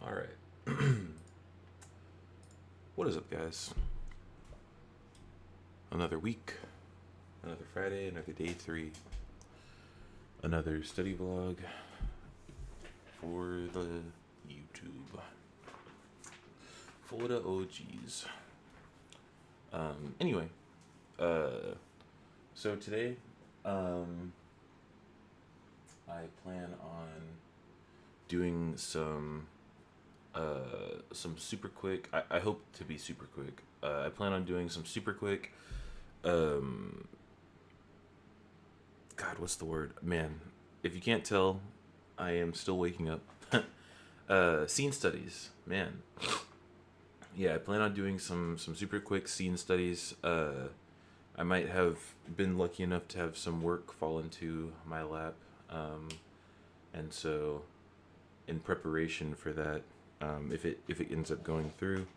All right. What is up, guys? Another week, another Friday, another day 3, another study vlog for the YouTube. For the OGs. Anyway, so today, I plan on doing some super quick. I hope to be super quick. I plan on doing some super quick. God, what's the word? Man, if you can't tell, I am still waking up. Scene studies, man. Yeah, I plan on doing some super quick scene studies. I might have been lucky enough to have some work fall into my lap, and so in preparation for that, if it ends up going through,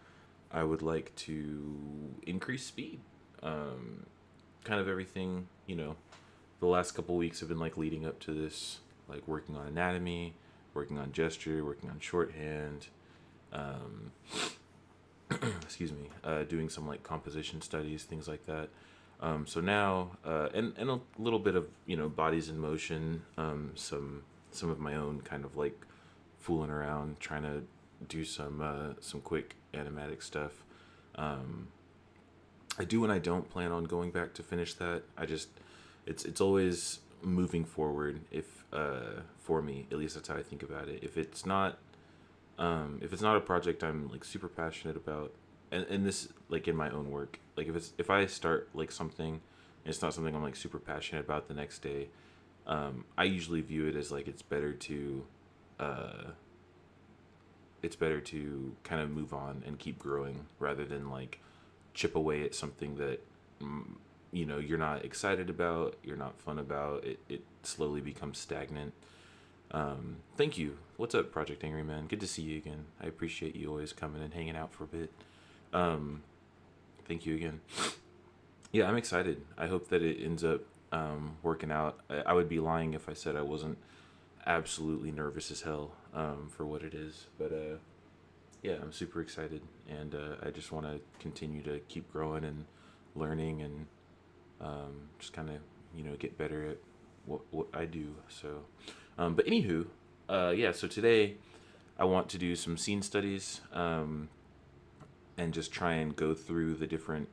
I would like to increase speed. Kind of everything, the last couple weeks have been like leading up to this, like working on anatomy, working on gesture, working on shorthand. Um, excuse me, doing some like composition studies, things like that. So now, and a little bit of bodies in motion, some of my own kind of like fooling around, trying to do some quick animatic stuff. I do and I don't plan on going back to finish that. It's always moving forward. If for me, at least that's how I think about it. If it's not a project I'm like super passionate about, and this like in my own work, like if I start like something, and it's not something I'm like super passionate about the next day, I usually view it as like uh, it's better to kind of move on and keep growing rather than like chip away at something that you're not excited about, you're not fun about. It slowly becomes stagnant. Thank you. What's up, Project Angry Man? Good to see you again. I appreciate you always coming and hanging out for a bit. Thank you again. Yeah, I'm excited. I hope that it ends up working out. I would be lying if I said I wasn't absolutely nervous as hell for what it is. But yeah, I'm super excited, and I just want to continue to keep growing and learning and just kind of get better at what I do. So, but anywho, yeah. So today I want to do some scene studies and just try and go through the different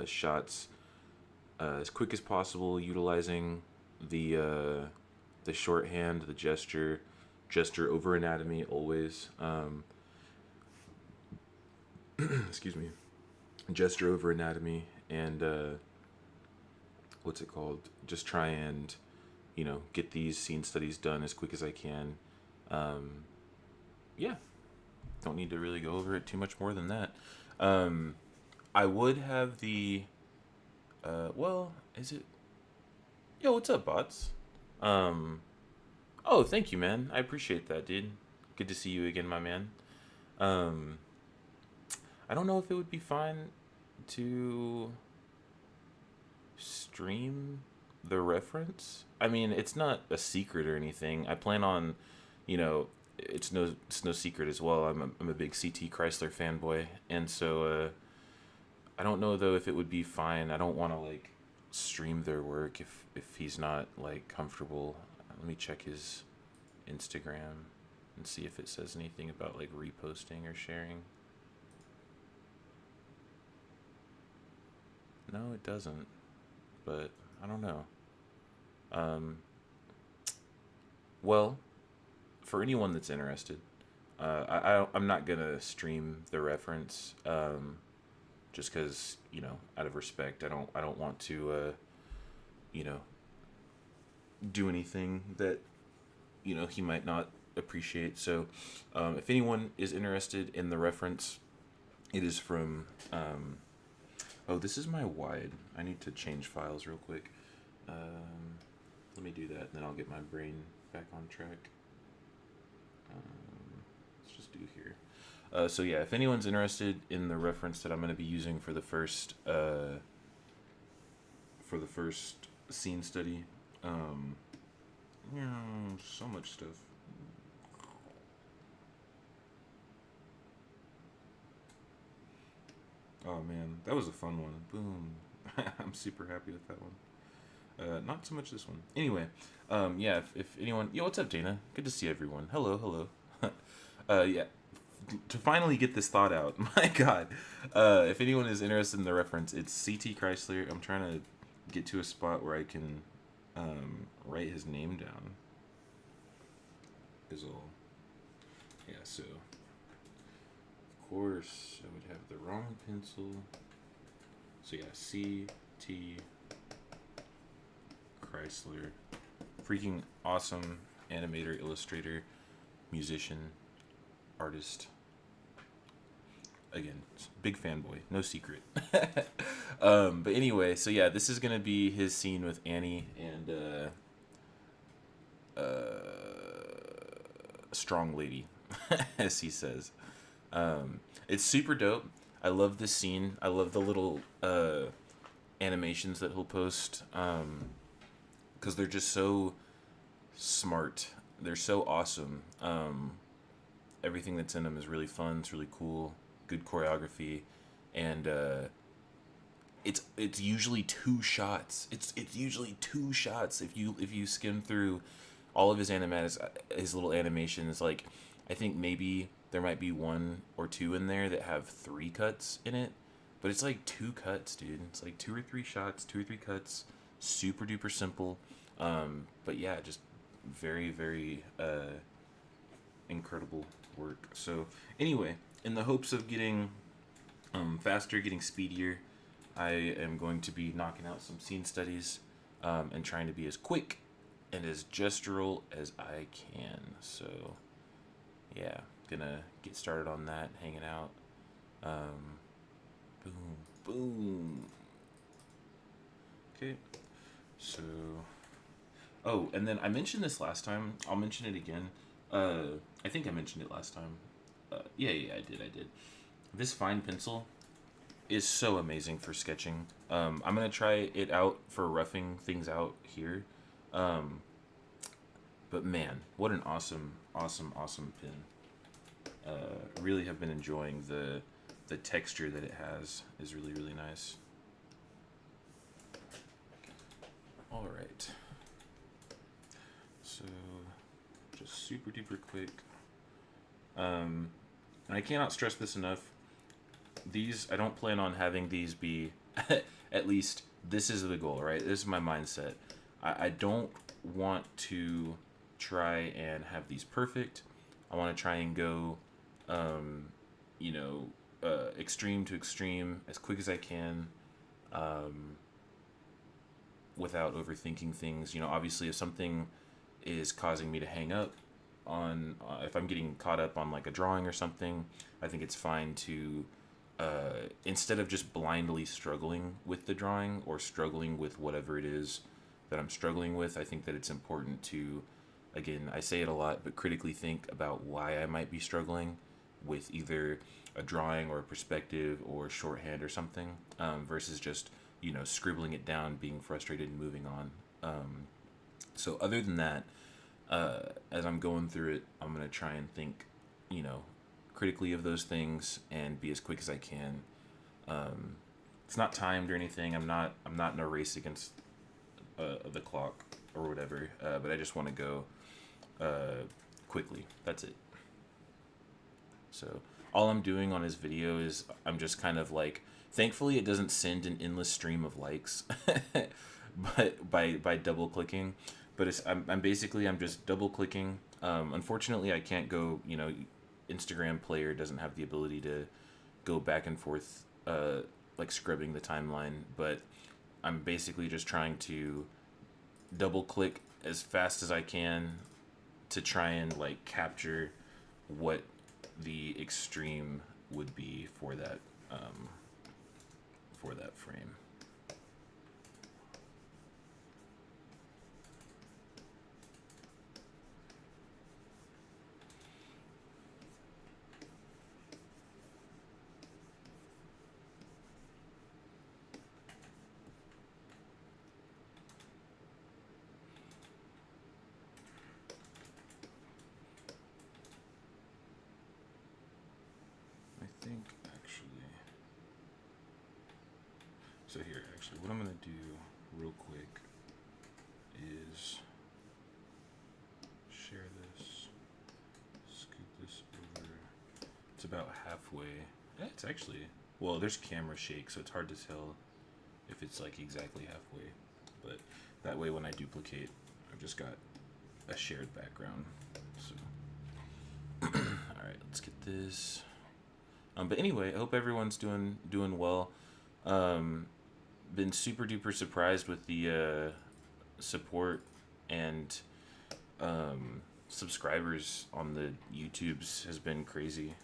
shots as quick as possible, utilizing the shorthand, the gesture over anatomy always. Excuse me, gesture over anatomy, and what's it called? Just try and get these scene studies done as quick as I can. Yeah, don't need to really go over it too much more than that. I would have the well, is it? Yo, what's up, bots? Oh, thank you, man. I appreciate that, dude. Good to see you again, my man. Um, I don't know if it would be fine to stream the reference. I mean, it's not a secret or anything. I plan on, it's no secret as well. I'm a big CT Chrysler fanboy, and so I don't know though if it would be fine. I don't want to like stream their work if he's not like comfortable. Let me check his Instagram and see if it says anything about like reposting or sharing. No, it doesn't. But I don't know. Um, well, for anyone that's interested, I'm not gonna stream the reference, just because out of respect, I don't want to you know do anything that he might not appreciate. So, if anyone is interested in the reference, it is from. Oh, this is my wide. I need to change files real quick. Let me do that, and then I'll get my brain back on track. Let's just do here. So yeah, if anyone's interested in the reference that I'm going to be using for the first scene study, so much stuff. Oh man, that was a fun one. Boom. I'm super happy with that one. Not so much this one. Anyway, yeah. If anyone, yo, what's up, Dana? Good to see everyone. Hello, hello. Yeah. To finally get this thought out, my God. If anyone is interested in the reference, it's CT Chrysler. I'm trying to get to a spot where I can write his name down. Is all. Yeah. So. Of course, I would have the wrong pencil. So yeah, C.T. Chrysler. Freaking awesome animator, illustrator, musician, artist. Again, big fanboy, no secret. But anyway, so yeah, this is gonna be his scene with Annie and strong lady, as he says. It's super dope. I love this scene. I love the little animations that he'll post because they're just so smart. They're so awesome. Everything that's in them is really fun. It's really cool. Good choreography, and it's usually two shots. It's usually two shots. If you skim through all of his his little animations, like I think maybe there might be one or two in there that have 3 cuts in it, but it's like 2 cuts, dude. It's like 2 or 3 shots, 2 or 3 cuts. Super duper simple. But yeah, just very, very incredible work. So anyway, in the hopes of getting faster, getting speedier, I am going to be knocking out some scene studies and trying to be as quick and as gestural as I can. So yeah, gonna get started on that, hanging out. Boom, boom. Okay, so, oh, and then I mentioned this last time. I'll mention it again. I think I mentioned it last time. Yeah, I did. This fine pencil is so amazing for sketching. I'm gonna try it out for roughing things out here. But man, what an awesome pen. Really have been enjoying the texture that it has. Is really, really nice. All right. So just super duper quick. And I cannot stress this enough. These, I don't plan on having these be, at least this is the goal, right? This is my mindset. I don't want to try and have these perfect. I want to try and go, extreme to extreme as quick as I can, without overthinking things. You know, obviously if something is causing me to hang up on, if I'm getting caught up on like a drawing or something, I think it's fine to, instead of just blindly struggling with the drawing or struggling with whatever it is that I'm struggling with, I think that it's important to, again, I say it a lot, but critically think about why I might be struggling with either a drawing or a perspective or shorthand or something, versus just, scribbling it down, being frustrated and moving on. So other than that, as I'm going through it, I'm going to try and think, critically of those things and be as quick as I can. It's not timed or anything. I'm not in a race against the clock or whatever, but I just want to go quickly. That's it. So all I'm doing on his video is I'm just kind of like, thankfully it doesn't send an endless stream of likes, but by double clicking. But I'm just double clicking. Unfortunately, I can't go. Instagram Player doesn't have the ability to go back and forth, like scrubbing the timeline. But I'm basically just trying to double click as fast as I can to try and like capture what the extreme would be for that frame. I think actually So here, actually, what I'm gonna do real quick is share this, scoot this over. It's about halfway. It's actually, well, there's camera shake, so it's hard to tell if it's like exactly halfway. But that way, when I duplicate, I've just got a shared background. So, all right, let's get this. But anyway, I hope everyone's doing well. Been super duper surprised with the support and subscribers on the YouTubes has been crazy.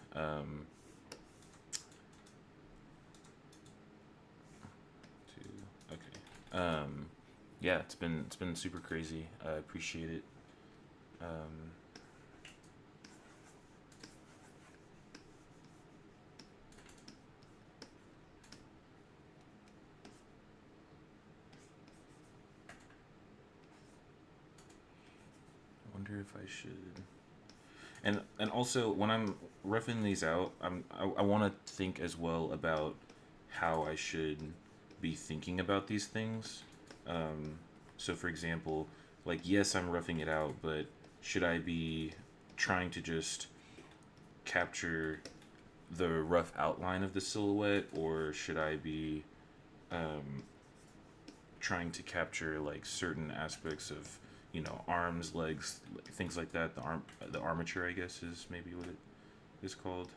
Yeah, it's been super crazy. I appreciate it. I wonder if I should. And also when I'm roughing these out, I want to think as well about how I should be thinking about these things. So for example, like yes, I'm roughing it out, but should I be trying to just capture the rough outline of the silhouette, or should I be trying to capture like certain aspects of arms, legs, things like that. The armature, I guess, is maybe what it is called.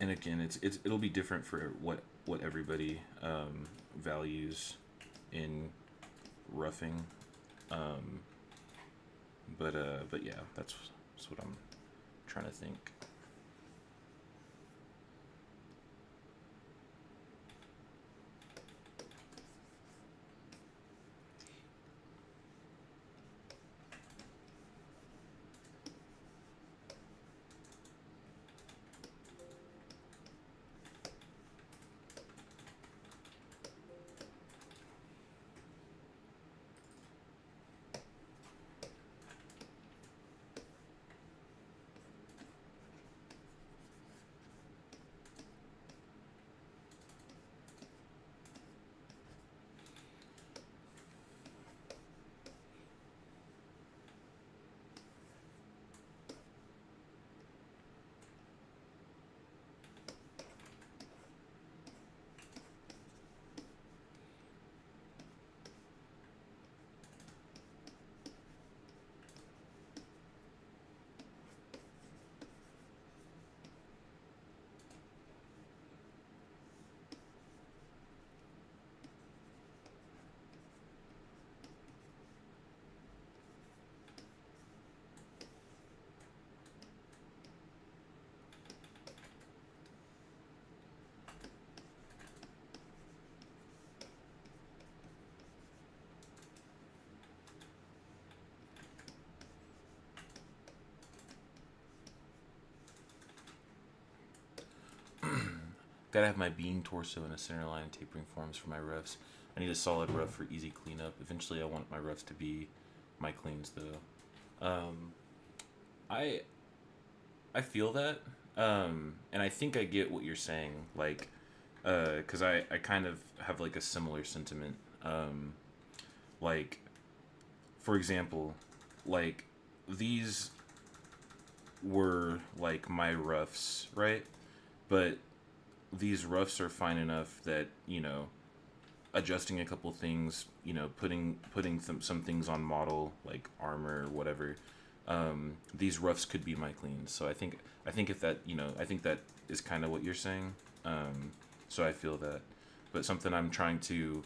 And again, it'll be different for what everybody values in roughing. But yeah, that's what I'm trying to think. Gotta have my bean torso and a center line and tapering forms for my roughs. I need a solid rough for easy cleanup. Eventually, I want my roughs to be my cleans, though. I feel that, and I think I get what you're saying. Like, because I kind of have like a similar sentiment. Like, for example, like these were like my roughs, right? But these roughs are fine enough that adjusting a couple things, putting some things on model like armor or whatever. These roughs could be my cleans. So I think if that I think that is kind of what you're saying. So I feel that, but something I'm trying to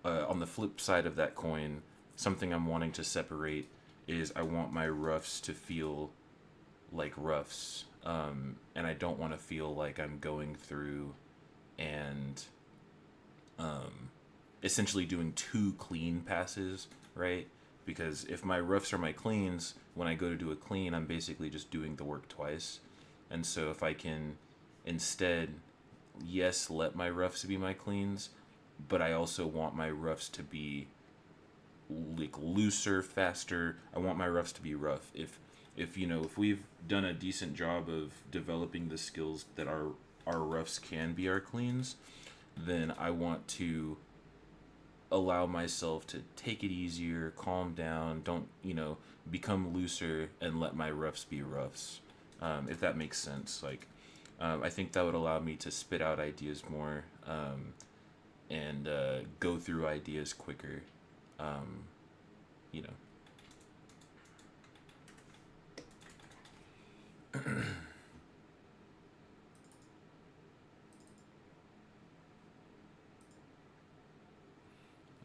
on the flip side of that coin, something I'm wanting to separate is I want my roughs to feel like roughs. And I don't want to feel like I'm going through and essentially doing two clean passes, right? Because if my roughs are my cleans, when I go to do a clean, I'm basically just doing the work twice. And so if I can instead, yes, let my roughs be my cleans, but I also want my roughs to be like looser, faster. I want my roughs to be rough. If we've done a decent job of developing the skills that are our roughs can be our cleans, then I want to allow myself to take it easier, calm down, don't, become looser and let my roughs be roughs. If that makes sense. Like, I think that would allow me to spit out ideas more, and go through ideas quicker. Um, you know. Let's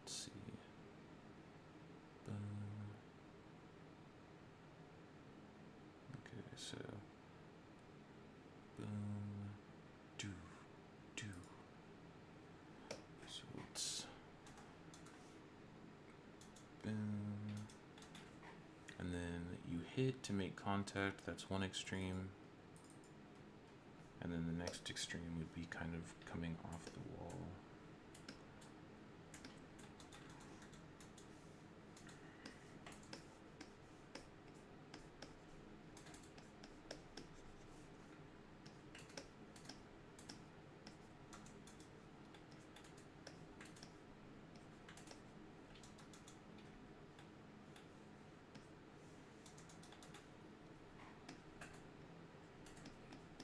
see. Okay, so boom, do, do. So it's boom, and then you hit to make contact. That's one extreme, and then the next extreme would be kind of coming off the wall.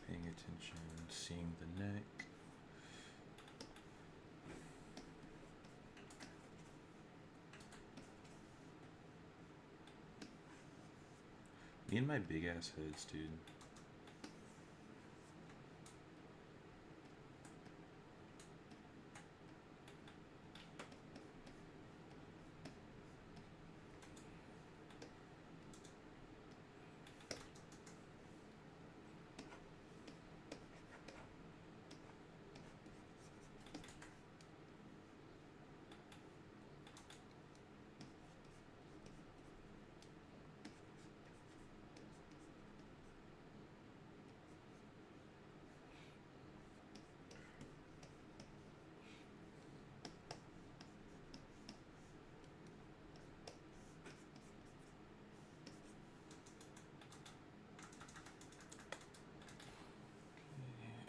Paying attention, seeing the neck. Me and my big ass heads, dude.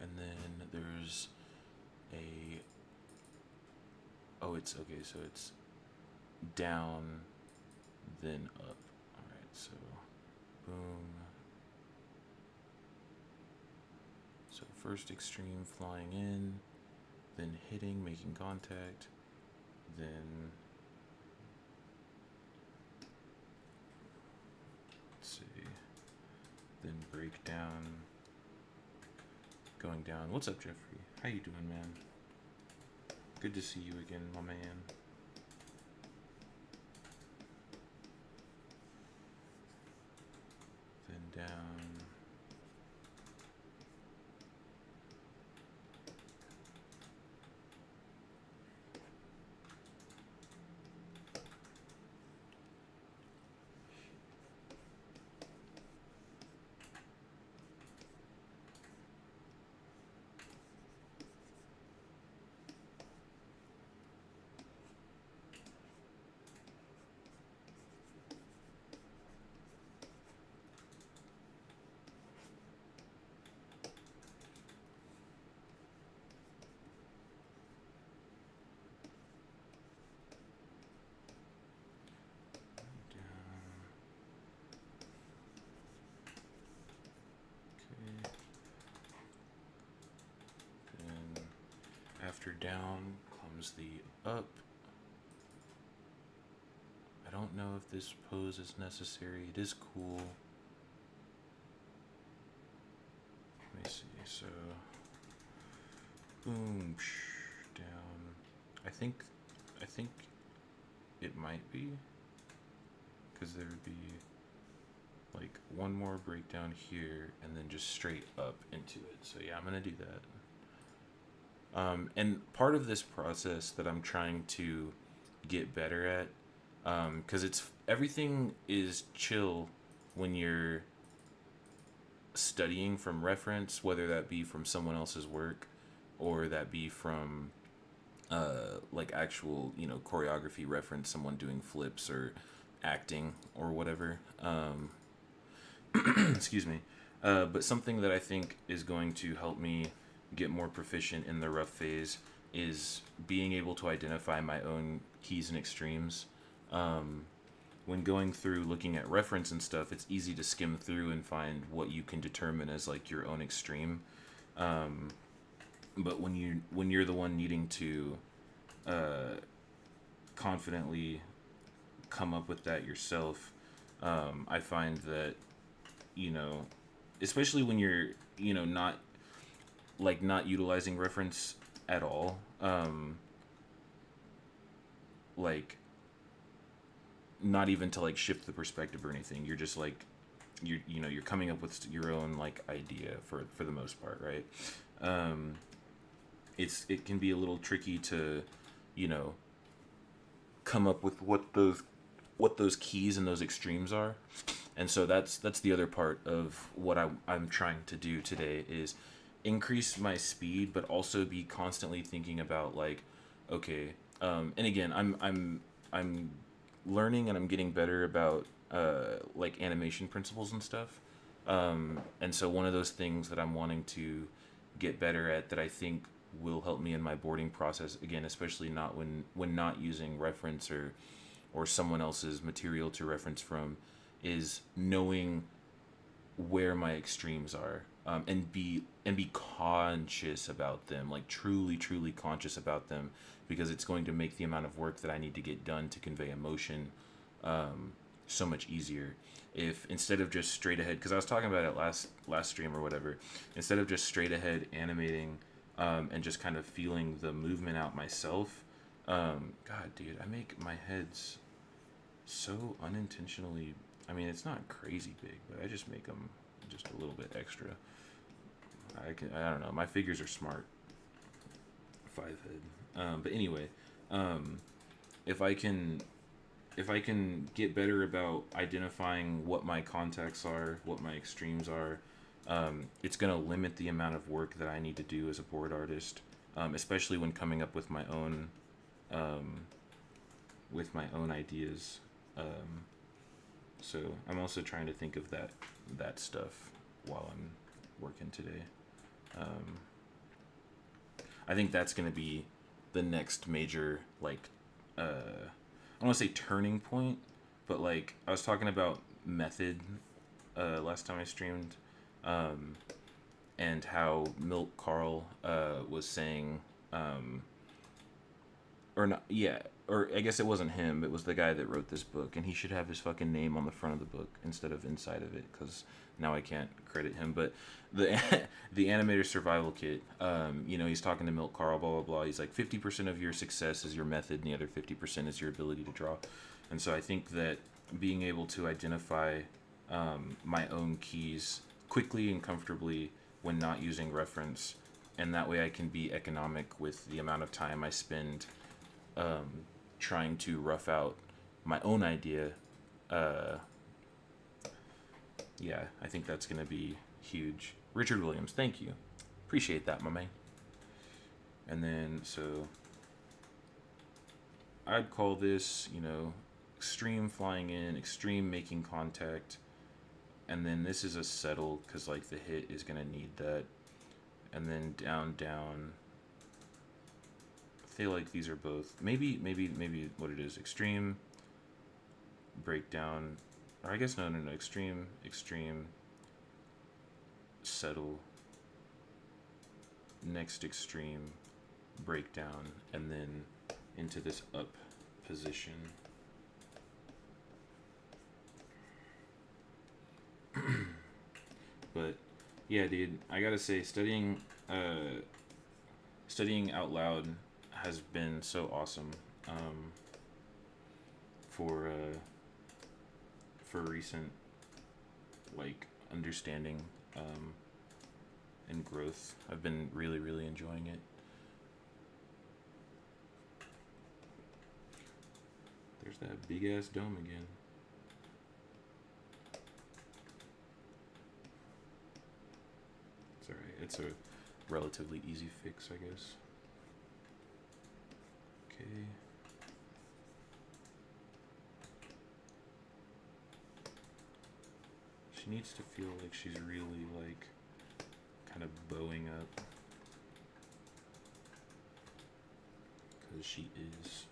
And then there's a, oh, it's okay, so it's down, then up. All right, so boom. So first extreme, flying in, then hitting, making contact, then let's see, then break down, going down. What's up, Jeffrey? How you doing, man? Good to see you again, my man. Then down. After down comes the up. I don't know if this pose is necessary. It is cool. Let me see. So, boom, down. I think it might be, because there would be like one more breakdown here and then just straight up into it. So yeah, I'm gonna do that. And part of this process that I'm trying to get better at, because everything is chill when you're studying from reference, whether that be from someone else's work or that be from like actual, choreography reference, someone doing flips or acting or whatever. Excuse me. But something that I think is going to help me get more proficient in the rough phase is being able to identify my own keys and extremes. When going through looking at reference and stuff, it's easy to skim through and find what you can determine as like your own extreme. But when you're the one needing to confidently come up with that yourself, I find that, you know, especially when you're, you know, not utilizing reference at all, like not even to like shift the perspective or anything. You're just like you're coming up with your own like idea for the most part, right? It can be a little tricky to, you know, come up with what those keys and those extremes are. And so that's the other part of what I'm trying to do today is increase my speed, but also be constantly thinking about like, okay, and again, I'm learning and I'm getting better about like animation principles and stuff. And so one of those things that I'm wanting to get better at that I think will help me in my boarding process, again, especially not when not using reference or someone else's material to reference from, is knowing where my extremes are, and be conscious about them, like truly conscious about them, because it's going to make the amount of work that I need to get done to convey emotion so much easier. If instead of just straight ahead, because I was talking about it last stream or whatever, instead of just straight ahead animating and just kind of feeling the movement out myself, God, dude, I make my heads so unintentionally. I mean, it's not crazy big, but I just make them just a little bit extra. I don't know. My figures are smart. 5 head. But anyway, if I can get better about identifying what my contacts are, what my extremes are, it's gonna limit the amount of work that I need to do as a board artist, especially when coming up with my own ideas. So I'm also trying to think of that stuff while I'm working today. I think that's going to be the next major, like, I don't want to say turning point, but like I was talking about method last time I streamed, and how Milk Carl was saying, or not, yeah, or I guess it wasn't him, it was the guy that wrote this book, and he should have his fucking name on the front of the book instead of inside of it, because now I can't credit him. But the animator survival kit, you know, he's talking to Milk Carl, blah blah blah. He's like, 50% of your success is your method, and the other 50% is your ability to draw. And so I think that being able to identify my own keys quickly and comfortably when not using reference, and that way I can be economic with the amount of time I spend trying to rough out my own idea. Yeah, I think that's going to be huge. Richard Williams, thank you. Appreciate that, my man. And then, so I'd call this, you know, extreme flying in, extreme making contact. And then this is a settle, because, like, the hit is going to need that. And then down, down. I feel like these are both, maybe what it is, extreme, breakdown, or I guess no, extreme, settle, next extreme, breakdown, and then into this up position. But yeah, dude, I gotta say, studying out loud has been so awesome for recent, like, understanding and growth. I've been really enjoying it. There's that big ass dome again. It's alright. It's a relatively easy fix, I guess. Okay. She needs to feel like she's really, like, kind of bowing up. sheet is.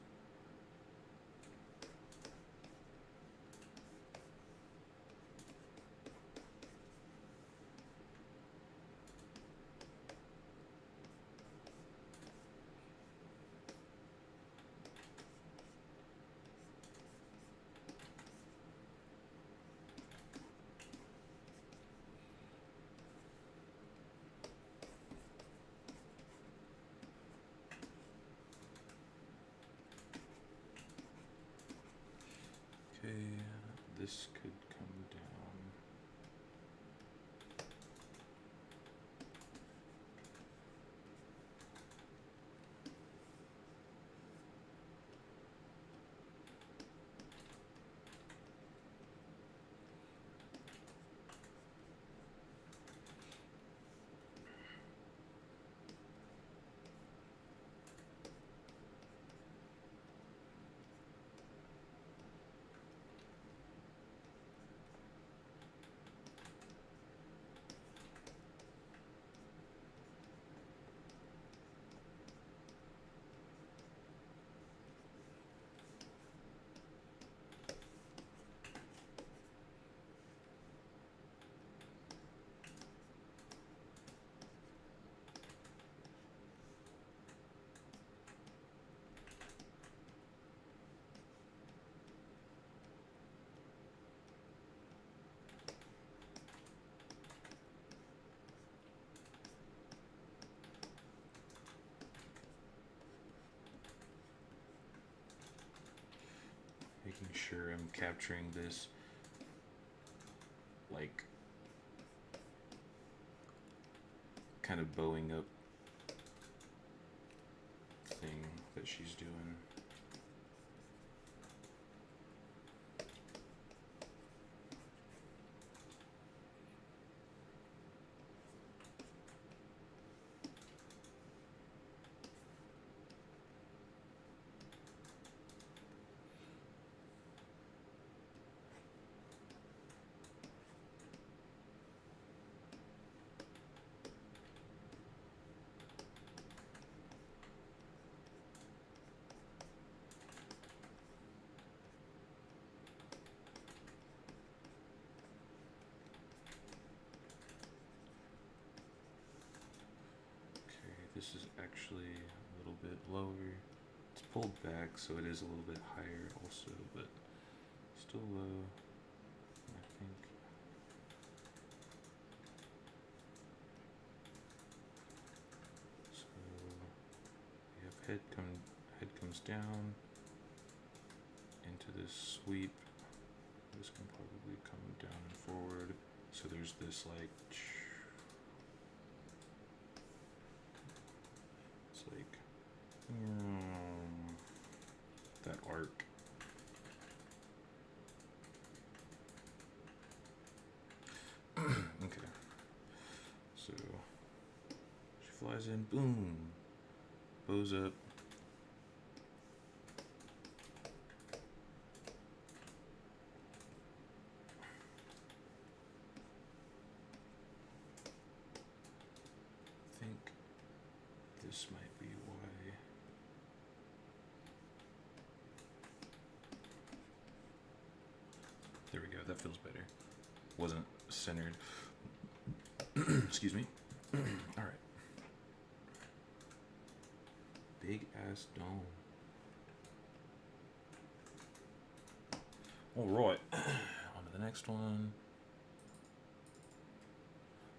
Okay, this could come down. Making sure I'm capturing this like kind of bowing up thing that she's doing. This is actually a little bit lower. It's pulled back, so it is a little bit higher also, but still low, I think. So we have head comes down into this sweep. This can probably come down and forward. So there's this like that arc. Okay. So she flies in, boom, bows up. I think this might be why. There we go, that feels better. Wasn't centered. Excuse me. Alright. Big ass dome. Alright. On to the next one.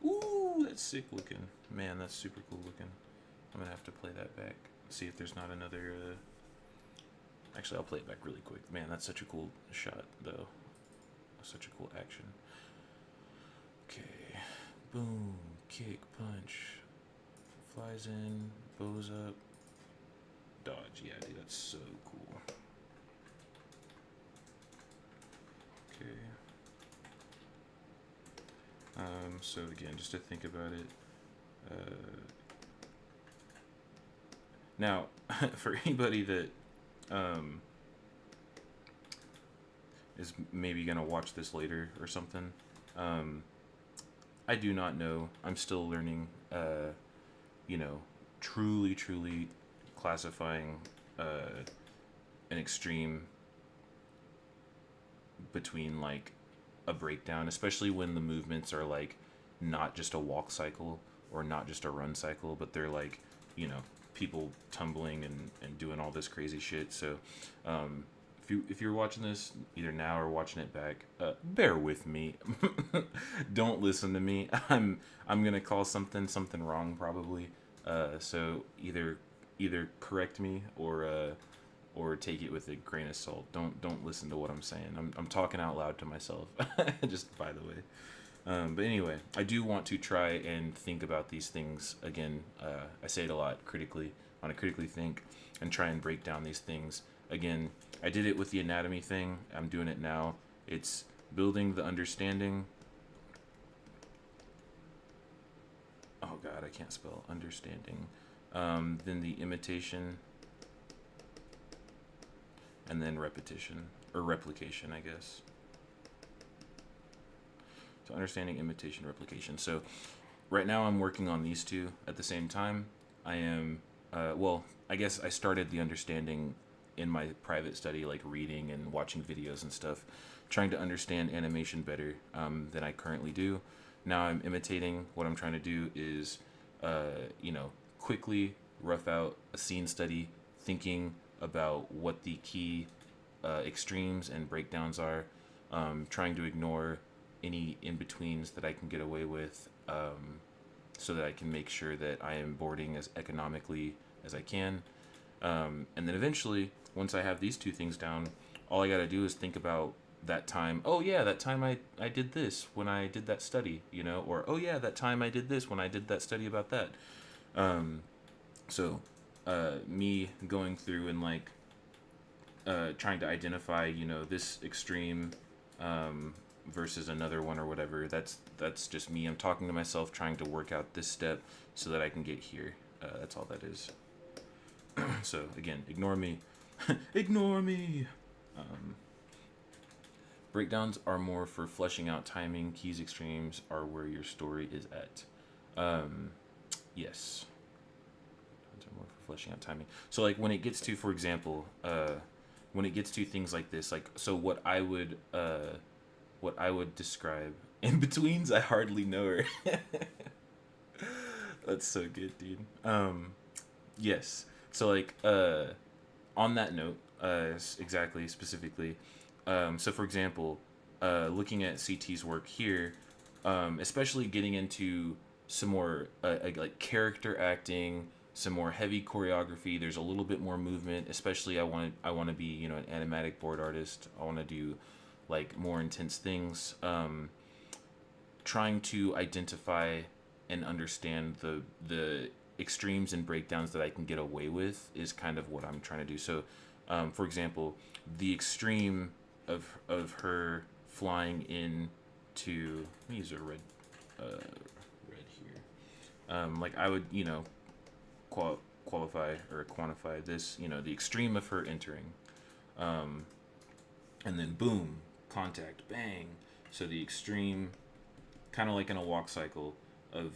Ooh, that's sick looking. Man, that's super cool looking. I'm gonna have to play that back. See if there's not another actually I'll play it back really quick. Man, that's such a cool shot though. Such a cool action. Okay. Boom. Kick. Punch. Flies in. Bows up. Dodge. Yeah, dude, that's so cool. Okay. So again, just to think about it. Now, for anybody that is maybe gonna watch this later or something. I do not know. I'm still learning, you know, truly classifying an extreme between like a breakdown, especially when the movements are like not just a walk cycle or not just a run cycle, but they're like, you know, people tumbling and doing all this crazy shit. So if you're watching this either now or watching it back, bear with me. Don't listen to me. I'm gonna call something wrong probably. So either correct me or take it with a grain of salt. Don't listen to what I'm saying. I'm talking out loud to myself. Just by the way. But anyway, I do want to try and think about these things again. I say it a lot critically. I want to critically think and try and break down these things. Again, I did it with the anatomy thing. I'm doing it now. It's building the understanding. Oh God, I can't spell understanding. Then the imitation. And then repetition. Or replication, I guess. So understanding, imitation, replication. So right now I'm working on these two at the same time. I am, I guess I started the understanding in my private study, like reading and watching videos and stuff, trying to understand animation better than I currently do. Now I'm imitating. What I'm trying to do is, quickly rough out a scene study, thinking about what the key extremes and breakdowns are, trying to ignore any in-betweens that I can get away with, so that I can make sure that I am boarding as economically as I can. And then eventually, once I have these two things down, all I gotta do is think about that time. Oh yeah, that time I did this when I did that study, or oh yeah, that time I did this when I did that study about that. So me going through and like trying to identify, this extreme versus another one or whatever. That's just me. I'm talking to myself, trying to work out this step so that I can get here. That's all that is. So again, ignore me. Ignore me. Breakdowns are more for fleshing out timing. Keys extremes are where your story is at. Yes. Breakdowns are more for fleshing out timing. So like when it gets to, for example, when it gets to things like this, like so what I would describe in betweens, I hardly know her. That's so good, dude. Yes. So like on that note, exactly specifically. So for example, looking at CT's work here, especially getting into some more like character acting, some more heavy choreography. There's a little bit more movement. Especially I want to be an animatic board artist. I want to do like more intense things. Trying to identify and understand the extremes and breakdowns that I can get away with is kind of what I'm trying to do. So, for example, the extreme of her flying into, let me use a red here. Like I would, qualify or quantify this, the extreme of her entering, and then boom, contact, bang. So the extreme, kind of like in a walk cycle of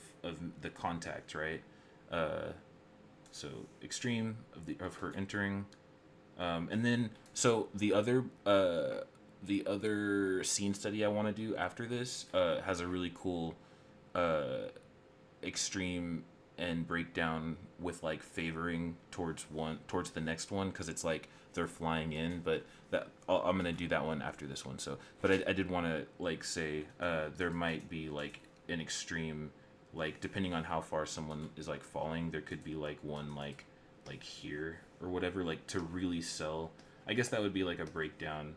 the contact, right? So extreme of her entering, and then so the other scene study I want to do after this has a really cool extreme and breakdown with like favoring towards the next one, because it's like they're flying in, but I'm gonna do that one after this one. So but I did want to like say there might be like an extreme, like depending on how far someone is like falling, there could be like one like here or whatever, like to really sell. I guess that would be like a breakdown,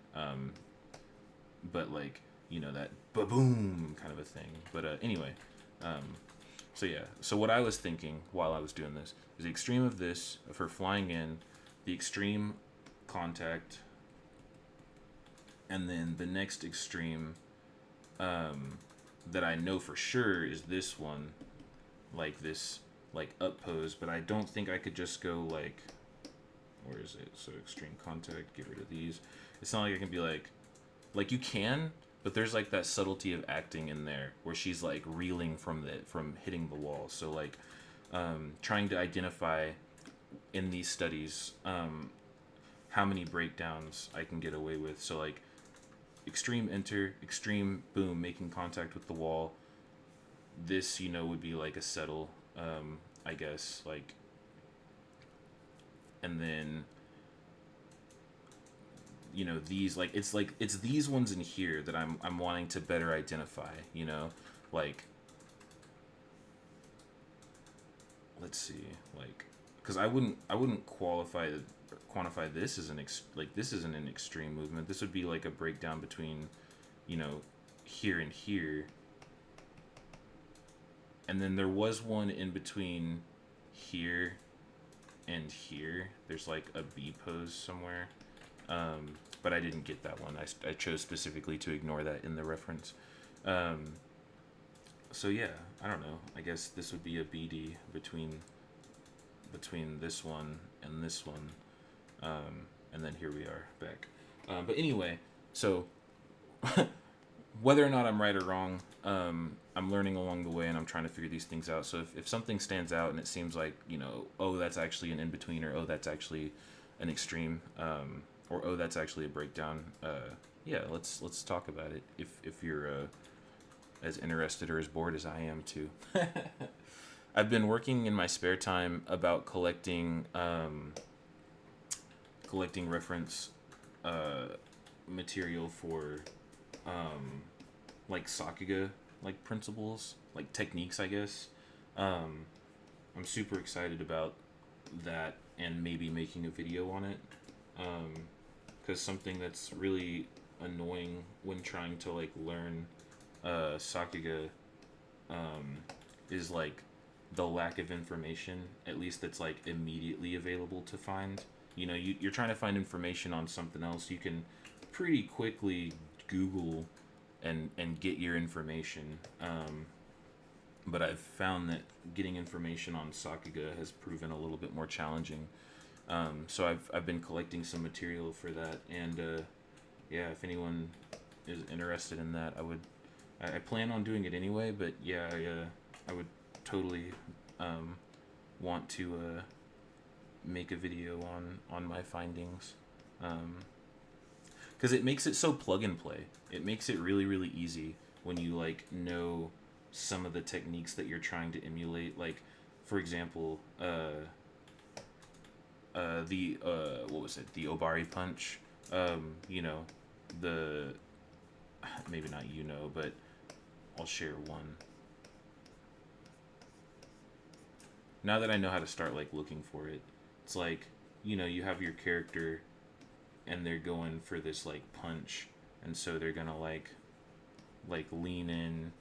but like that ba-boom kind of a thing. But anyway, so yeah, so what I was thinking while I was doing this is the extreme of this, of her flying in, the extreme contact, and then the next extreme that I know for sure is this one, like this like up pose, but I don't think I could just go like, where is it? So extreme contact, get rid of these. It's not like I can be like you can, but there's like that subtlety of acting in there where she's like reeling from hitting the wall. So like trying to identify in these studies, how many breakdowns I can get away with. So like extreme enter, extreme boom, making contact with the wall. This, would be like a settle, I guess, like, and then, these, like, it's these ones in here that I'm wanting to better identify, like, let's see, like, because I wouldn't quantify this as this isn't an extreme movement. This would be like a breakdown between, here and here. And then there was one in between here and here. There's like a B pose somewhere. But I didn't get that one. I chose specifically to ignore that in the reference. So yeah, I don't know. I guess this would be a BD between this one and this one. And then here we are back. But anyway, so whether or not I'm right or wrong, I'm learning along the way, and I'm trying to figure these things out. So if something stands out and it seems like, oh, that's actually an in-between, or oh, that's actually an extreme, or oh, that's actually a breakdown, yeah, let's talk about it if you're as interested or as bored as I am too. I've been working in my spare time about collecting reference material for like sakuga, like principles, like techniques, I guess. I'm super excited about that, and maybe making a video on it, because something that's really annoying when trying to like learn sakuga is like the lack of information, at least that's like immediately available to find. You're trying to find information on something else, you can pretty quickly Google and get your information, but I've found that getting information on sakuga has proven a little bit more challenging. So I've been collecting some material for that, and yeah, if anyone is interested in that, I plan on doing it anyway, but yeah, I would totally want to make a video on my findings, because it makes it so plug and play. It makes it really, really easy when you like know some of the techniques that you're trying to emulate. Like, for example, the what was it? The Obari punch. The maybe not, but I'll share one. Now that I know how to start like looking for it, it's like, you have your character and they're going for this like punch, and so they're gonna like lean in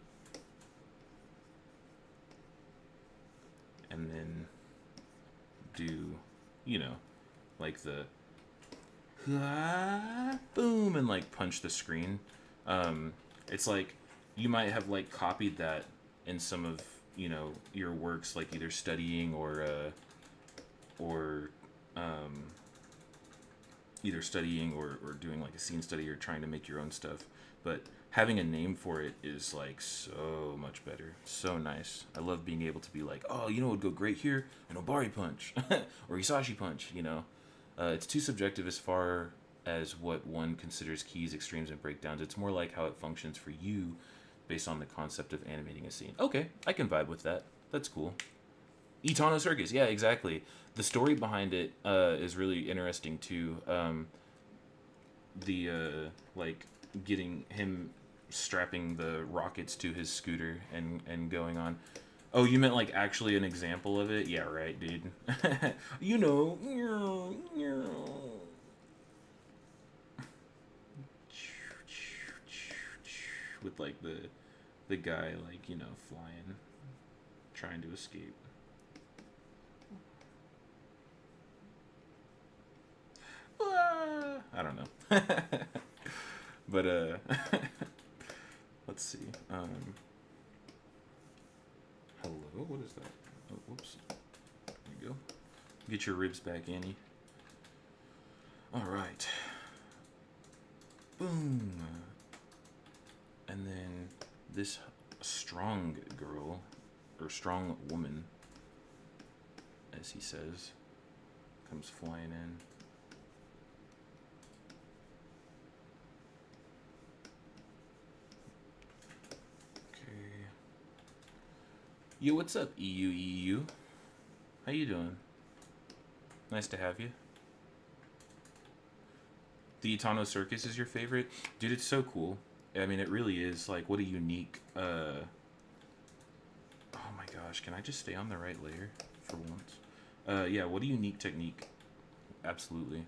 and then do, like the boom, and like punch the screen. It's like you might have like copied that in some of your works, like either studying or either studying or doing like a scene study, or trying to make your own stuff. But having a name for it is like so much better, so nice. I love being able to be like, oh, what would go great here? An Obari punch or Isashi punch. It's too subjective as far as what one considers keys, extremes, and breakdowns. It's more like how it functions for you based on the concept of animating a scene. Okay, I can vibe with that. That's cool. Theano circus, yeah, exactly. The story behind it is really interesting too. Like getting him strapping the rockets to his scooter and going on. Oh, you meant like actually an example of it? Yeah, right, dude. With like the guy like, flying, trying to escape. I don't know. But let's see. Hello, what is that? Oh, whoops. There you go. Get your ribs back, Annie. All right. Boom. And then this strong girl, or strong woman, as he says, Comes flying in. Okay. Yo, what's up, EU? How you doing? Nice to have you. The Theano circus is your favorite? Dude, it's so cool. I mean, it really is. Like, what a unique... Oh my gosh, can I just stay on the right layer for once? Yeah, what a unique technique. Absolutely.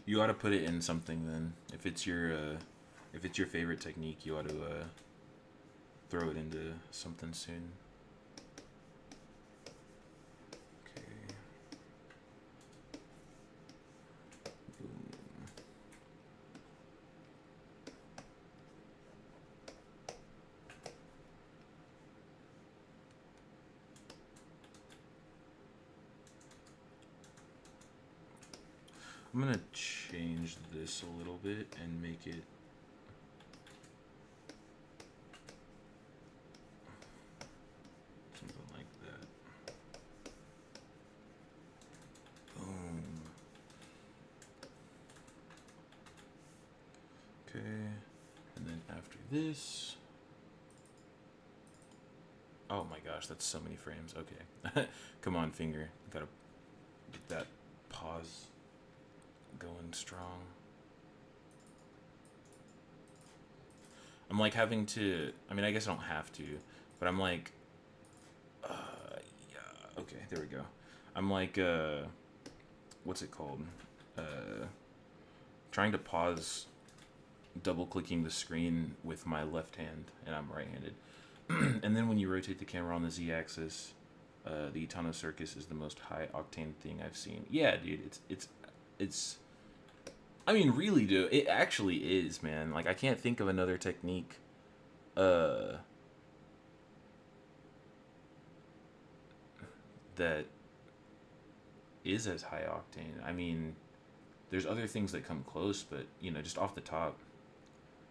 You ought to put it in something then. If it's your favorite technique, you ought to throw it into something soon. Okay. Boom. I'm gonna change this a little bit and make it something like that. Boom. Okay, and then after this, oh my gosh, that's so many frames. Okay, come on, finger, gotta get that pause going strong. I'm like having to, I mean, I guess I don't have to, but I'm like, yeah, okay, there we go. I'm like, what's it called? Trying to pause, double clicking the screen with my left hand, and I'm right-handed. And then when you rotate the camera on the Z-axis, the Theano circus is the most high octane thing I've seen. Yeah, dude, it's I mean, really, dude, it actually is, man. Like, I can't think of another technique, that is as high octane. I mean, there's other things that come close, but, you know, just off the top.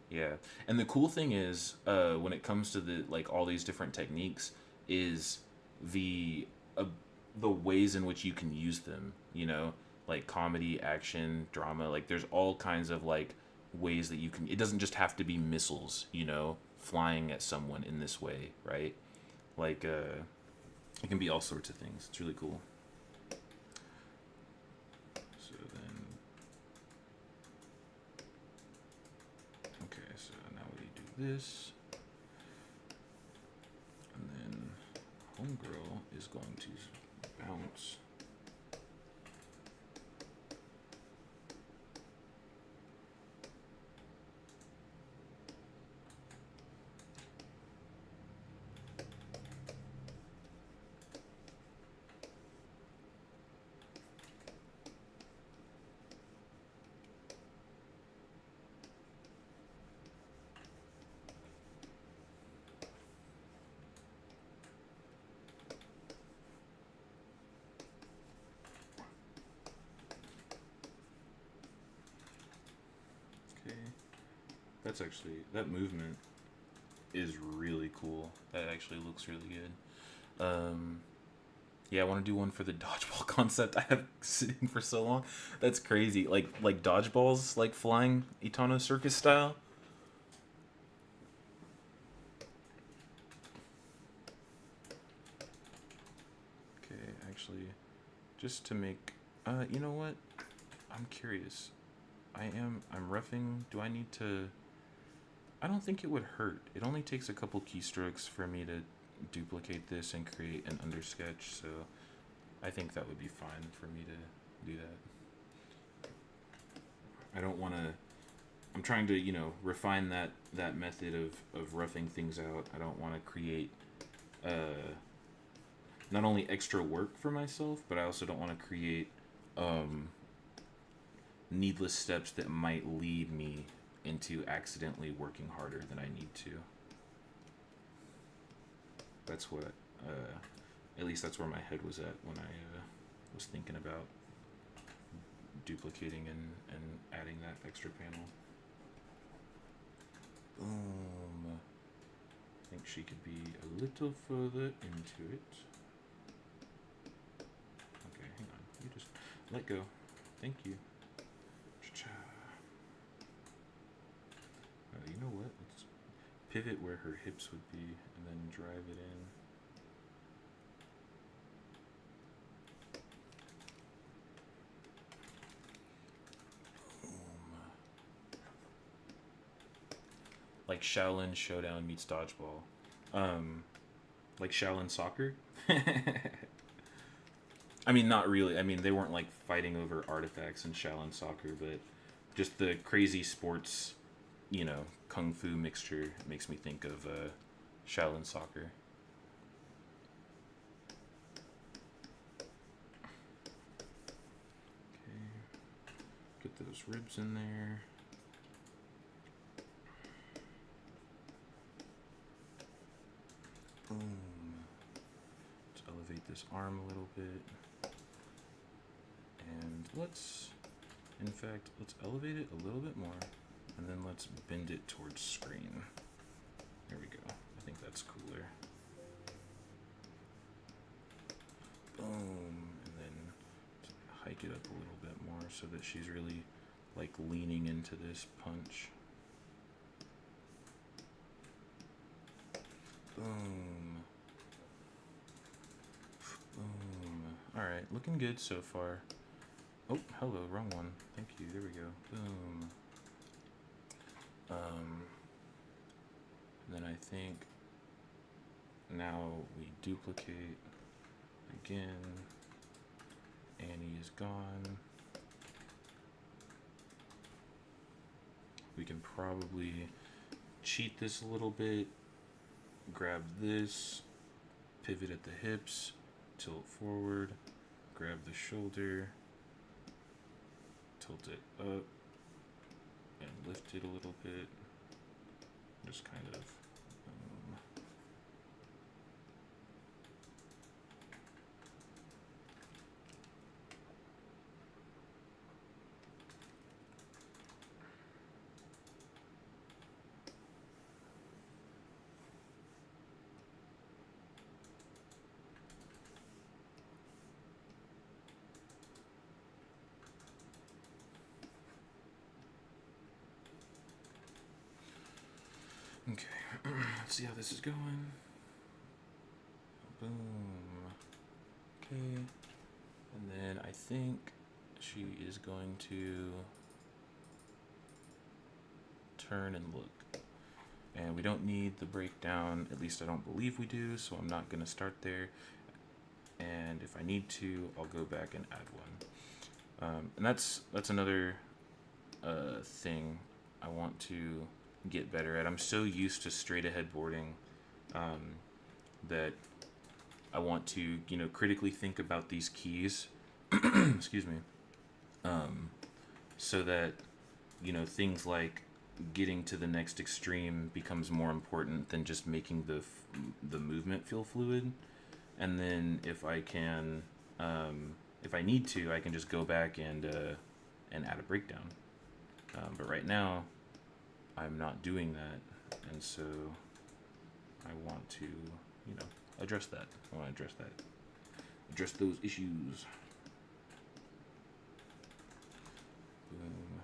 Yeah. And the cool thing is, when it comes to like, all these different techniques, is the, the ways in which you can use them, you know? Like comedy, action, drama, like there's all kinds of like ways that you can, it doesn't just have to be missiles, you know, flying at someone in this way, right? Like it can be all sorts of things. It's really cool. So then, okay, so now we do this, and then homegirl is going to bounce. That's actually, that movement is really cool. That actually looks really good. Yeah, I want to do one for the dodgeball concept I have sitting for so long. That's crazy. Like dodgeballs, like flying Theano circus style. Okay, actually, just to make, you know what? I'm curious. I'm roughing. Do I need to? I don't think it would hurt. It only takes a couple keystrokes for me to duplicate this and create an undersketch, so I think that would be fine for me to do that. I don't want to... I'm trying to, you know, refine that method of roughing things out. I don't want to create not only extra work for myself, but I also don't want to create needless steps that might lead me into accidentally working harder than I need to. That's what, at least that's where my head was at when I was thinking about duplicating and adding that extra panel. Boom. I think she could be a little further into it. Okay, hang on. You just let go. Thank you. Cha-cha. You know what? Let's pivot where her hips would be and then drive it in. Like Shaolin Showdown meets dodgeball. Like Shaolin soccer. I mean, not really. I mean, they weren't like fighting over artifacts in Shaolin soccer, but just the crazy sports, you know, kung fu mixture makes me think of Shaolin soccer. Okay, get those ribs in there. Let's elevate this arm a little bit. And let's elevate it a little bit more. And then let's bend it towards screen. There we go. I think that's cooler. Boom. And then hike it up a little bit more so that she's really like leaning into this punch. Boom. Boom. Alright, looking good so far. Oh, hello, wrong one. Thank you, there we go. Boom. And then I think now we duplicate again. Annie is gone. We can probably cheat this a little bit. Grab this, pivot at the hips, tilt forward, grab the shoulder, tilt it up, and lift it a little bit. Just kind of okay. Let's see how this is going. Boom. Okay. And then I think she is going to turn and look. And we don't need the breakdown, at least I don't believe we do, so I'm not going to start there. And if I need to, I'll go back and add one. And that's another thing I want to get better at. I'm so used to straight ahead boarding that I want to, you know, critically think about these keys, excuse me, so that, you know, things like getting to the next extreme becomes more important than just making the movement feel fluid. And then if I can, if I need to, I can just go back and add a breakdown. But right now, I'm not doing that, and so I want to, you know, address that. I want to address those issues. Boom.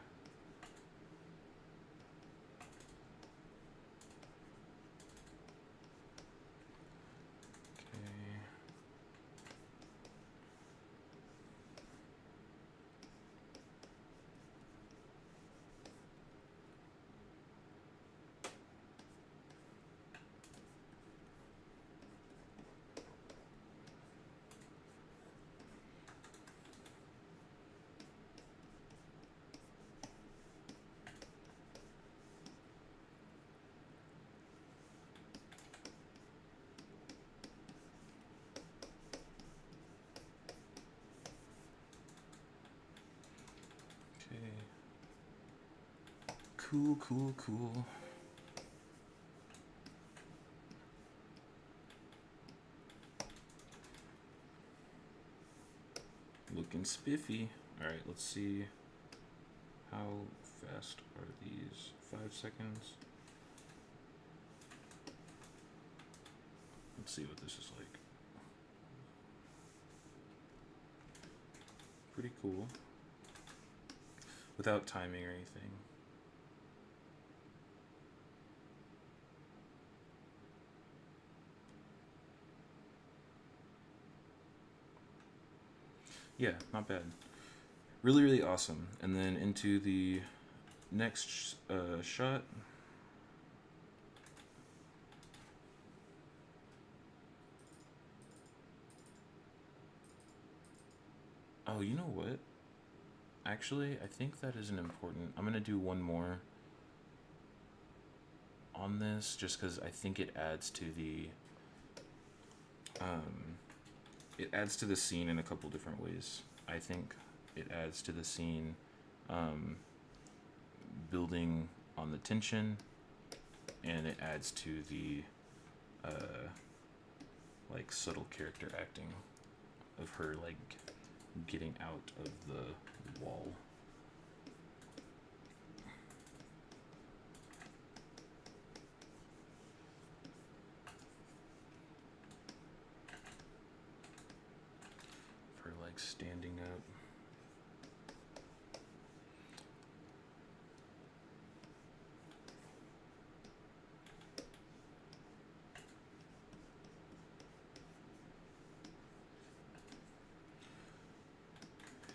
Cool, cool, cool. Looking spiffy. Alright, let's see. How fast are these? 5 seconds. Let's see what this is like. Pretty cool. Without timing or anything. Yeah, not bad. Really, really awesome. And then into the next shot. Oh, you know what? Actually, I think that isn't important. I'm gonna do one more on this just because I think it adds to the scene in a couple different ways. I think it adds to the scene, building on the tension, and it adds to the like subtle character acting of her like getting out of the wall. For like standing up.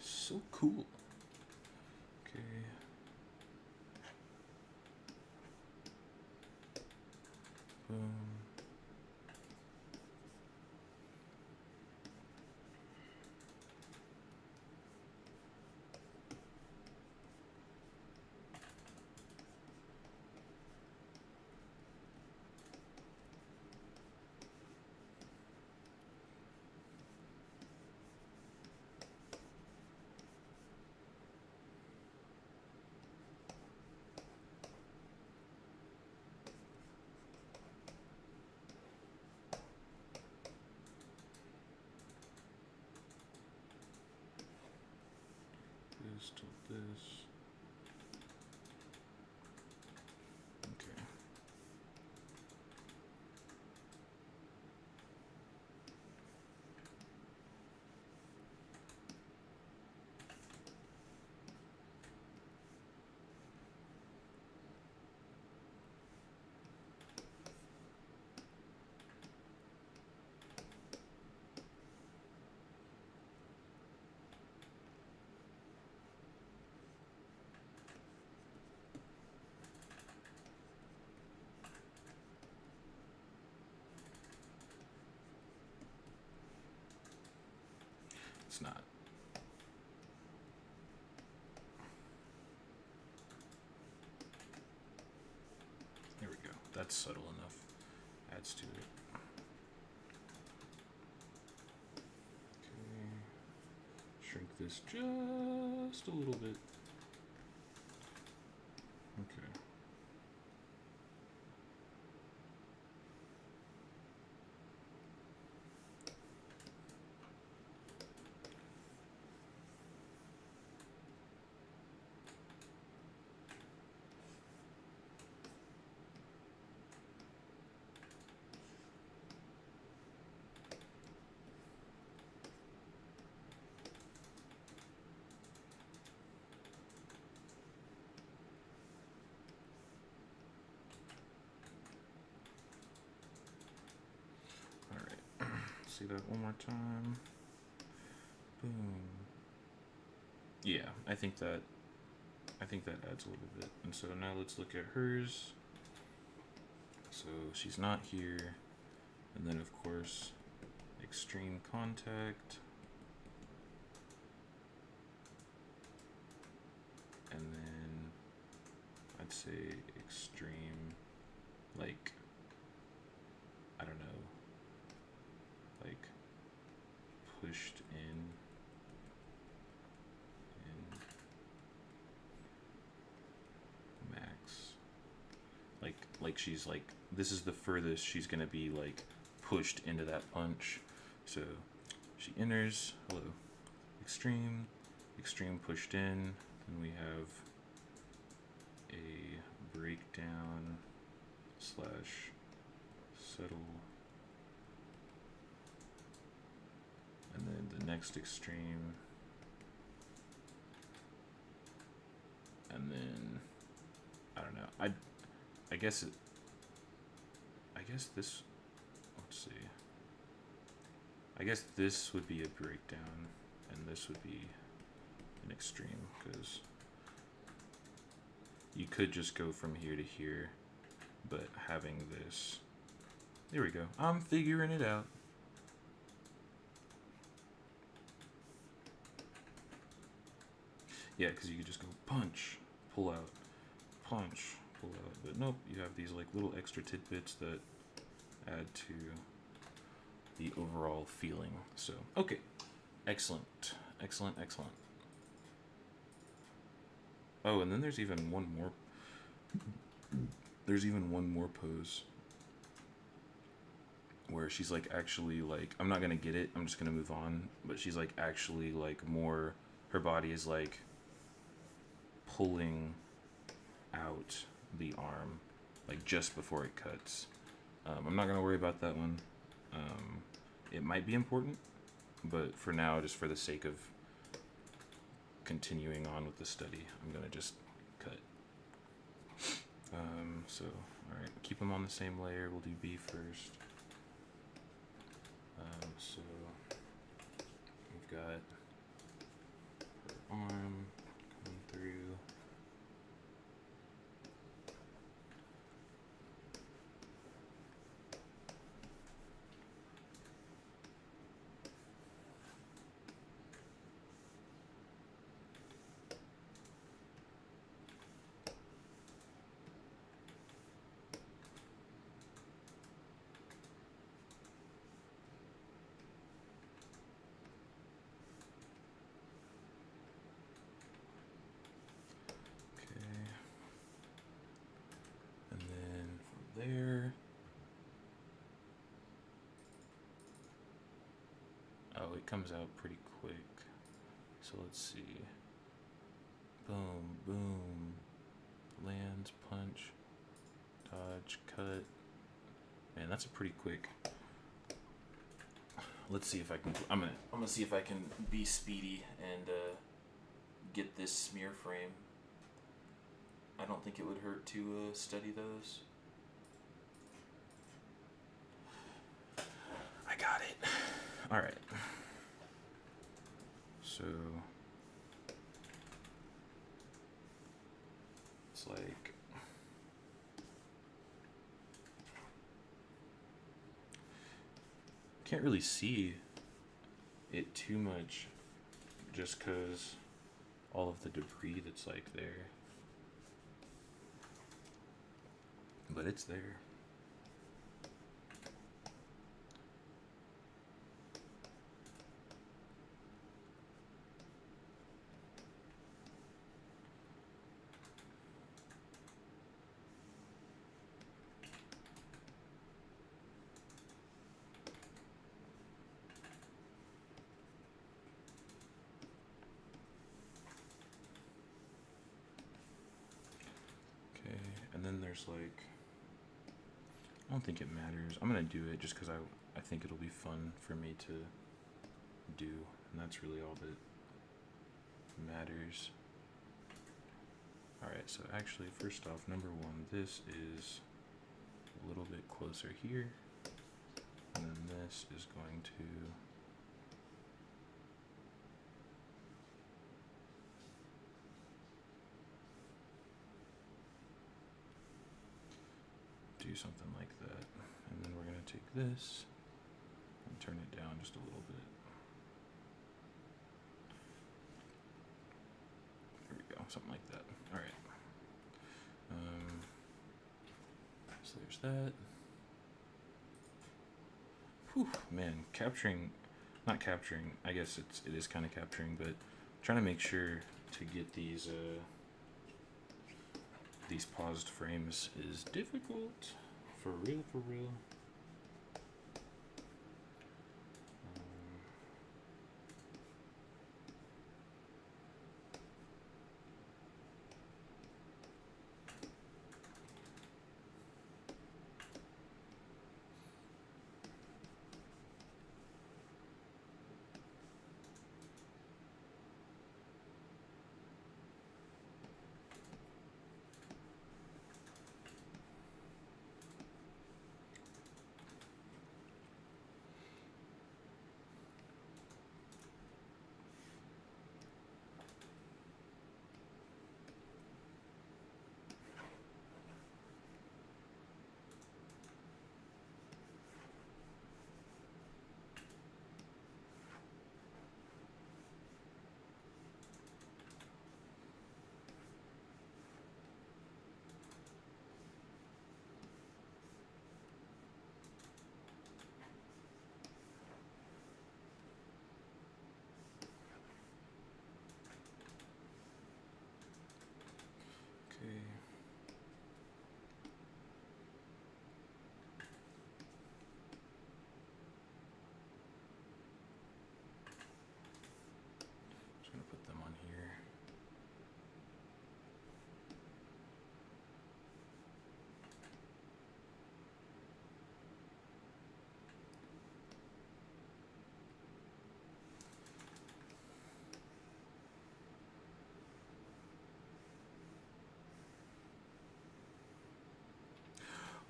So cool. Okay. Boom. This to this. Okay. It's not. There we go. That's subtle enough. Adds to it. Okay. Shrink this just a little bit. Okay. See that one more time. Boom. Yeah, I think that adds a little bit. And so now let's look at hers. So she's not here. And then of course, extreme contact. And then I'd say extreme, like, I don't know, like pushed in and max. like she's like, this is the furthest she's gonna be like pushed into that punch. So she enters, hello, extreme, extreme pushed in, and we have a breakdown slash settle, and then the next extreme, and then I don't know. I guess this. Let's see. I guess this would be a breakdown, and this would be an extreme, because you could just go from here to here, but having this. There we go. I'm figuring it out. Yeah, because you could just go punch, pull out, punch, pull out. But nope, you have these like little extra tidbits that add to the overall feeling. So, okay. Excellent. Excellent, excellent. Oh, and then there's even one more. There's even one more pose where she's like actually like, I'm not gonna get it, I'm just gonna move on, but she's like actually like more, her body is like pulling out the arm like just before it cuts. I'm not gonna worry about that one. It might be important, but for now, just for the sake of continuing on with the study, I'm gonna just cut. So, all right, keep them on the same layer. We'll do B first. So we've got her arm coming through. There. Oh, it comes out pretty quick. So let's see. Boom, boom. Lands, punch, dodge, cut. Man, that's a pretty quick. Let's see if I can. I'm gonna see if I can be speedy and get this smear frame. I don't think it would hurt to study those. I got it. All right. So it's like can't really see it too much just because all of the debris that's like there, but it's there. And then there's like, I don't think it matters. I'm gonna do it just because I think it'll be fun for me to do, and that's really all that matters. Alright, so actually, first off, number one, this is a little bit closer here, and then this is going to do something like that. And then we're going to take this and turn it down just a little bit. There we go, something like that. All right. So there's that. Whew, man, not capturing, I guess it is kind of capturing, but trying to make sure to get these these paused frames is difficult. For real, for real.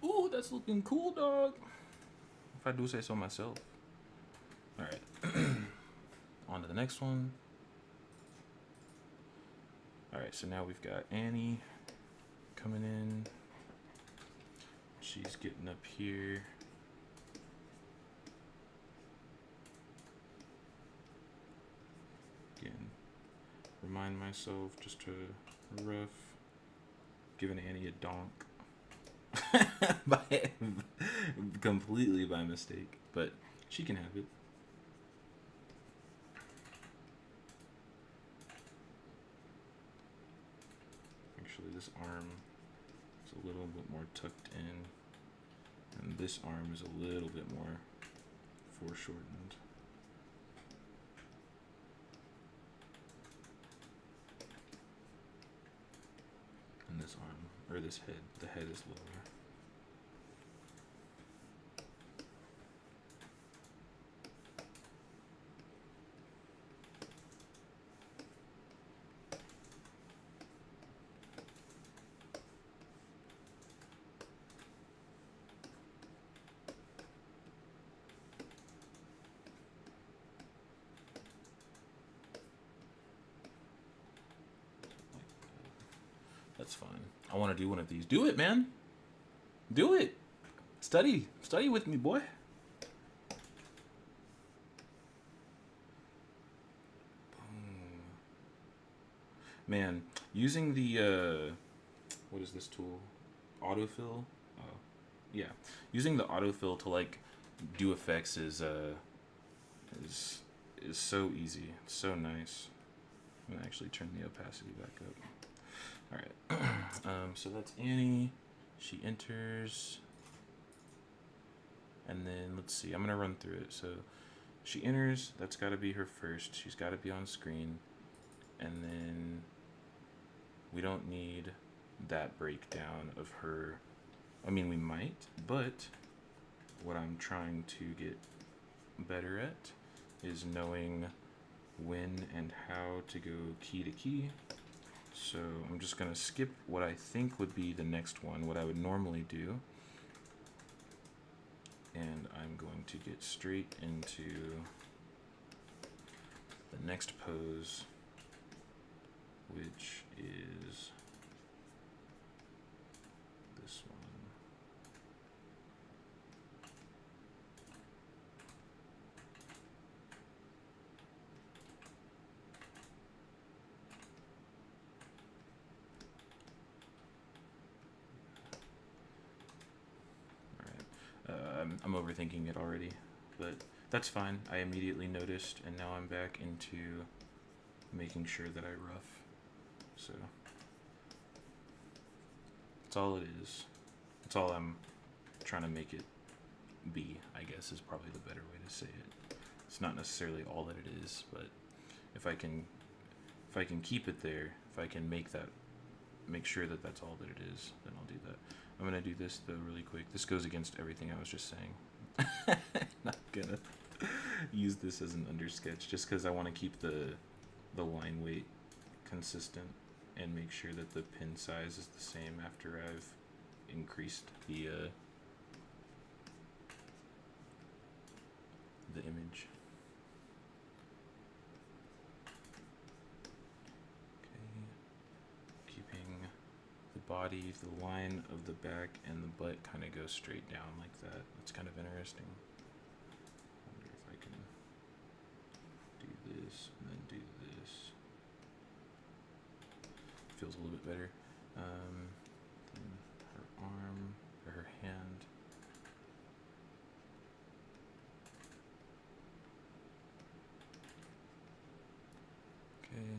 Ooh, that's looking cool, dog. If I do say so myself. All right. On to the next one. All right, so now we've got Annie coming in. She's getting up here. Again, remind myself just to rough. Giving Annie a donk. Completely by mistake, but she can have it. Actually, this arm is a little bit more tucked in, and this arm is a little bit more foreshortened. And this arm, or this head, the head is lower. That's fine. I want to do one of these. Do it, man. Do it. Study with me, boy. Man, using the what is this tool? Autofill. Yeah, using the autofill to like do effects is so easy. It's so nice. I'm gonna actually turn the opacity back up. All right. So that's Annie. She enters. And then let's see. I'm gonna run through it. So she enters. That's got to be her first. She's got to be on screen. And then we don't need that breakdown of her. I mean, we might, but what I'm trying to get better at is knowing when and how to go key to key. So I'm just gonna skip what I think would be the next one, what I would normally do. And I'm going to get straight into the next pose, which is this one. I'm overthinking it already, but that's fine. I immediately noticed, and now I'm back into making sure that I rough. So That's all it is. That's all I'm trying to make it be, I guess, is probably the better way to say it. It's not necessarily all that it is, but if I can keep it there, if I can make sure that that's all that it is, then I'll do that. I'm gonna do this though really quick. This goes against everything I was just saying. Not gonna use this as an undersketch just because I want to keep the line weight consistent and make sure that the pin size is the same after I've increased the image. Okay, keeping the body, the line of the back and the butt kind of goes straight down like that. That's kind of interesting. I wonder if I can do this and then do this. Feels a little bit better. Then her arm, or her hand. Okay.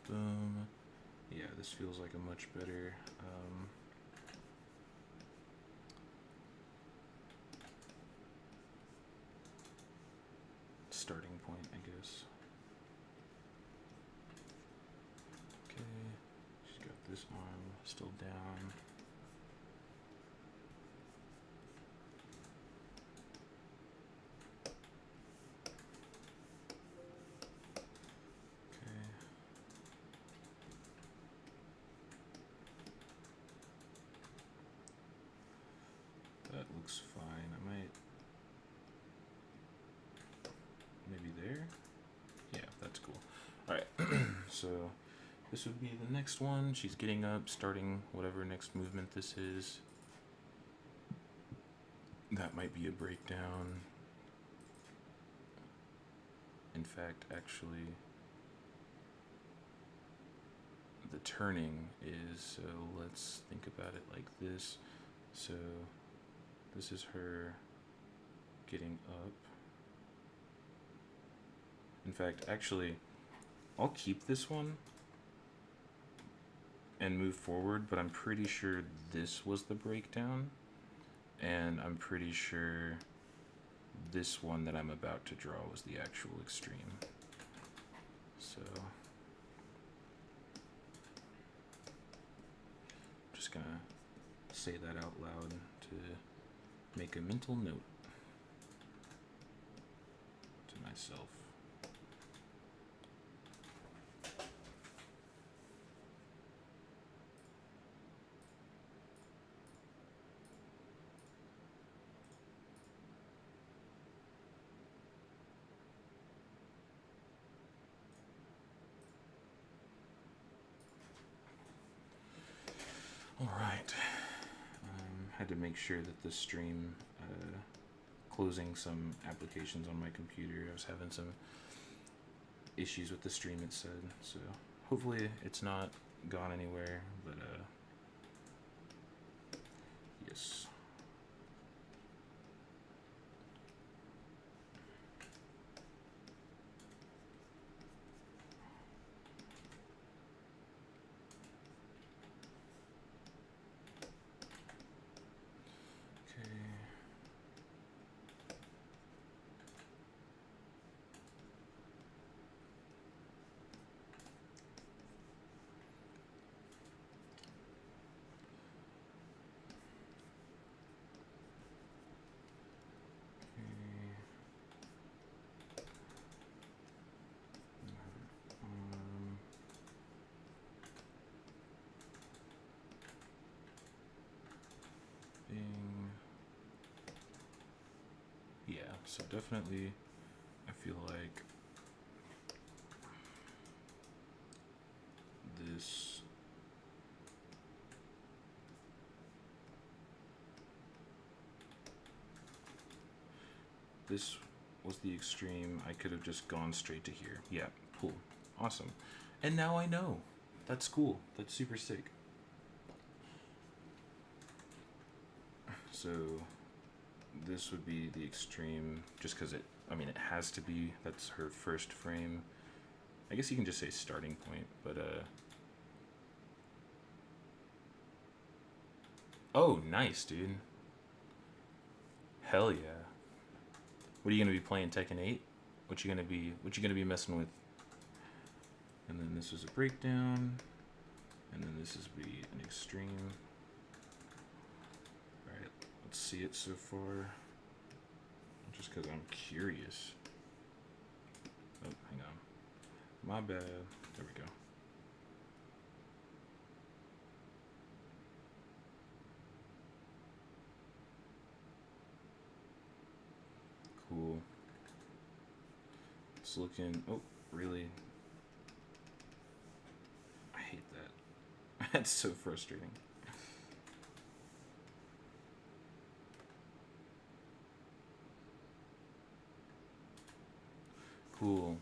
Boom. Yeah, this feels like a much better starting point, I guess. Okay, she's got this arm still down. That looks fine. I might maybe there. Yeah, that's cool. All right. So this would be the next one. She's getting up, starting whatever next movement this is. That might be a breakdown. In fact, actually, the turning is, so let's think about it like this. So this is her getting up. In fact, actually, I'll keep this one and move forward, but I'm pretty sure this was the breakdown, and I'm pretty sure this one that I'm about to draw was the actual extreme. So I'm just gonna say that out loud to make a mental note to myself. All right. Had to make sure that the stream, closing some applications on my computer. I was having some issues with the stream, it said. So hopefully it's not gone anywhere, but yes. Yeah, so definitely I feel like this was the extreme. I could have just gone straight to here. Yeah, cool. Awesome. And now I know. That's cool. That's super sick. So this would be the extreme just because it has to be. That's her first frame. I guess you can just say starting point, but oh, nice, dude. Hell yeah. What are you gonna be playing, Tekken 8? What you gonna be messing with? And then this is a breakdown, and then this is be an extreme. All right, let's see it so far. Just because I'm curious. Oh, hang on. My bad. There we go. Cool. It's looking. Oh, really? I hate that. That's so frustrating. Cool.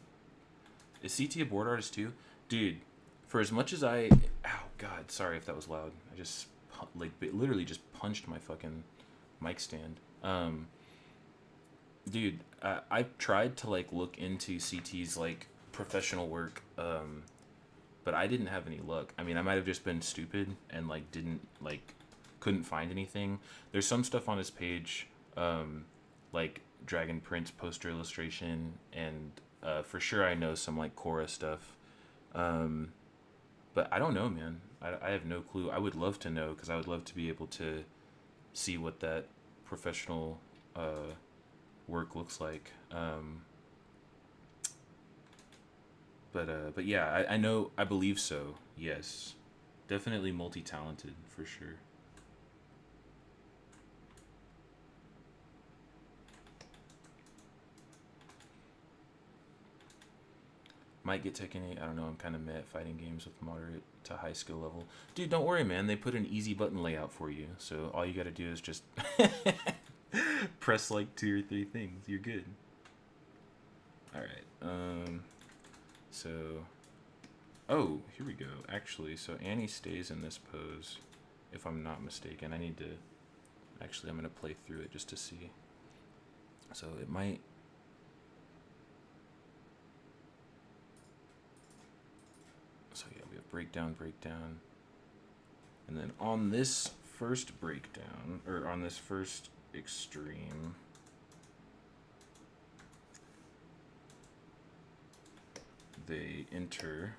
Is CT a board artist too? Dude, for as much as I... Ow, God, sorry if that was loud. I just, like, literally just punched my fucking mic stand. Dude, I've tried to, like, look into CT's, like, professional work, but I didn't have any luck. I mean, I might have just been stupid and, like, couldn't find anything. There's some stuff on his page, like Dragon Prince poster illustration, and for sure I know some like Korra stuff, but I don't know, man. I have no clue. I would love to know, because I would love to be able to see what that professional work looks like. But yeah, I know, I believe so. Yes, definitely multi-talented for sure. Might get Tekken 8. I don't know. I'm kind of meh at fighting games with moderate to high skill level. Dude, don't worry, man. They put an easy button layout for you. So all you got to do is just press like 2 or 3 things. You're good. All right. So, oh, here we go. Actually, so Annie stays in this pose, if I'm not mistaken. I need to, actually, I'm going to play through it just to see. So it might... So yeah, we have breakdown, breakdown. And then on this first breakdown, or on this first extreme, they enter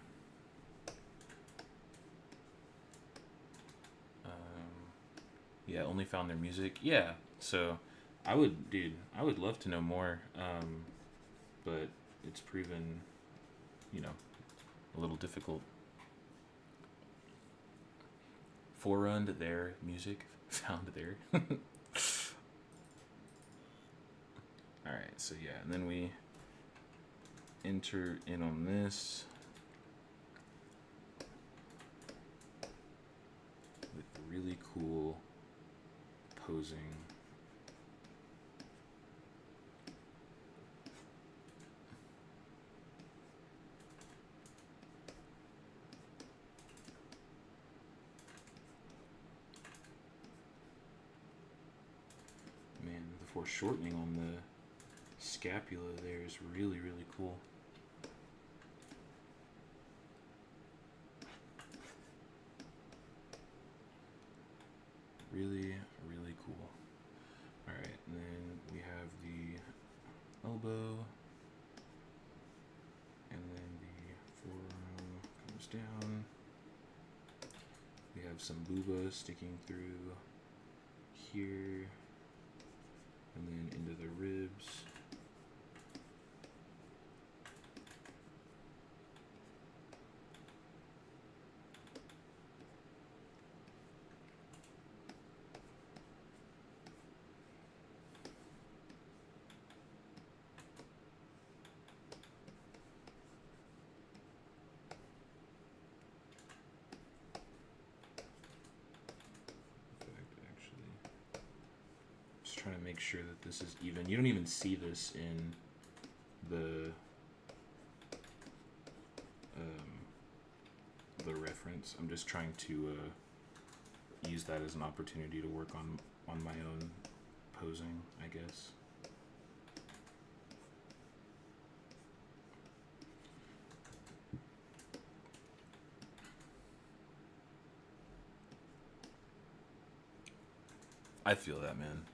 yeah, only found their music. Yeah, so I would love to know more, but it's proven, you know, a little difficult. Forerun their music, found there. Alright, so yeah, and then we enter in on this with really cool posing. Man, the foreshortening on the scapula there is really, really cool. Really, really cool. Alright, and then we have the elbow, and then the forearm comes down. We have some booba sticking through here, and then into the ribs. Trying to make sure that this is even. You don't even see this in the reference. I'm just trying to use that as an opportunity to work on my own posing, I guess. I feel that, man.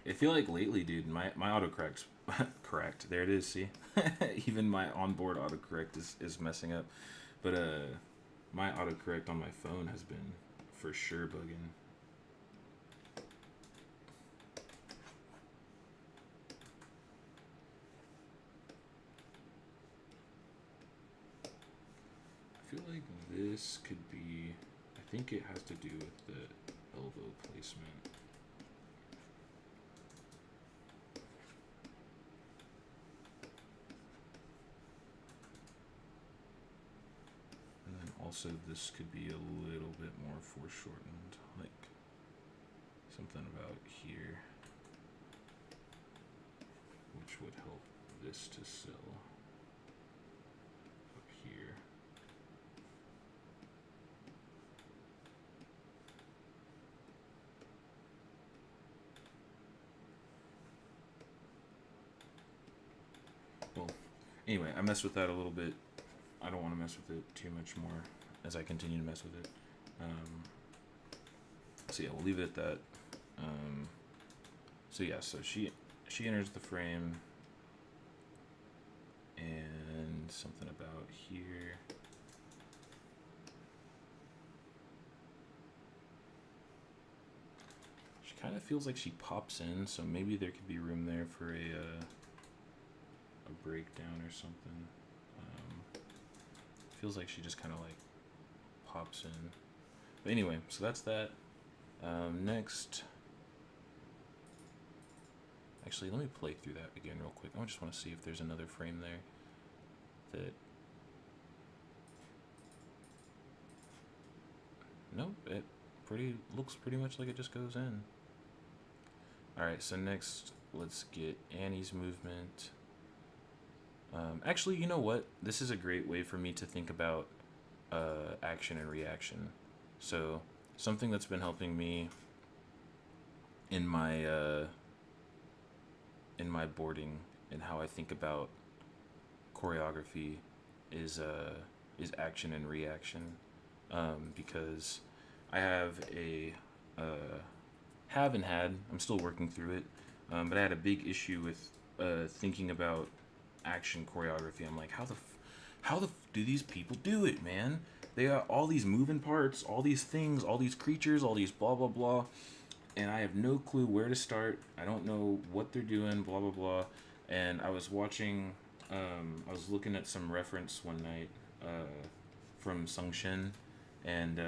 I feel like lately, dude, my autocorrect's correct. There it is, see? Even my onboard autocorrect is messing up. But my autocorrect on my phone has been for sure bugging. I feel like this could be, I think it has to do with the elbow placement. And then also this could be a little bit more foreshortened, like something about here, which would help this to sell up here. Well, anyway, I messed with that a little bit. I don't want to mess with it too much more as I continue to mess with it. So yeah, we'll leave it at that. So yeah, so she enters the frame, and something about here. She kind of feels like she pops in, so maybe there could be room there for a breakdown or something. Feels like she just kind of like pops in. But anyway, so that's that. Next, actually, let me play through that again real quick. I just want to see if there's another frame there that. Nope, it looks pretty much like it just goes in. All right, so next, let's get Annie's movement. Actually, you know what? This is a great way for me to think about action and reaction. So something that's been helping me in my boarding and how I think about choreography is action and reaction, because I have I'm still working through it, but I had a big issue with thinking about action choreography. I'm like, how the do these people do it, man? They got all these moving parts, all these things, all these creatures, all these blah blah blah, and I have no clue where to start. I don't know what they're doing, blah blah blah. And I was watching, I was looking at some reference one night from Sung Shin, and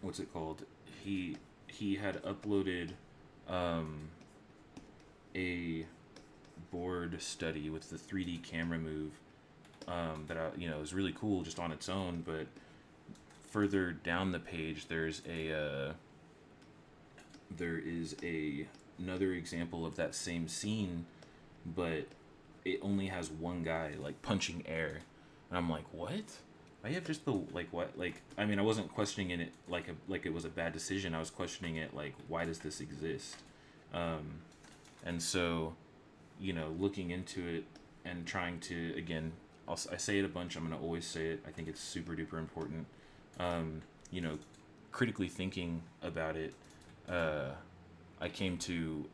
what's it called? He had uploaded a board study with the 3D camera move that is really cool just on its own. But further down the page, there is another example of that same scene, but it only has one guy like punching air, and I'm like, what? I have just the what I mean, I wasn't questioning it like it was a bad decision. I was questioning it like, why does this exist? And so, looking into it and trying to, again, I say it a bunch, I'm going to always say it, I think it's super duper important, critically thinking about it, I came to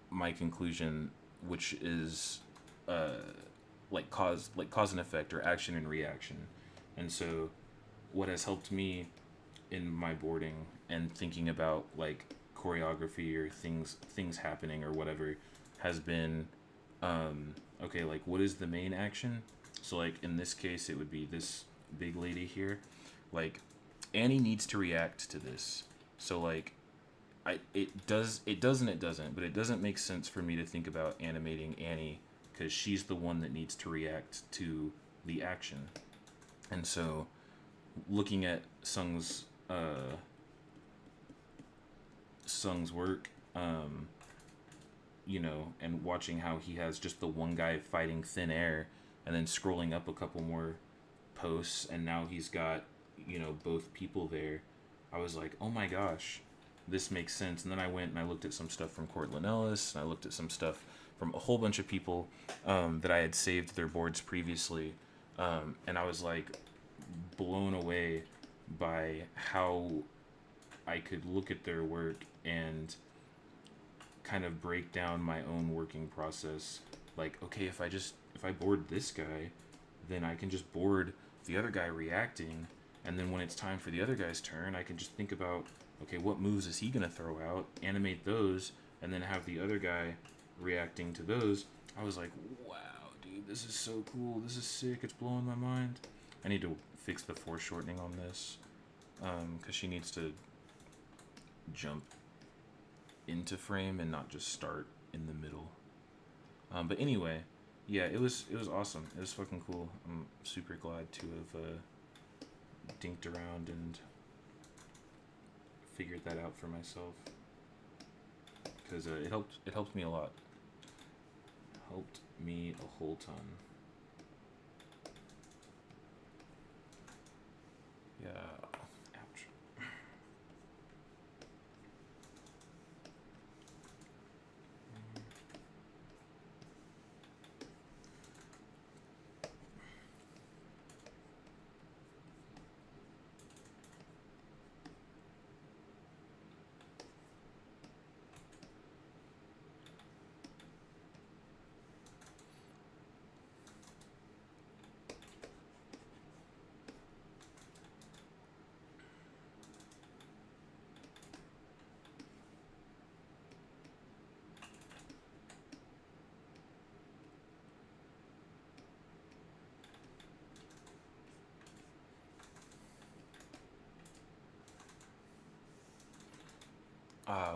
my conclusion, which is cause and effect, or action and reaction. And so what has helped me in my boarding and thinking about like choreography or things happening or whatever has been, okay, like what is the main action? So like in this case, it would be this big lady here. Like Annie needs to react to this. So like it doesn't, but it doesn't make sense for me to think about animating Annie because she's the one that needs to react to the action. And so looking at Sung's work, and watching how he has just the one guy fighting thin air, and then scrolling up a couple more posts, and now he's got, both people there. I was like, oh my gosh, this makes sense. And then I went and I looked at some stuff from Cortland Ellis, and I looked at some stuff from a whole bunch of people that I had saved their boards previously, and I was like blown away by how I could look at their work and kind of break down my own working process. Like, okay, if I board this guy, then I can just board the other guy reacting, and then when it's time for the other guy's turn, I can just think about, okay, what moves is he gonna throw out, animate those, and then have the other guy reacting to those. I was like, wow, dude, this is so cool. This is sick. It's blowing my mind. I need to fix the foreshortening on this, because she needs to jump into frame and not just start in the middle. But anyway, yeah, it was awesome. It was fucking cool. I'm super glad to have dinked around and figured that out for myself, because it helped me a lot. Helped me a whole ton. Yeah. Ouch.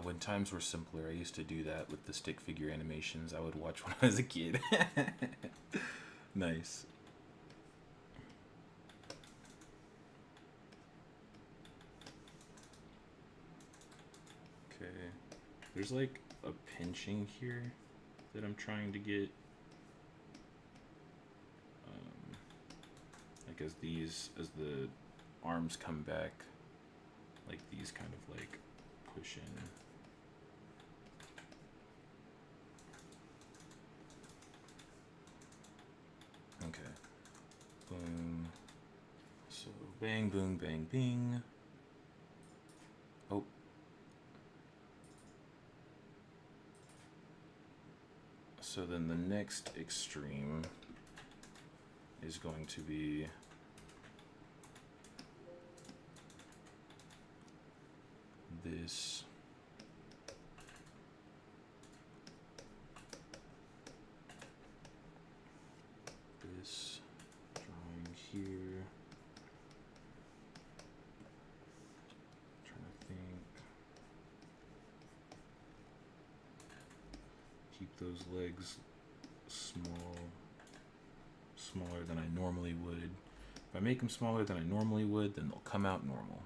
When times were simpler, I used to do that with the stick figure animations I would watch when I was a kid. Nice. Okay. There's like a pinching here that I'm trying to get. Like as the arms come back, like these kind of like push in. Okay. Boom. So bang, boom, bang, bing. Oh. So then the next extreme is going to be this. This drawing here. Trying to think. Keep those legs smaller than I normally would. If I make them smaller than I normally would, then they'll come out normal.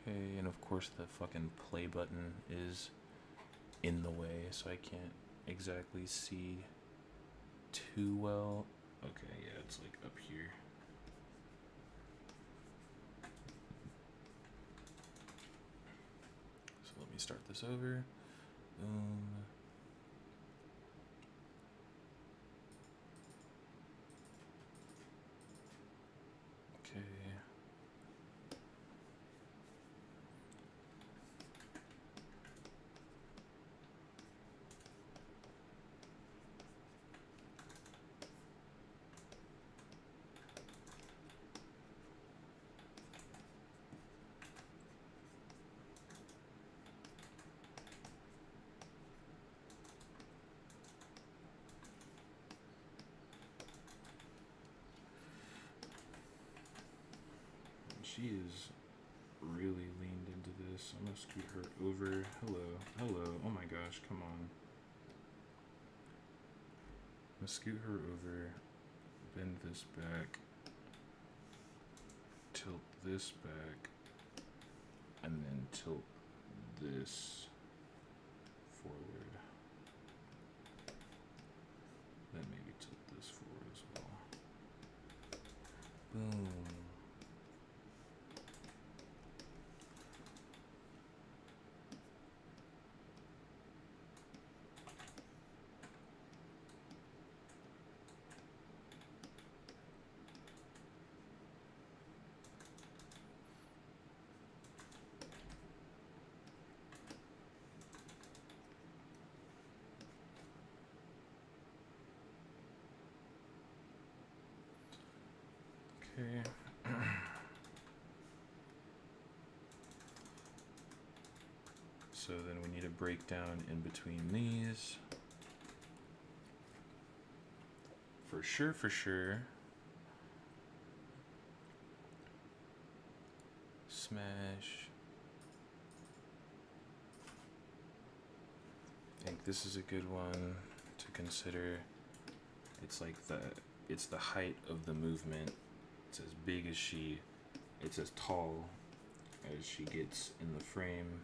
Okay, and of course the fucking play button is in the way, so I can't exactly see too well. Okay, yeah, it's like up here. So let me start this over. Boom. Okay. She is really leaned into this. I'm gonna scoot her over. Hello. Oh my gosh, come on. I'm gonna scoot her over, bend this back, tilt this back, and then tilt this forward. Then maybe tilt this forward as well. Boom. Okay. So then we need a breakdown in between these. For sure, for sure. Smash. I think this is a good one to consider. It's like it's the height of the movement. It's as big as it's as tall as she gets in the frame.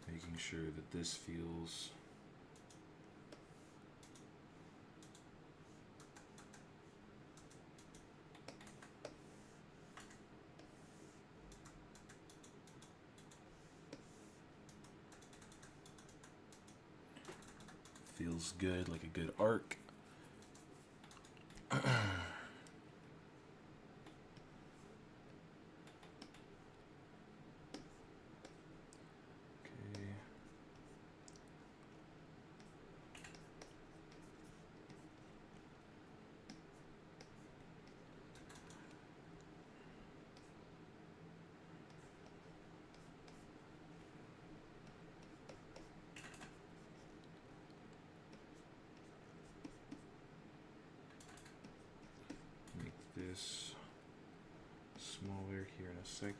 Making sure that this feels good, like a good arc. This smaller here in a second.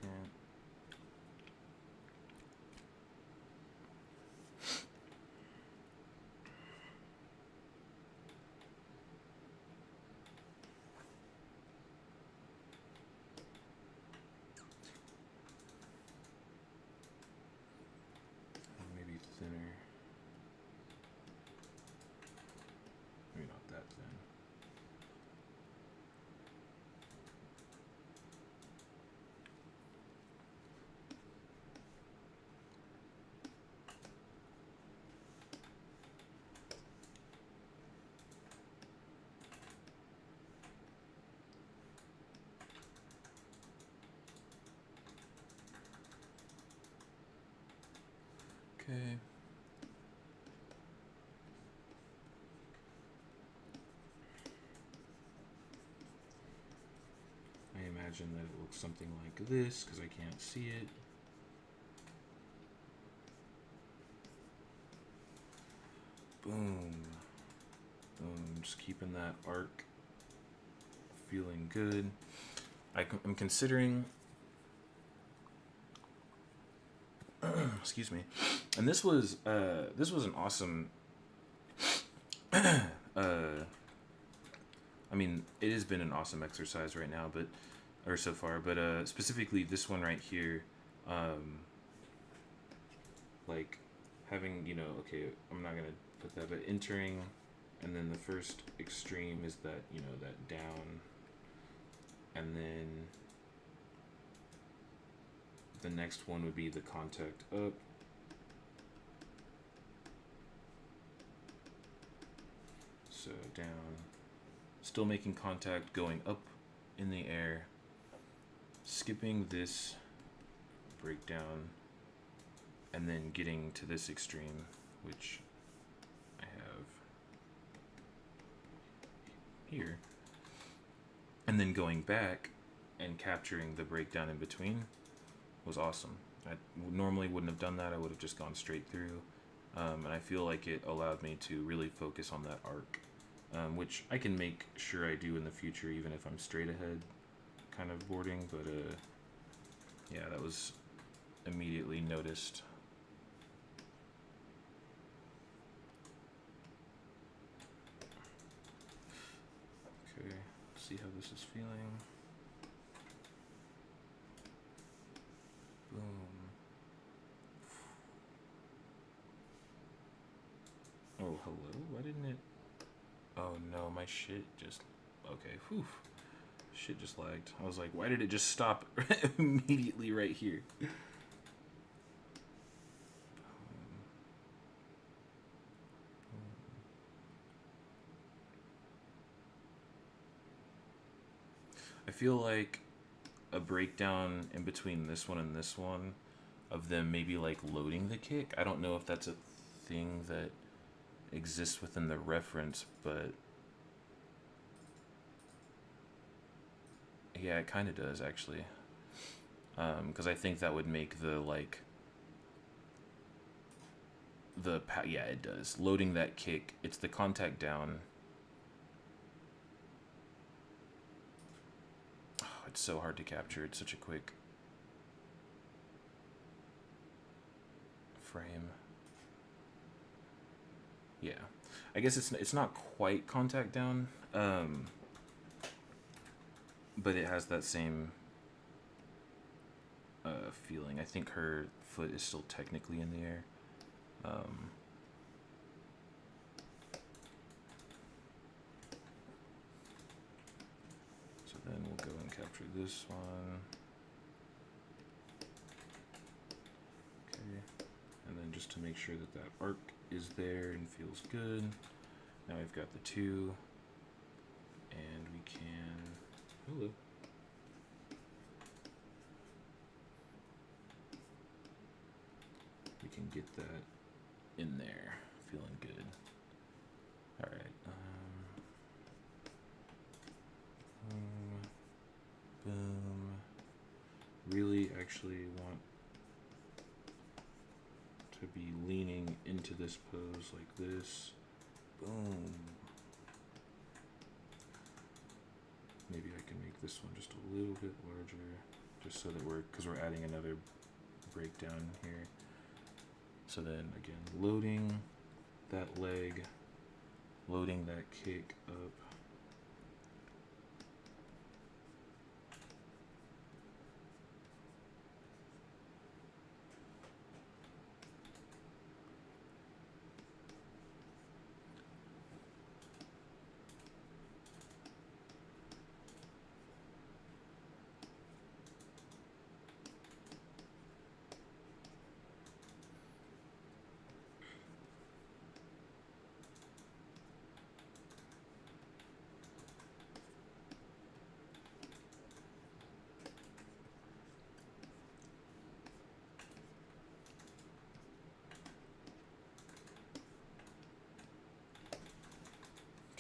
Maybe thinner. Maybe not that thin. Okay. I imagine that it looks something like this because I can't see it. Boom. Boom. Just keeping that arc feeling good. I'm considering excuse me. And this was an awesome I mean, it has been an awesome exercise right now, or so far, but specifically this one right here, like having, okay, I'm not gonna put that, but entering, and then the first extreme is that, that down, and then the next one would be the contact up. So down, still making contact, going up in the air, skipping this breakdown, and then getting to this extreme, which I have here, and then going back and capturing the breakdown in between was awesome. I normally wouldn't have done that. I would have just gone straight through, and I feel like it allowed me to really focus on that arc, which I can make sure I do in the future, even if I'm straight ahead kind of boarding, but Yeah, that was immediately noticed. Okay, see how this is feeling. Boom. Oh, hello? Why didn't it? Oh no, my shit just... Okay, whew. Shit just lagged. I was like, why did it just stop immediately right here? I feel like a breakdown in between this one and this one of them maybe like loading the kick. I don't know if that's a thing that exists within the reference, but yeah, it kind of does actually. Because I think that would make the like yeah, it does. Loading that kick, it's the contact down. Oh, it's so hard to capture. It's such a quick frame. Yeah, I guess it's not quite contact down, but it has that same feeling. I think her foot is still technically in the air. So then we'll go and capture this one. Okay, and then just to make sure that that arc is there and feels good. Now we've got the two, and we can... Hello. We can get that in there, feeling good. All right. Boom. Really actually want to be leaning into this pose like this. Boom. Maybe I can make this one just a little bit larger, just so that because we're adding another breakdown here. So then again, loading that leg, loading that kick up.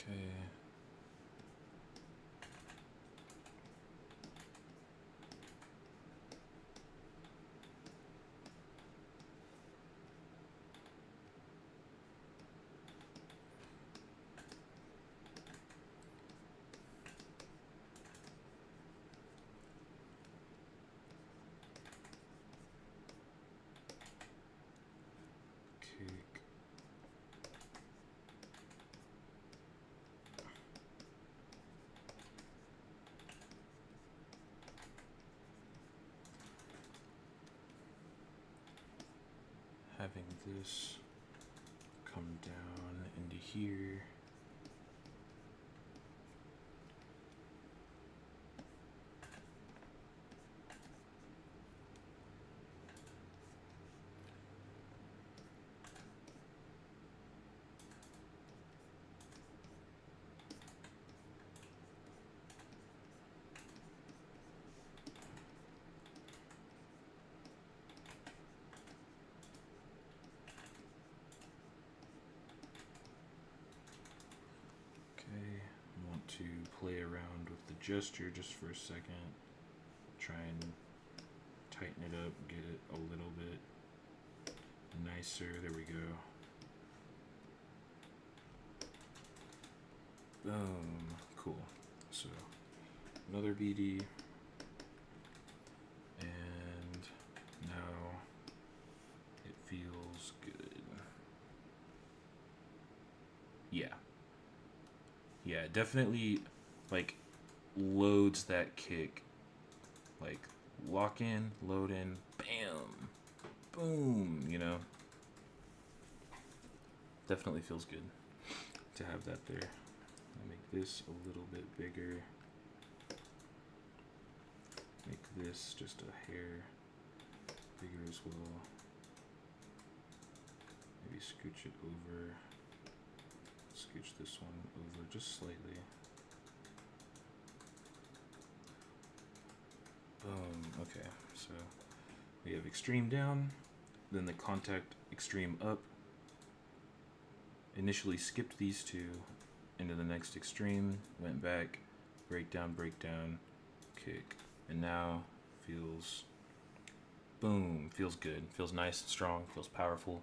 Okay. Kick. Having this come down into here. To play around with the gesture just for a second, try and tighten it up, get it a little bit nicer. There we go. Boom. Cool. So another BD, and feels good. Yeah. Yeah, it definitely, like, loads that kick. Like, lock in, load in, bam, boom, you know? Definitely feels good to have that there. I'll make this a little bit bigger. Make this just a hair bigger as well. Maybe scooch it over. Scooch this one over just slightly. Boom. Okay, so we have extreme down, then the contact extreme up. Initially skipped these two into the next extreme, went back, breakdown, kick, and now feels boom, feels good, feels nice and strong, feels powerful.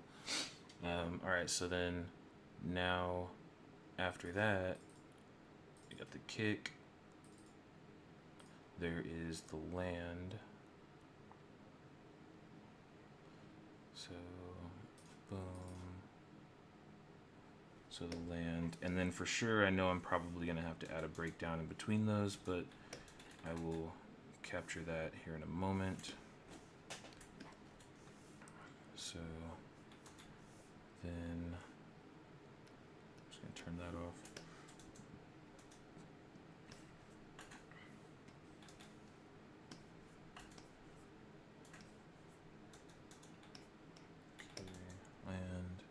All right, so then now after that, we got the kick. There is the land. So, boom. So the land, and then for sure, I know I'm probably gonna have to add a breakdown in between those, but I will capture that here in a moment. So then I'm just gonna turn that off. Okay, land.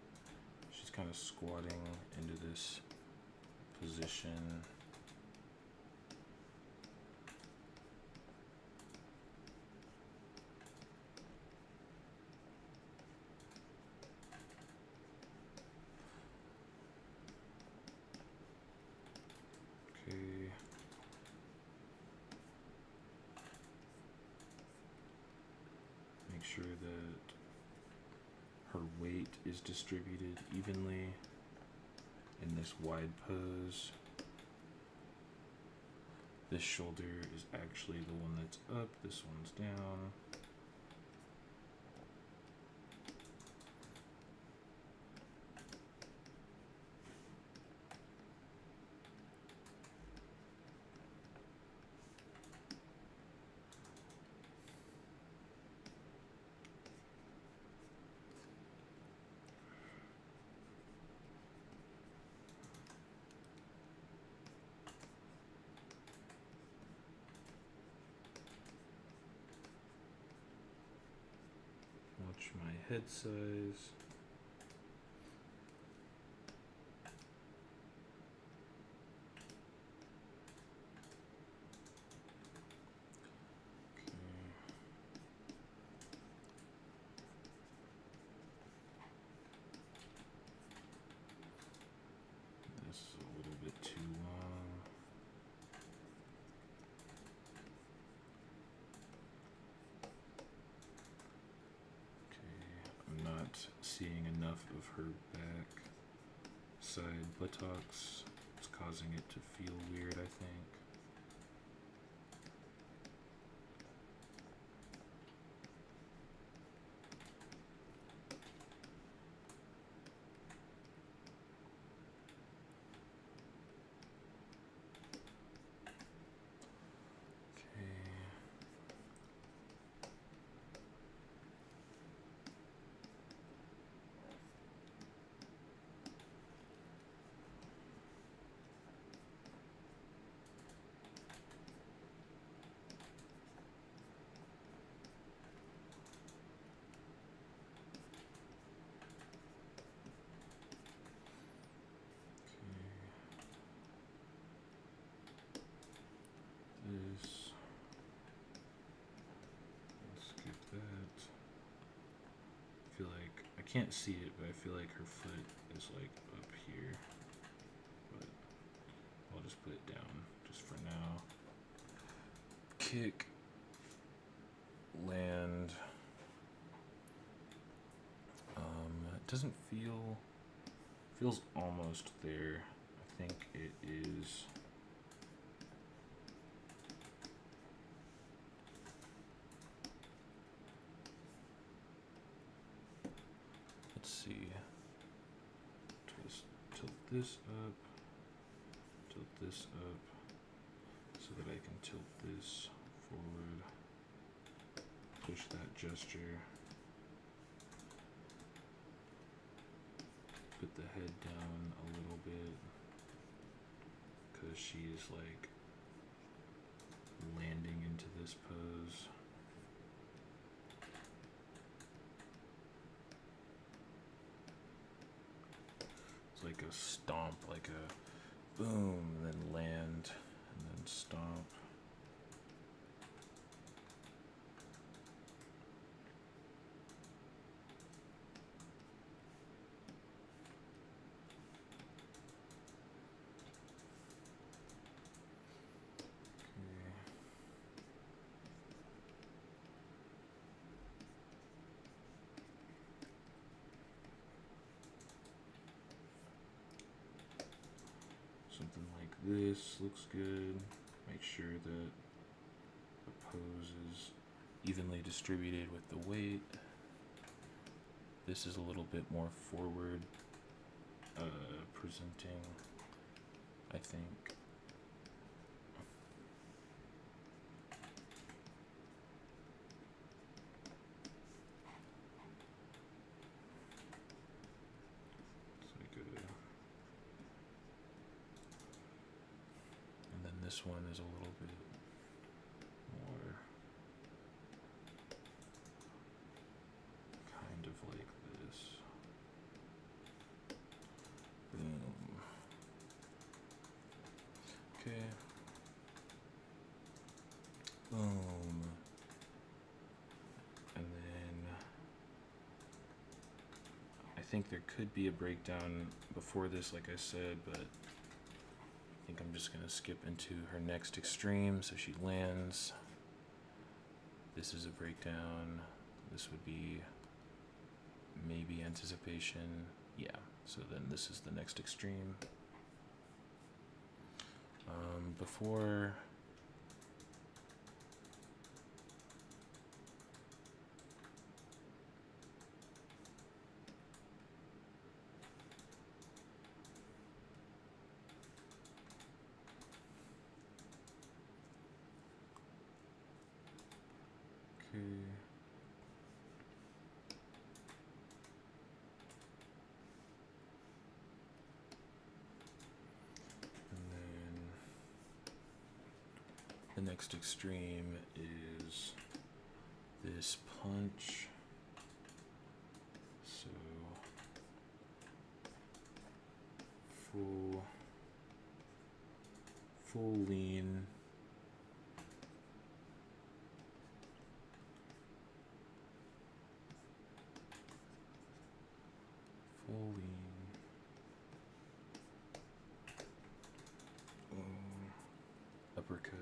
She's kind of squatting into this position. Okay. Make sure that her weight is distributed evenly in this wide pose. This shoulder is actually the one that's up, this one's down. Watch my head size. This is a little bit too long. I'm not seeing enough of her back side buttocks. It's causing it to feel weird, I think. This. Let's skip that. I feel like I can't see it, but I feel like her foot is like up here. But I'll just put it down just for now. Kick. Land. It doesn't feel. Feels almost there. I think it is. let's see. Just tilt this up, so that I can tilt this forward. Push that gesture. Put the head down a little bit, because she's like landing into this pose. It's like a stomp, like a boom, and then land, and then stomp. Something like this looks good. Make sure that the pose is evenly distributed with the weight. This is a little bit more forward presenting, I think. This one is a little bit more kind of like this. Boom. Okay. Boom. And then I think there could be a breakdown before this, like I said, but I think I'm just going to skip into her next extreme. So she lands. This is a breakdown. This would be maybe anticipation. Yeah, so then this is the next extreme. Before... Okay. And then the next extreme is this punch. So full lean. Uppercut.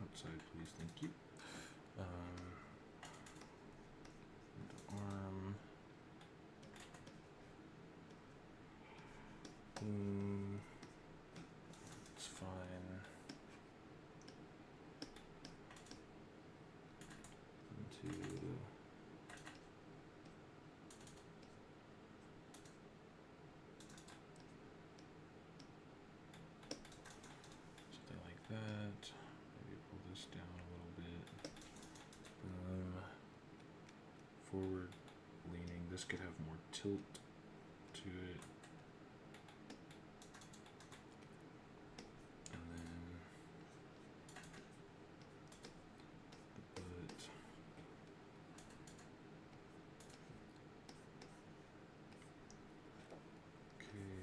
Outside, please, thank you. The arm. It's fine. Into something like that. Down a little bit. Boom. Forward leaning. This could have more tilt to it. And then the butt. Okay.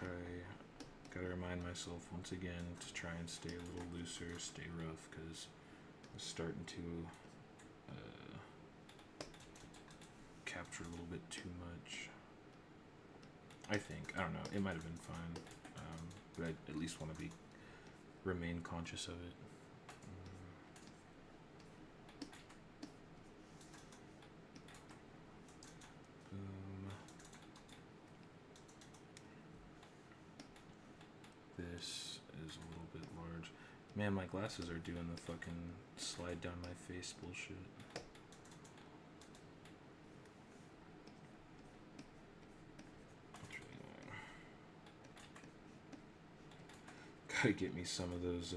Gotta remind myself once again to try and stay a little looser, stay rough, because I'm starting to capture a little bit too much. I think. I don't know. It might have been fine, but I at least want to remain conscious of it. This is a little bit large. Man, my glasses are doing the fucking slide down my face bullshit. That's really annoying. Gotta get me some of those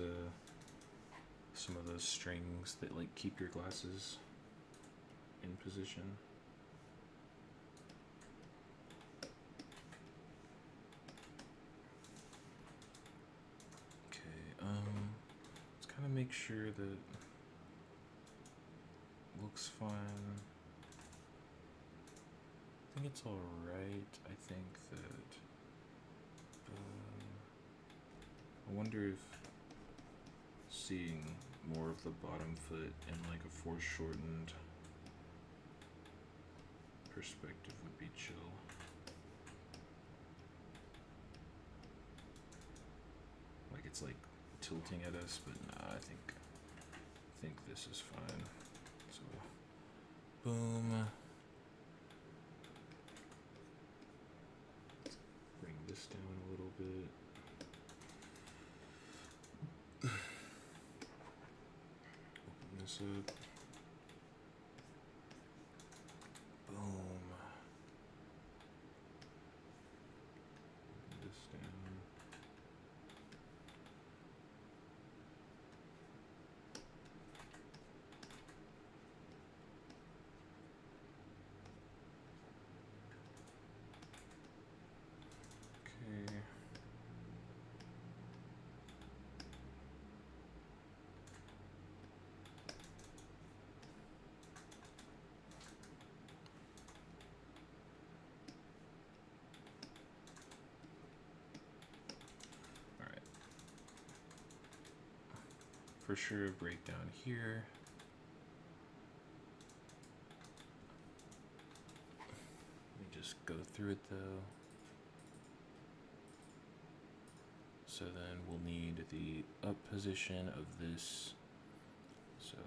strings that like keep your glasses in position. Let's kind of make sure that looks fine. I think it's all right. I think that I wonder if seeing more of the bottom foot in like a foreshortened perspective would be chill. Like it's like tilting at us, but nah, I think this is fine. So boom. Bring this down a little bit. Open this up. Boom. Open this down. Okay. All right. For sure, break down here. Let me just go through it though. So then we'll need the up position of this. So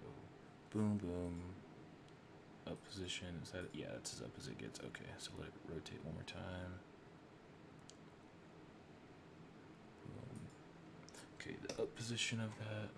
boom, boom. Up position, is that it? Yeah, that's as up as it gets. Okay, so let it rotate one more time. Boom. Okay, the up position of that.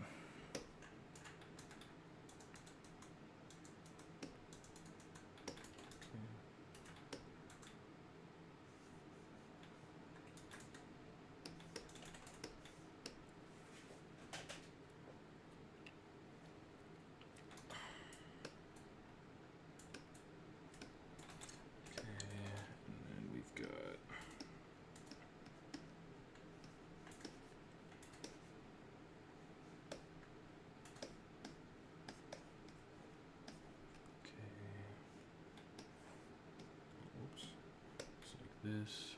This.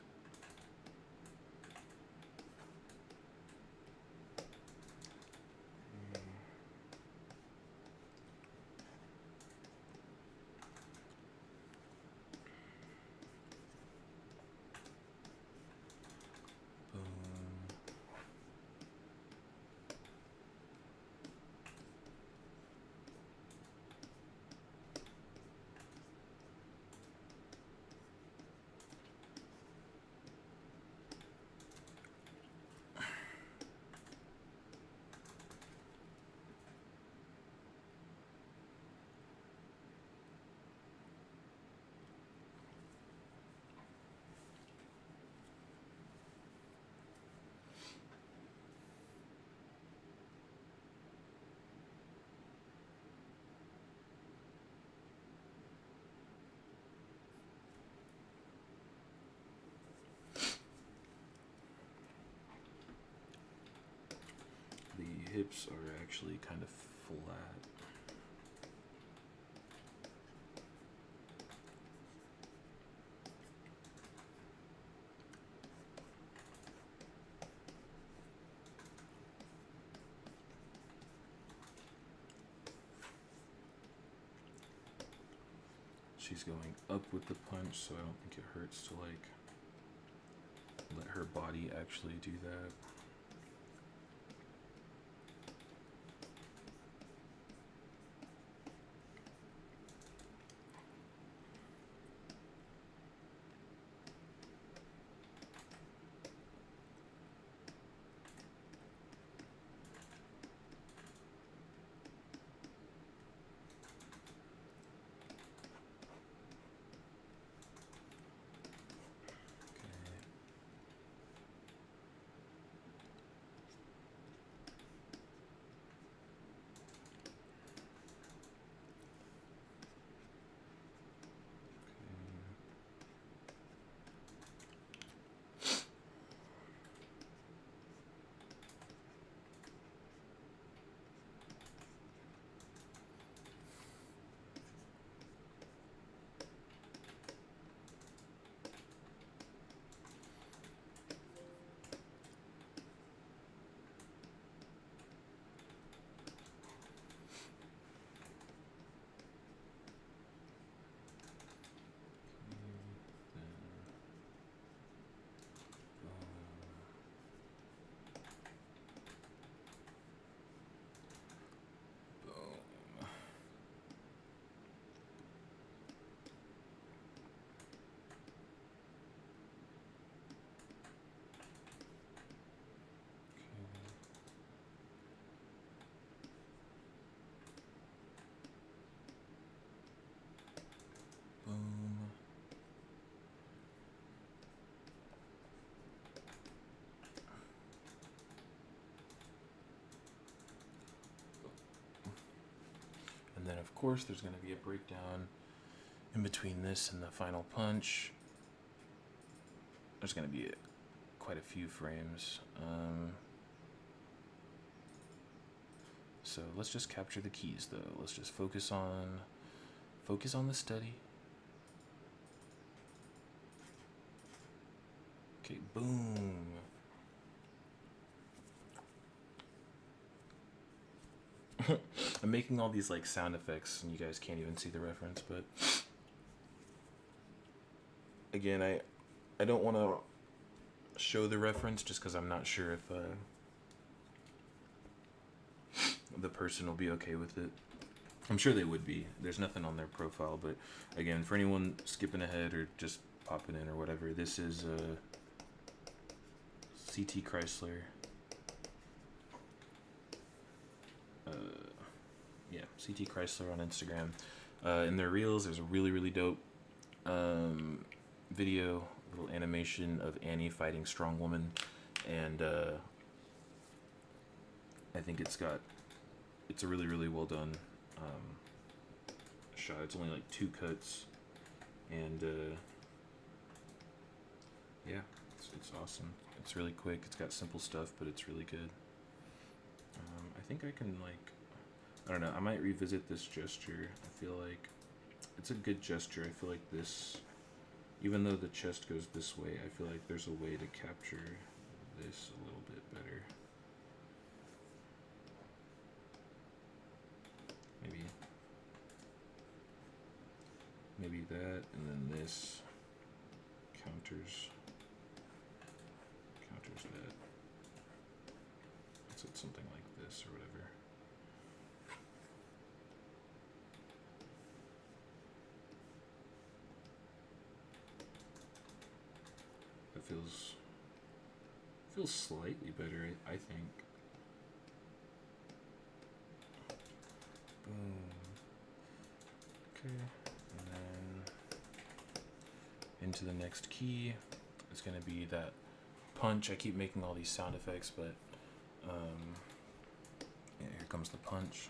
The hips are actually kind of flat. she's going up with the punch, so I don't think it hurts to like let her body actually do that. Boom. And then of course there's going to be a breakdown in between this and the final punch. There's going to be quite a few frames. So let's just capture the keys though. Let's just focus on the study. Okay, boom. I'm making all these like sound effects and you guys can't even see the reference, but again, I don't want to show the reference just because I'm not sure if the person will be okay with it. I'm sure they would be. There's nothing on their profile, but again, for anyone skipping ahead or just popping in or whatever, this is CT Chrysler. Yeah, CT Chrysler on Instagram. In their reels, there's a really dope video, little animation of Annie fighting Strong Woman, and I think it's a really well done shot. It's only like 2 cuts, and yeah, it's awesome. It's really quick. It's got simple stuff, but it's really good. I think I can like, I don't know, I might revisit this gesture. I feel like it's a good gesture. I feel like this, even though the chest goes this way, I feel like there's a way to capture this a little bit better. Maybe that, and then this counters that. So it's something like this or whatever. That feels slightly better, I think. Boom. Okay. And then into the next key, it's going to be that punch. I keep making all these sound effects, but yeah, here comes the punch.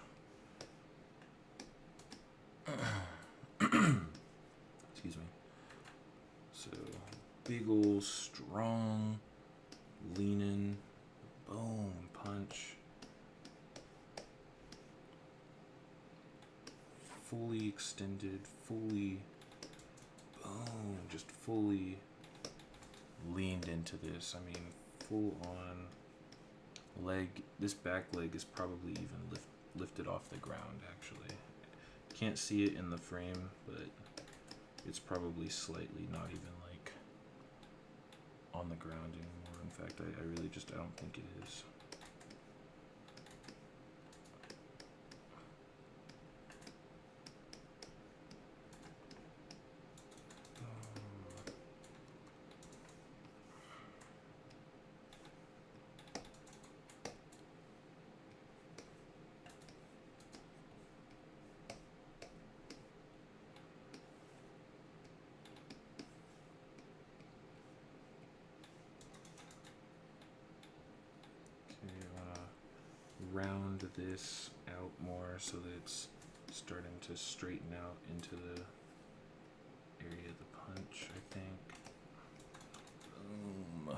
Excuse me. So big ol' strong, leaning, boom, punch. Fully extended, fully, boom, just fully leaned into this. I mean, full on leg. This back leg is probably even lifted off the ground, actually. Can't see it in the frame, but it's probably slightly not even like on the ground anymore. In fact, I really just, I don't think it is. Round this out more so that it's starting to straighten out into the area of the punch, I think. Boom.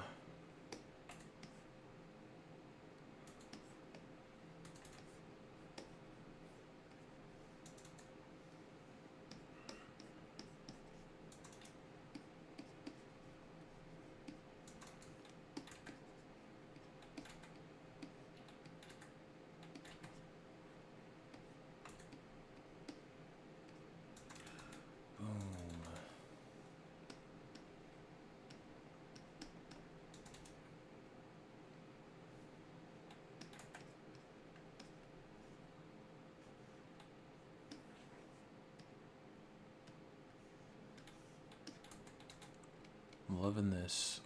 I'm loving this,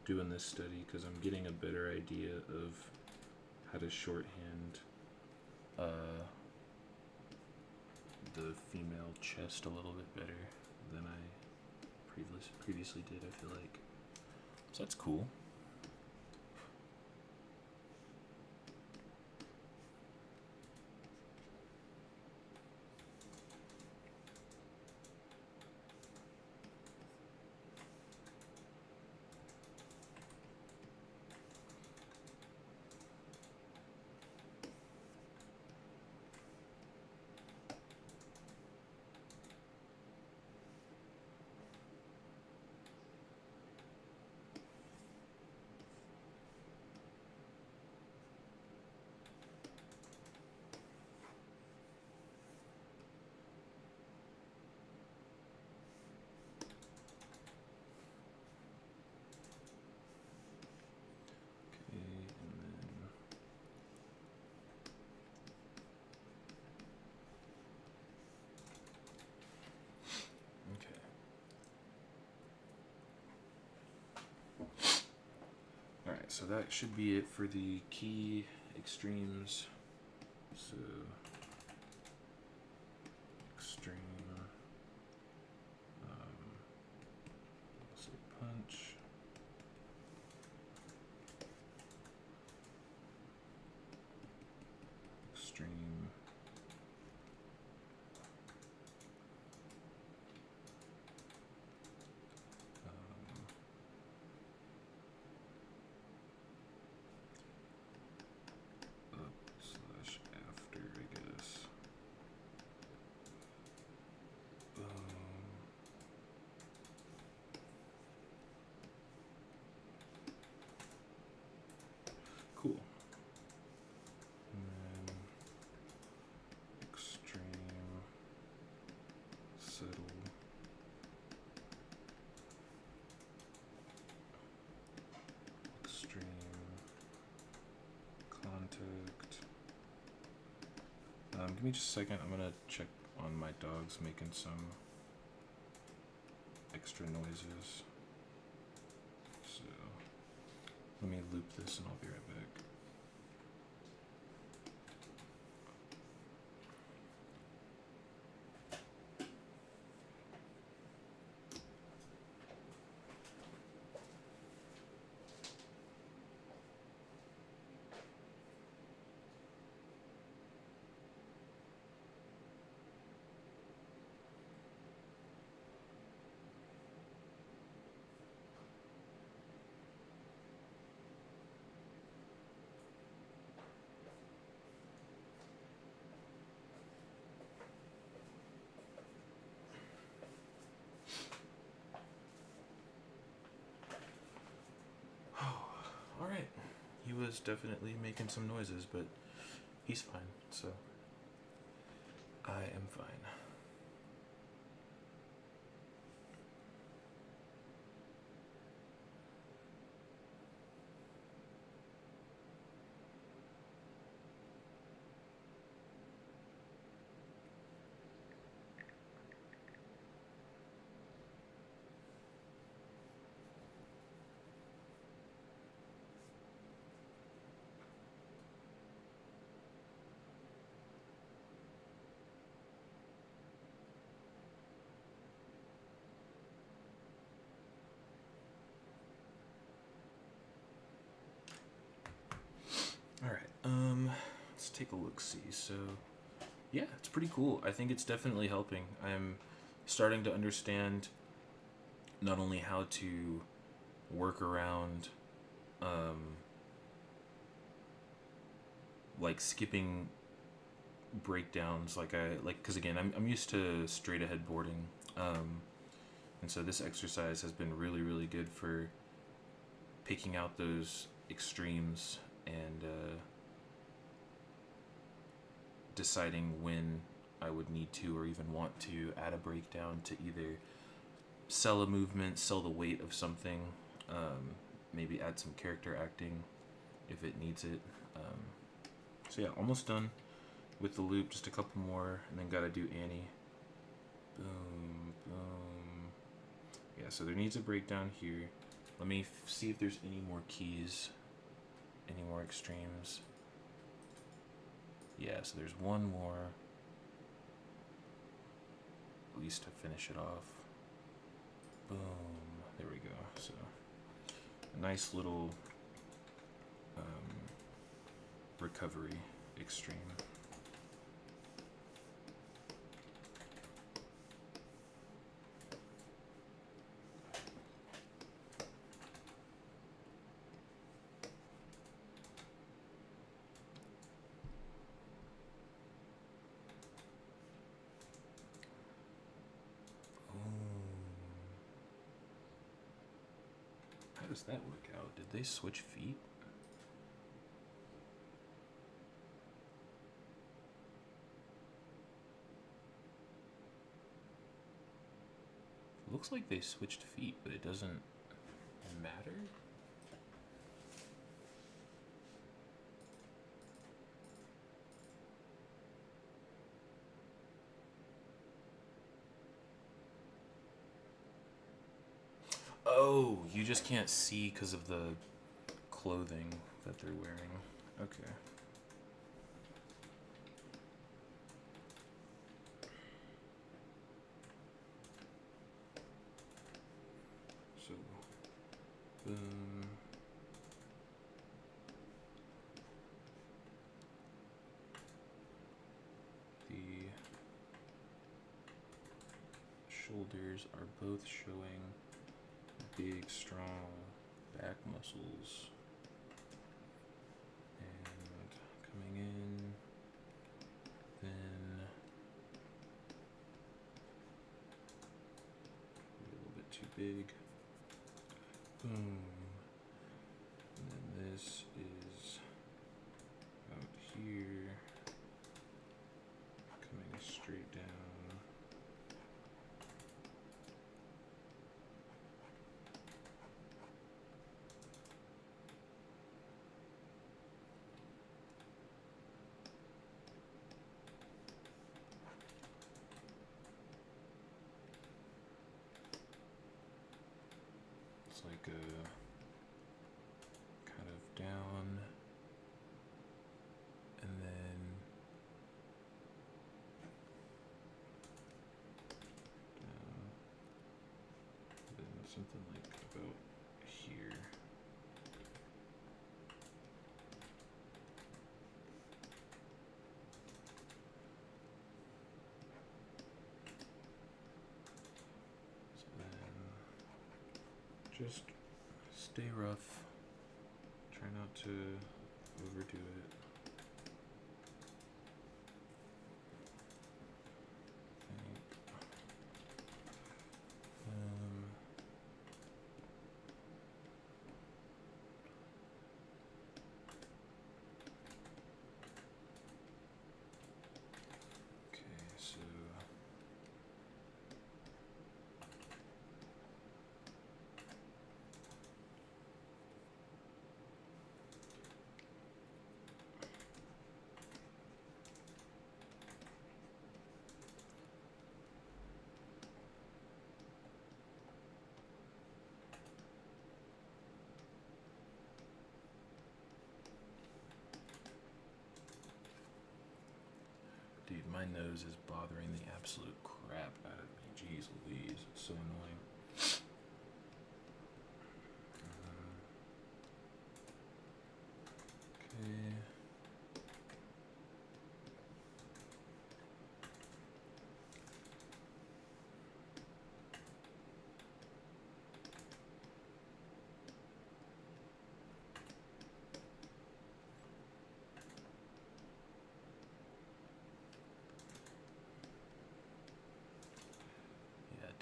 doing this study because I'm getting a better idea of how to shorthand the female chest a little bit better than I previously did, I feel like. So that's cool. So that should be it for the key extremes. So extreme, let's say punch, extreme, after, I guess. Cool. And then extreme, settle, extreme, contact. Give me just a second. I'm gonna check on my dogs making some extra noises. So let me loop this and I'll be right back. Alright, he was definitely making some noises, but he's fine, so I am fine. take a look-see. So, yeah, it's pretty cool. I think it's definitely helping. I'm starting to understand not only how to work around, like skipping breakdowns, because again, I'm used to straight ahead boarding, and so this exercise has been really, really good for picking out those extremes and deciding when I would need to or even want to add a breakdown to either sell a movement, sell the weight of something, maybe add some character acting if it needs it. So yeah, almost done with the loop, just a couple more, and then gotta do Annie. Boom, boom. Yeah, so there needs a breakdown here. Let me see if there's any more keys, any more extremes. Yeah, so there's one more, at least to finish it off. Boom, there we go. So a nice little recovery extreme. How does that work out? Did they switch feet? Looks like they switched feet, but it doesn't matter. Oh, you just can't see because of the clothing that they're wearing. Okay. So, the shoulders are both showing big, strong back muscles. And coming in, then a little bit too big. Boom. And then this is out here, coming straight down. It's like a kind of down and then down, then something like about here. So then just stay rough. Try not to overdo it. Okay, so dude, my nose is bothering the absolute crap out of me. Jeez Louise, it's so annoying. Okay.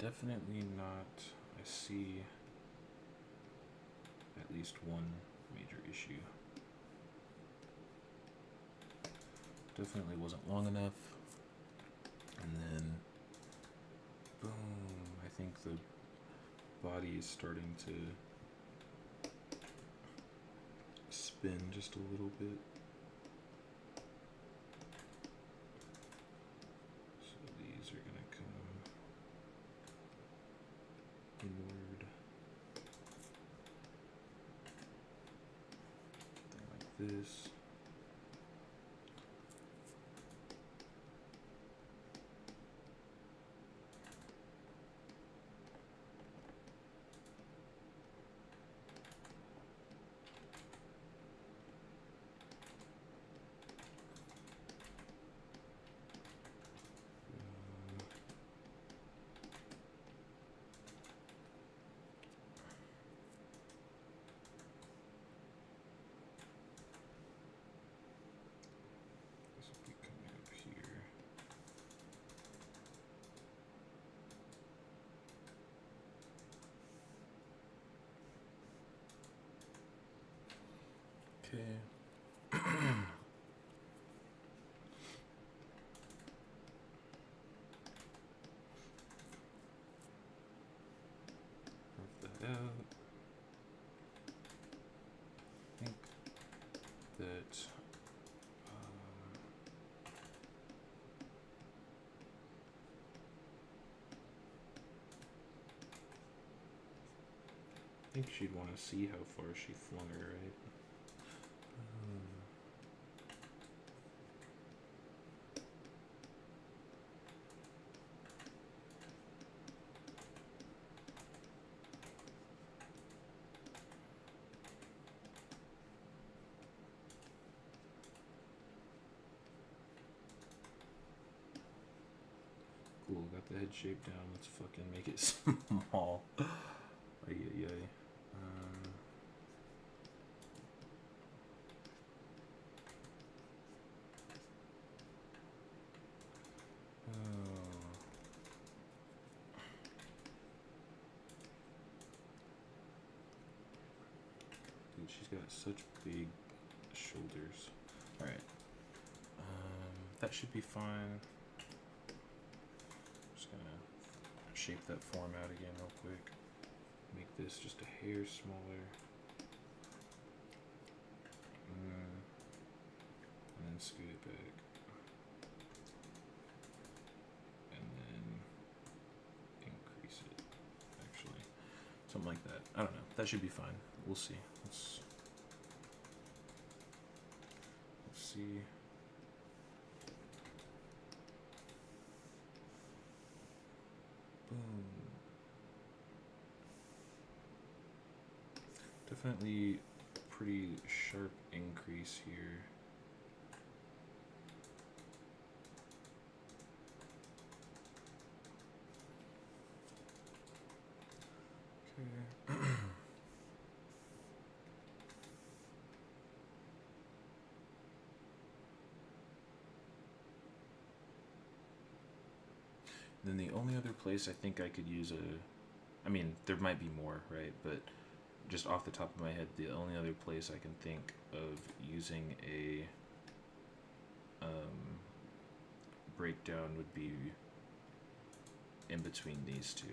definitely not. I see at least one major issue. Definitely wasn't long enough. And then, boom, I think the body is starting to spin just a little bit. So these are going to come inward. Something like this. This will be coming up here. Okay. Rough that out. I think that I think she'd want to see how far she flung her, right? Cool, got the head shape down. Let's fucking make it small. Ay, ay, ay. Dude, she's got such big shoulders. Alright. That should be fine. Just gonna shape that form out again real quick. Make this just a hair smaller. And then scoot it back. And then increase it, actually. Something like that. I don't know. That should be fine. We'll see. Let's see. Boom. Definitely pretty sharp increase here. Okay. Then the only other place I think I could use I mean, there might be more, right? But just off the top of my head, the only other place I can think of using a breakdown would be in between these two.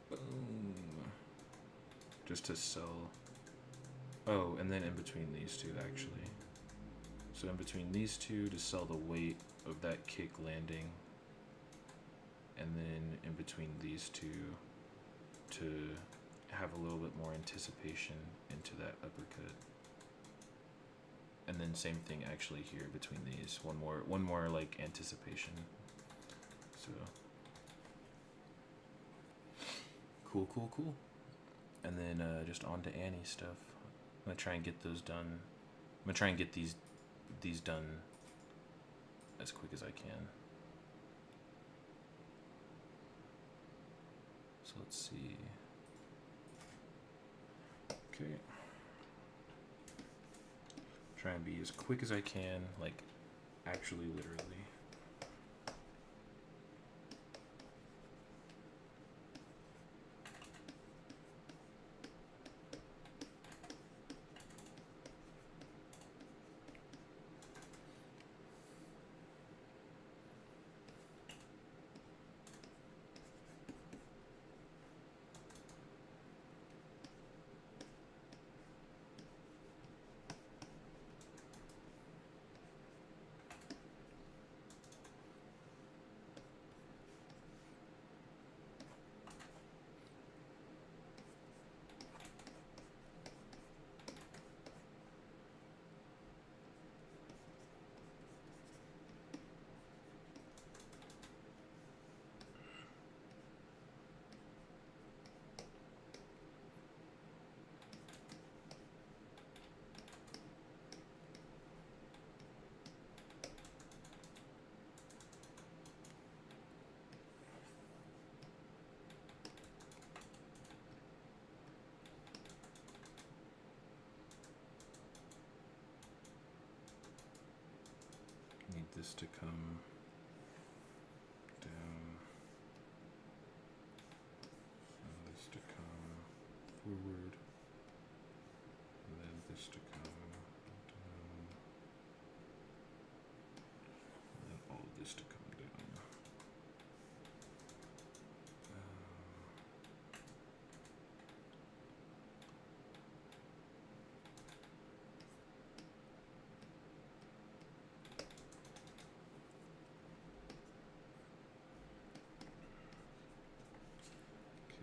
Boom. Just to sell. Oh, and then in between these two, actually. So in between these two to sell the weight of that kick landing. And then in between these two to have a little bit more anticipation into that uppercut. And then same thing actually here between these. One more like anticipation. So Cool, cool, cool. And then just on to Annie's stuff. I'm gonna try and get those done. I'm gonna try and get these done as quick as I can. So let's see. Okay. Try and be as quick as I can, like actually literally. Need this to come down, and this to come forward, and then this to come down, and then all of this to come down.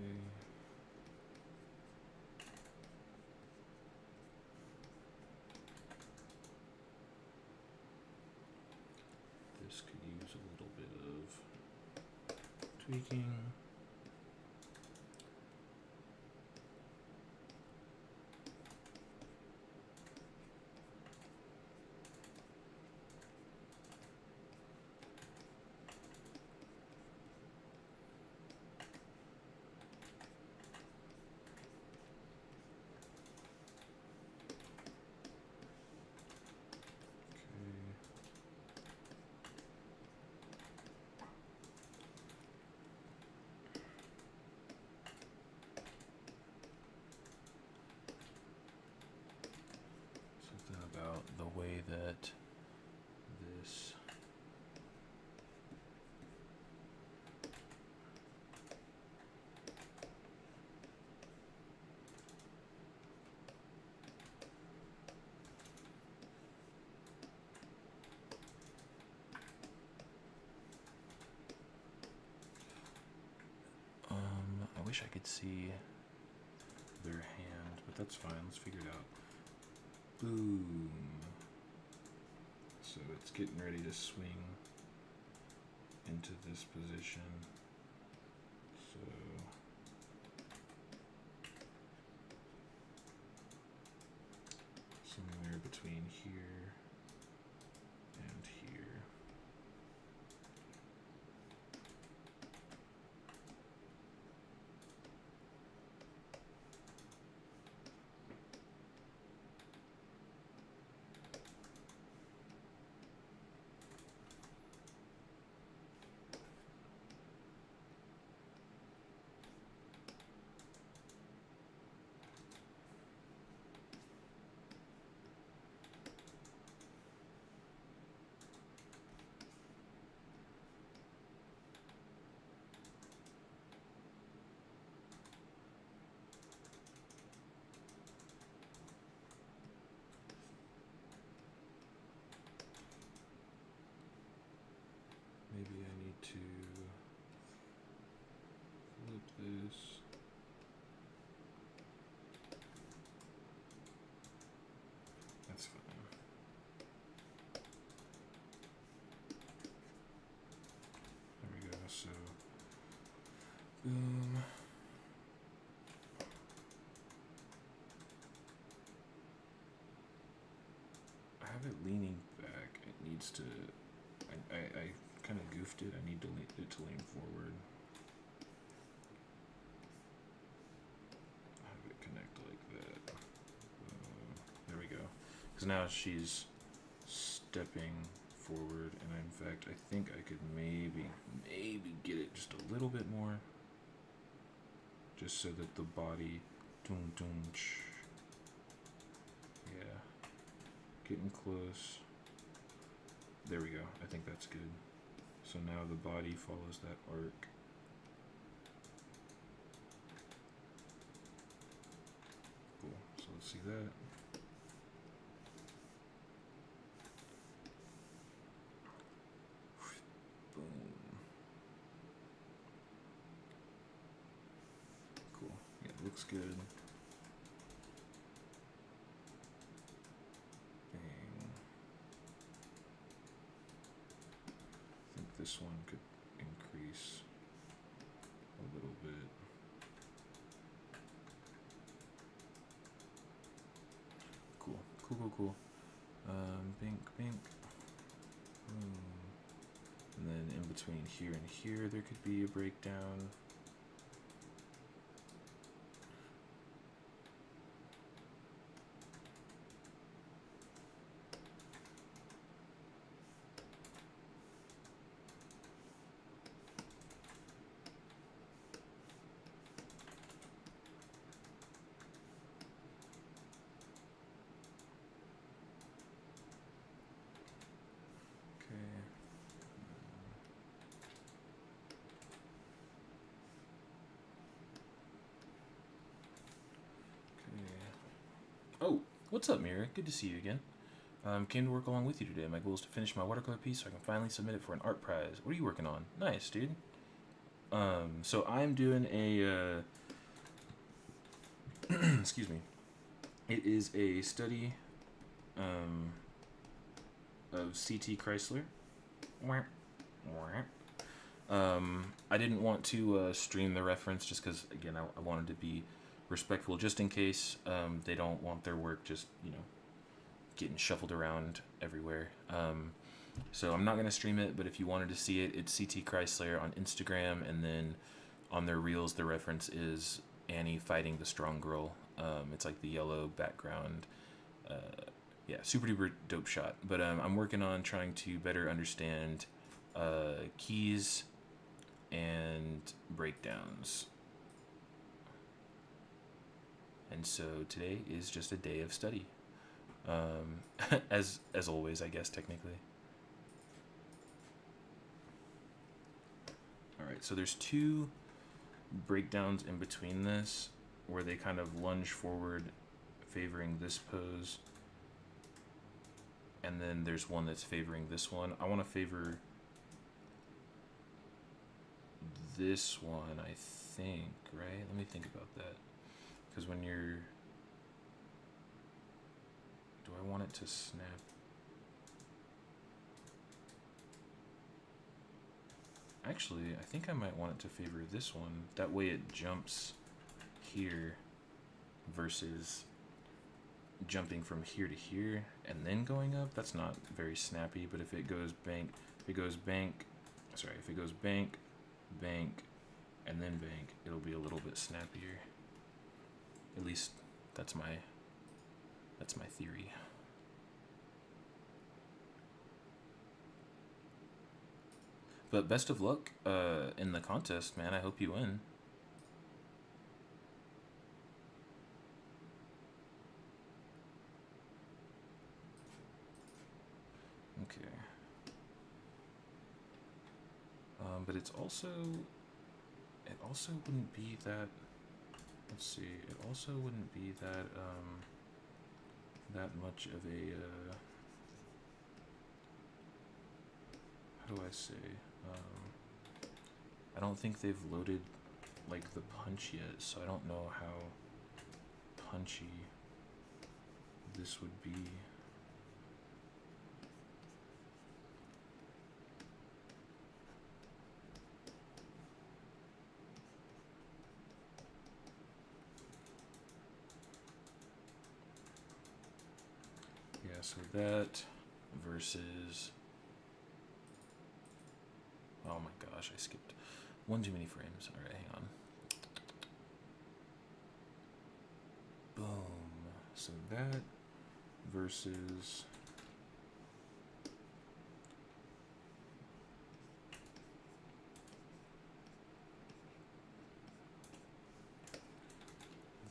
Okay. This could use a little bit of tweaking. Something about the way that this I wish I could see their hand, but that's fine. Let's figure it out. Boom. So it's getting ready to swing into this position. So somewhere between here and here. Maybe I need to flip this. That's fine. There we go. So, boom. needs to, I kind of goofed it. I need to it to lean forward. Have it connect like that. There we go. Because now she's stepping forward, and in fact, I think I could maybe get it just a little bit more, just so that the body, yeah, getting close. There we go. I think that's good. So now the body follows that arc. Cool. So let's see that. Looks good. Bang. I think this one could increase a little bit. Cool. Bink. And then in between here and here, there could be a breakdown. Oh, what's up, Mira? Good to see you again. Came to work along with you today. My goal is to finish my watercolor piece so I can finally submit it for an art prize. What are you working on? Nice, dude. So I'm doing a, excuse me. It is a study, of CT Chrysler. I didn't want to stream the reference just because, again, I wanted to be respectful just in case they don't want their work just, getting shuffled around everywhere. So I'm not going to stream it, but if you wanted to see it, it's CT Chrysler on Instagram, and then on their reels, the reference is Annie fighting the strong girl. It's like the yellow background. Yeah, super duper dope shot. But I'm working on trying to better understand keys and breakdowns. And so today is just a day of study. As always, I guess, technically. Alright, so there's two breakdowns in between this, where they kind of lunge forward, favoring this pose. And then there's one that's favoring this one. I want to favor this one, I think, right? Let me think about that. Because when you're... Do I want it to snap? Actually, I think I might want it to favor this one. That way it jumps here versus jumping from here to here and then going up. That's not very snappy, but if it goes bank, if it goes bank, and then bank, it'll be a little bit snappier. At least that's my theory. But best of luck in the contest, man. I hope you win. Okay. But it also wouldn't be that, let's see, it also wouldn't be that, that much of a, how do I say, I don't think they've loaded, like, the punch yet, so I don't know how punchy this would be. Yeah, so that versus gosh, I skipped one too many frames. All right, hang on. Boom. So that versus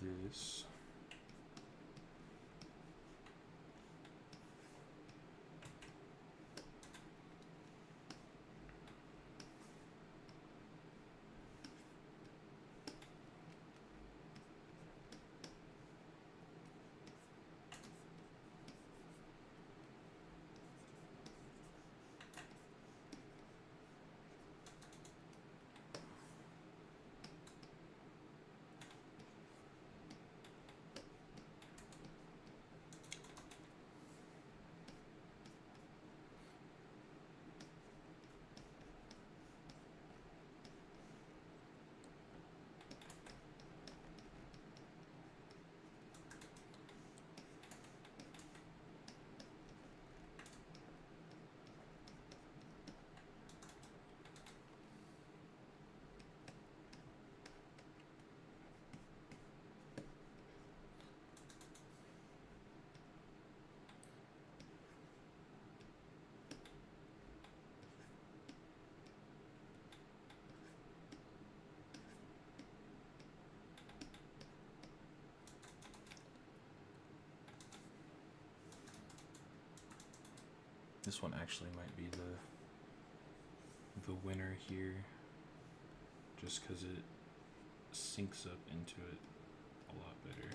this. This one actually might be the winner here, just because it syncs up into it a lot better.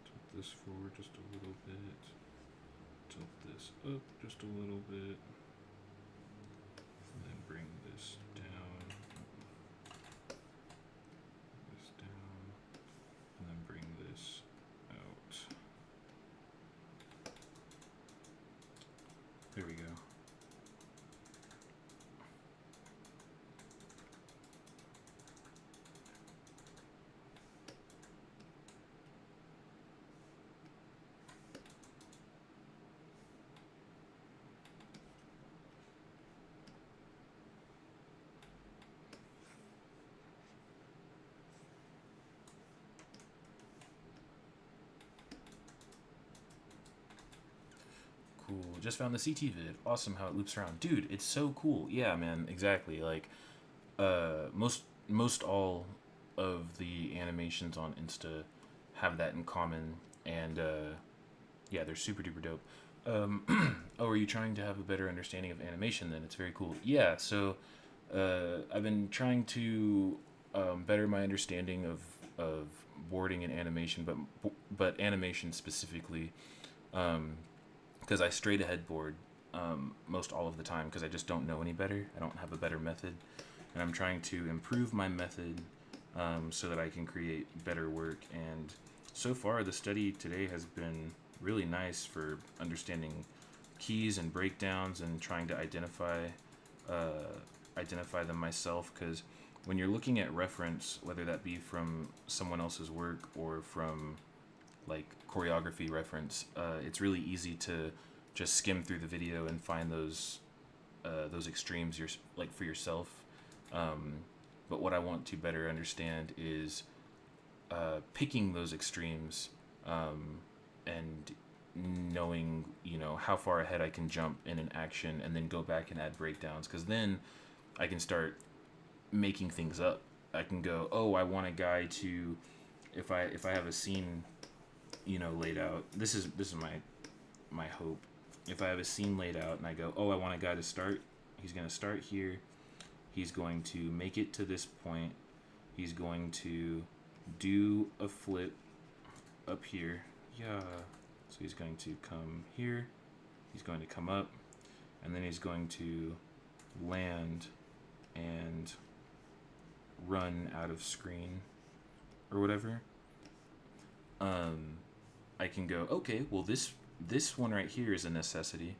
Tilt this forward just a little bit. Tilt this up just a little bit, and then bring this down, and then bring this out. There we go. Cool. Just found the CT vid. Awesome how it loops around. Dude, it's so cool. Yeah, man, exactly. Like most all of the animations on Insta have that in common, and yeah, they're super duper dope. Oh, are you trying to have a better understanding of animation then? It's very cool. Yeah, so I've been trying to better my understanding of boarding and animation, but animation specifically, because I straight ahead board most all of the time because I just don't know any better. I don't have a better method, and I'm trying to improve my method so that I can create better work. And so far, the study today has been really nice for understanding keys and breakdowns and trying to identify them myself, because when you're looking at reference, whether that be from someone else's work or from like choreography reference, it's really easy to just skim through the video and find those extremes like for yourself. But what I want to better understand is picking those extremes and knowing, how far ahead I can jump in an action and then go back and add breakdowns, because then I can start making things up. I can go, oh, I want a guy to, if I have a scene, laid out. This is my hope. If I have a scene laid out and I go, oh, I want a guy to start. He's gonna start here. He's going to make it to this point. He's going to do a flip up here. Yeah. So he's going to come here. He's going to come up, and then he's going to land and run out of screen or whatever. I can go, okay, well this one right here is a necessity.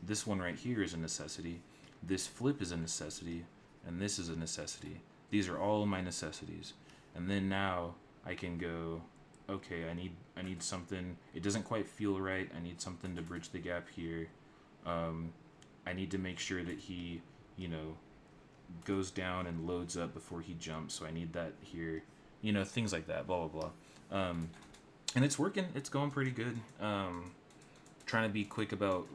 This one right here is a necessity. This flip is a necessity. and this is a necessity. These are all my necessities. And then now I can go, okay, I need something. It doesn't quite feel right. I need something to bridge the gap here. I need to make sure that he, you know, goes down and loads up before he jumps. So I need that here. You know, things like that, blah, blah, blah. And it's working. It's going pretty good. Trying to be quick about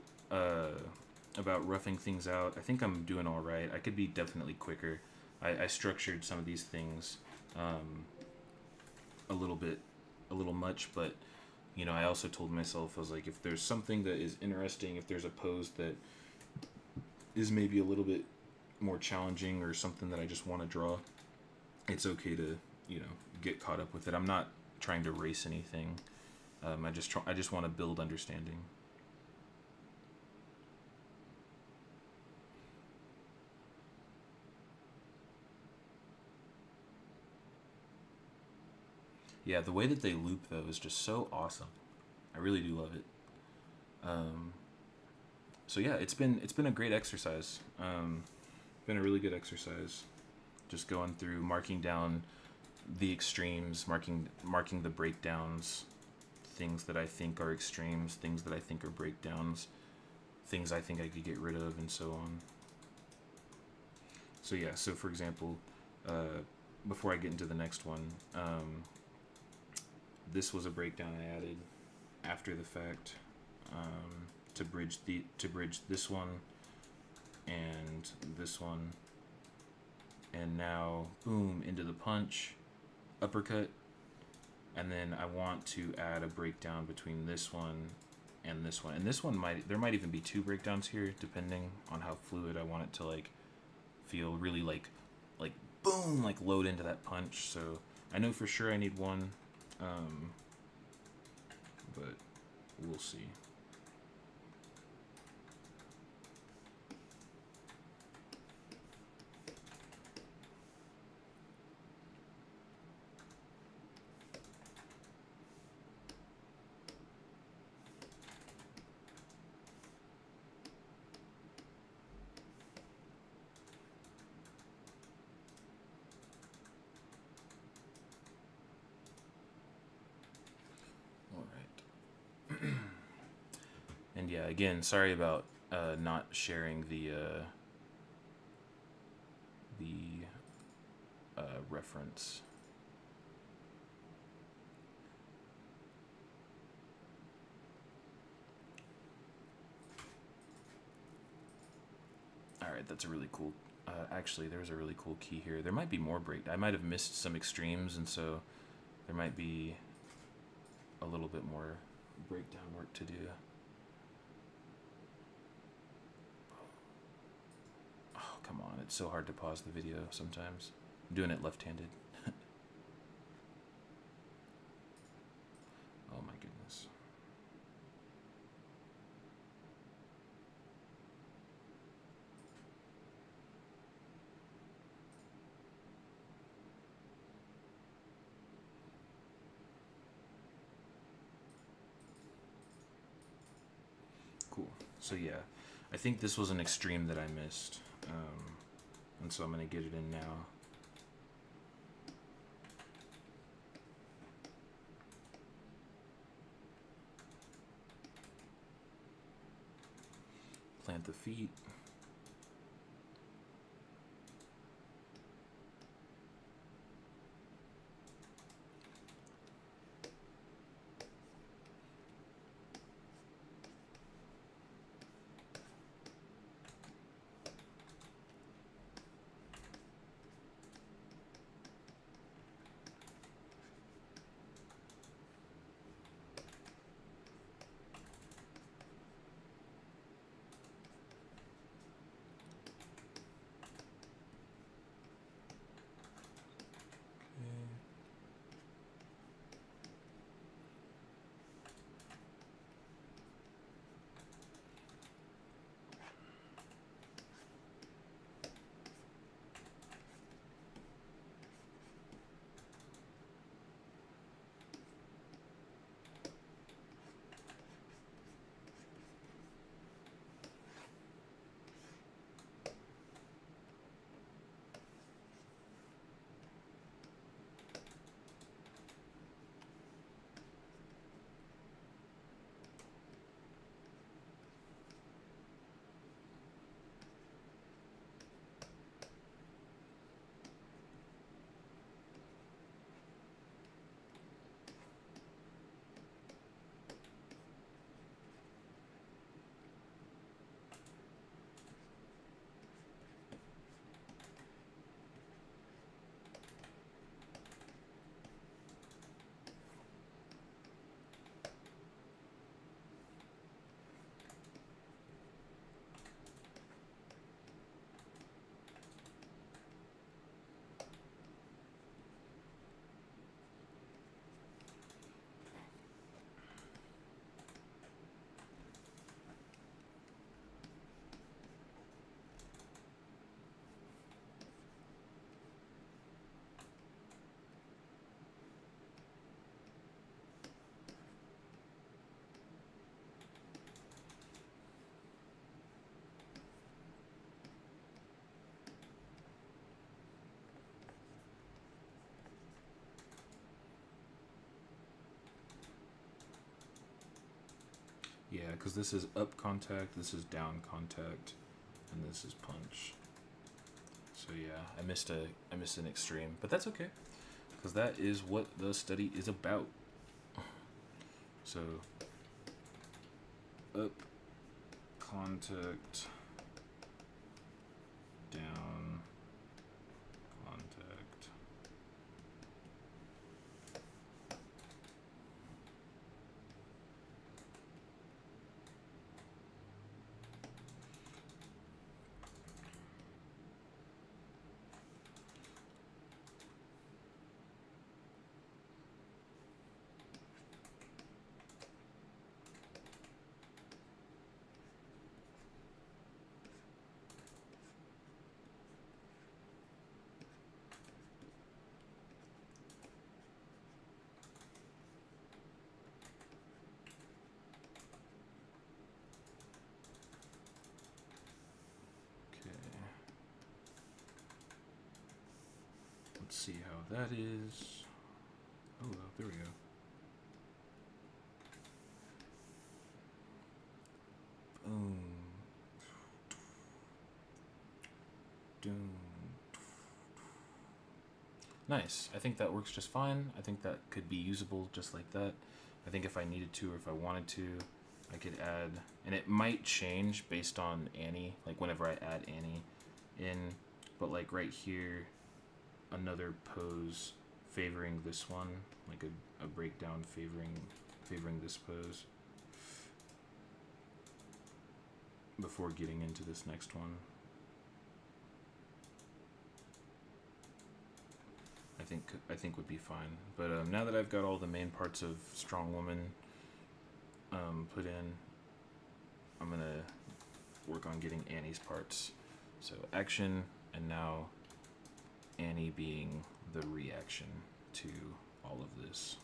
roughing things out. I think I'm doing all right. I could be definitely quicker. I structured some of these things a little much, but you know, I also told myself, I was like, if there's something that is interesting, if there's a pose that is maybe a little bit more challenging or something that I just want to draw, it's okay to, you know, get caught up with it. I'm not trying to race anything. I just want to build understanding. Yeah, the way that they loop though is just so awesome. I really do love it. So yeah, it's been a great exercise. Been a really good exercise. Just going through, marking down the extremes, marking the breakdowns, things that I think are extremes, things that I think are breakdowns, things I think I could get rid of, and so on. So yeah, so for example, before I get into the next one, this was a breakdown I added after the fact to bridge this one and this one, and now boom, into the punch, uppercut, and then I want to add a breakdown between this one and this one, and this one there might even be two breakdowns here depending on how fluid I want it to like feel, really like boom, like load into that punch. So I know for sure I need one, but we'll see. And yeah, again, sorry about not sharing the reference. All right, that's a really cool. Actually, there's a really cool key here. There might be more I might have missed some extremes, and so there might be a little bit more breakdown work to do. Oh, come on. It's so hard to pause the video sometimes. I'm doing it left-handed. Oh my goodness. Cool. So yeah, I think this was an extreme that I missed. And so I'm going to get it in now. Plant the feet. Yeah, because this is up contact, this is down contact, and this is punch. So yeah, I missed an extreme, but that's okay, because that is what the study is about. So up contact, down contact. Let's see how that is. Oh, well, there we go. Boom. Doom. Nice. I think that works just fine. I think that could be usable just like that. I think if I needed to or if I wanted to, I could add, and it might change based on Annie, like whenever I add Annie in, but like right here, another pose favoring this one, like a breakdown favoring this pose before getting into this next one. I think would be fine. But now that I've got all the main parts of Strong Woman put in, I'm gonna work on getting Annie's parts. So action, and now Annie being the reaction to all of this.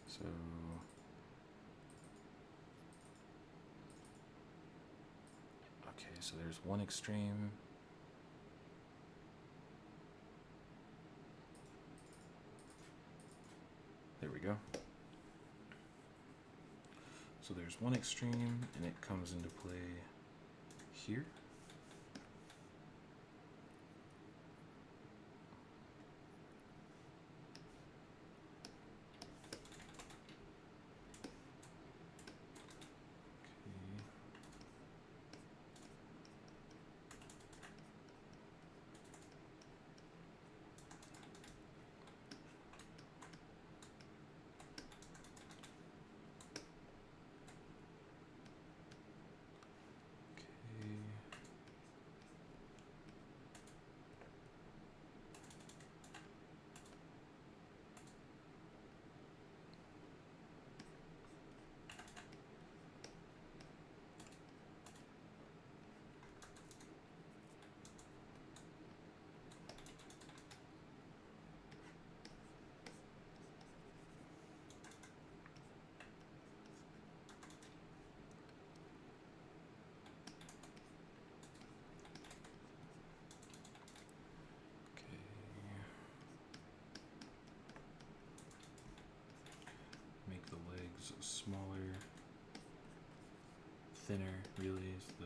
So okay, so there's one extreme. There we go. So there's one extreme, and it comes into play here. Make the legs smaller, thinner, really is the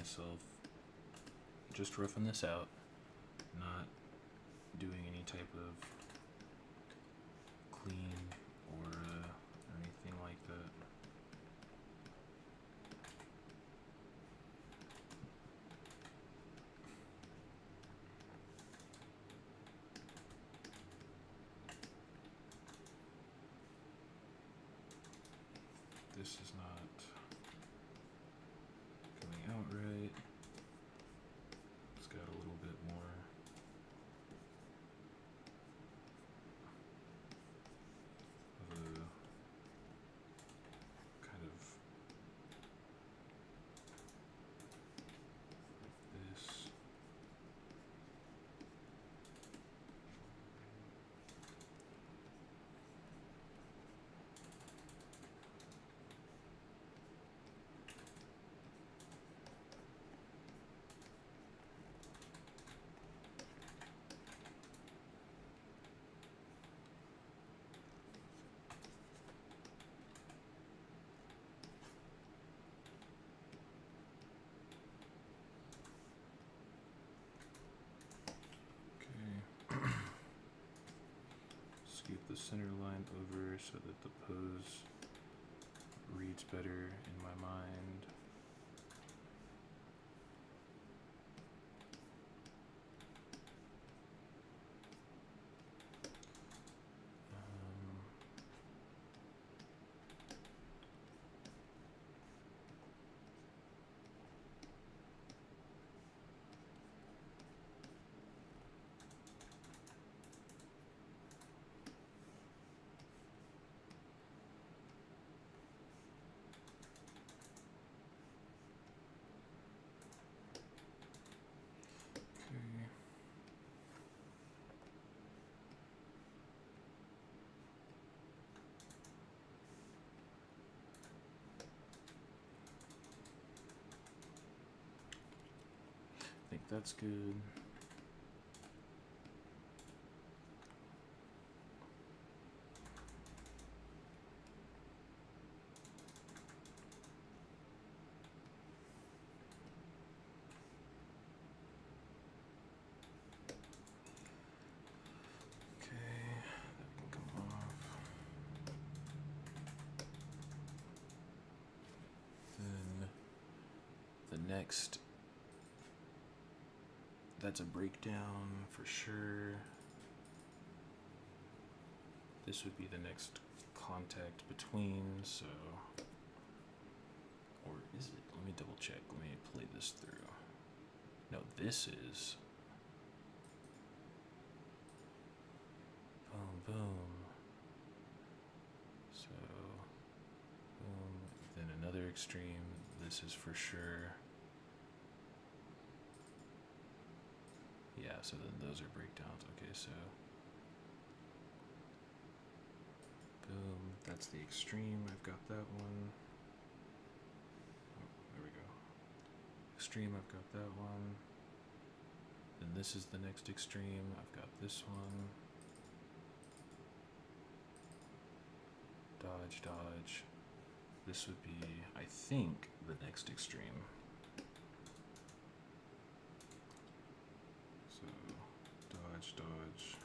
myself just roughing this out, not doing any type of clean or anything like that. This is not coming out right. It's got a little bit more of a kind of this. Scoop the center line over so that the pose reads better in my mind. I think that's good. Okay, that can come off. Then the next, that's a breakdown for sure. This would be the next contact between, so, or is it? Let me double check. Let me play this through. No, this is boom, boom. So, boom. Then another extreme. This is for sure. Yeah, so then those are breakdowns. Okay, so boom, that's the extreme. I've got that one. Oh, there we go. Extreme, I've got that one. Then this is the next extreme. I've got this one. Dodge, dodge. This would be, I think, the next extreme. So, dodge, dodge.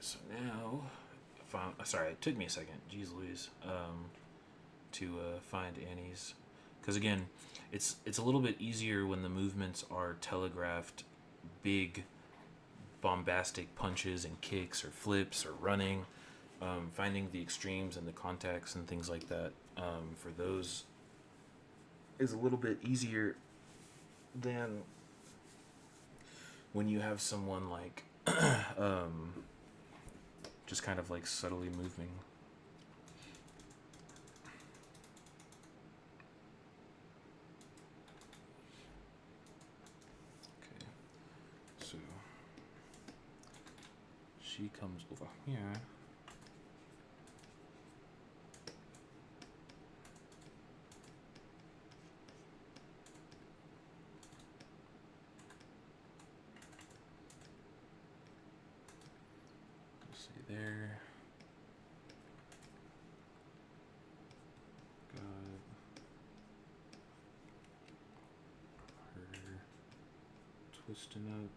so now, sorry, it took me a second. Jeez Louise. To find Annie's, because again, it's a little bit easier when the movements are telegraphed, big, bombastic punches and kicks or flips or running. Finding the extremes and the contacts and things like that for those is a little bit easier than when you have someone like just kind of like subtly moving. Okay, so she comes over here. There. Got her twisting up.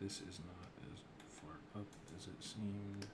This is not as far up as it seemed.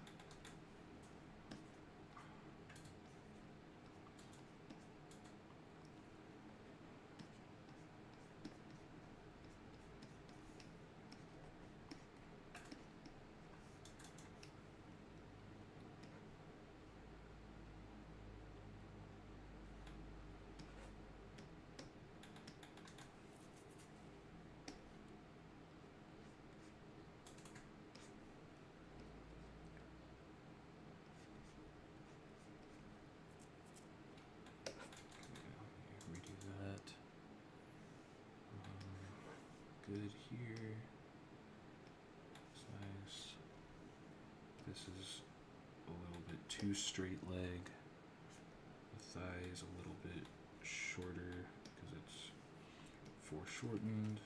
Good here. It's nice. This is a little bit too straight leg. The thigh is a little bit shorter because it's foreshortened.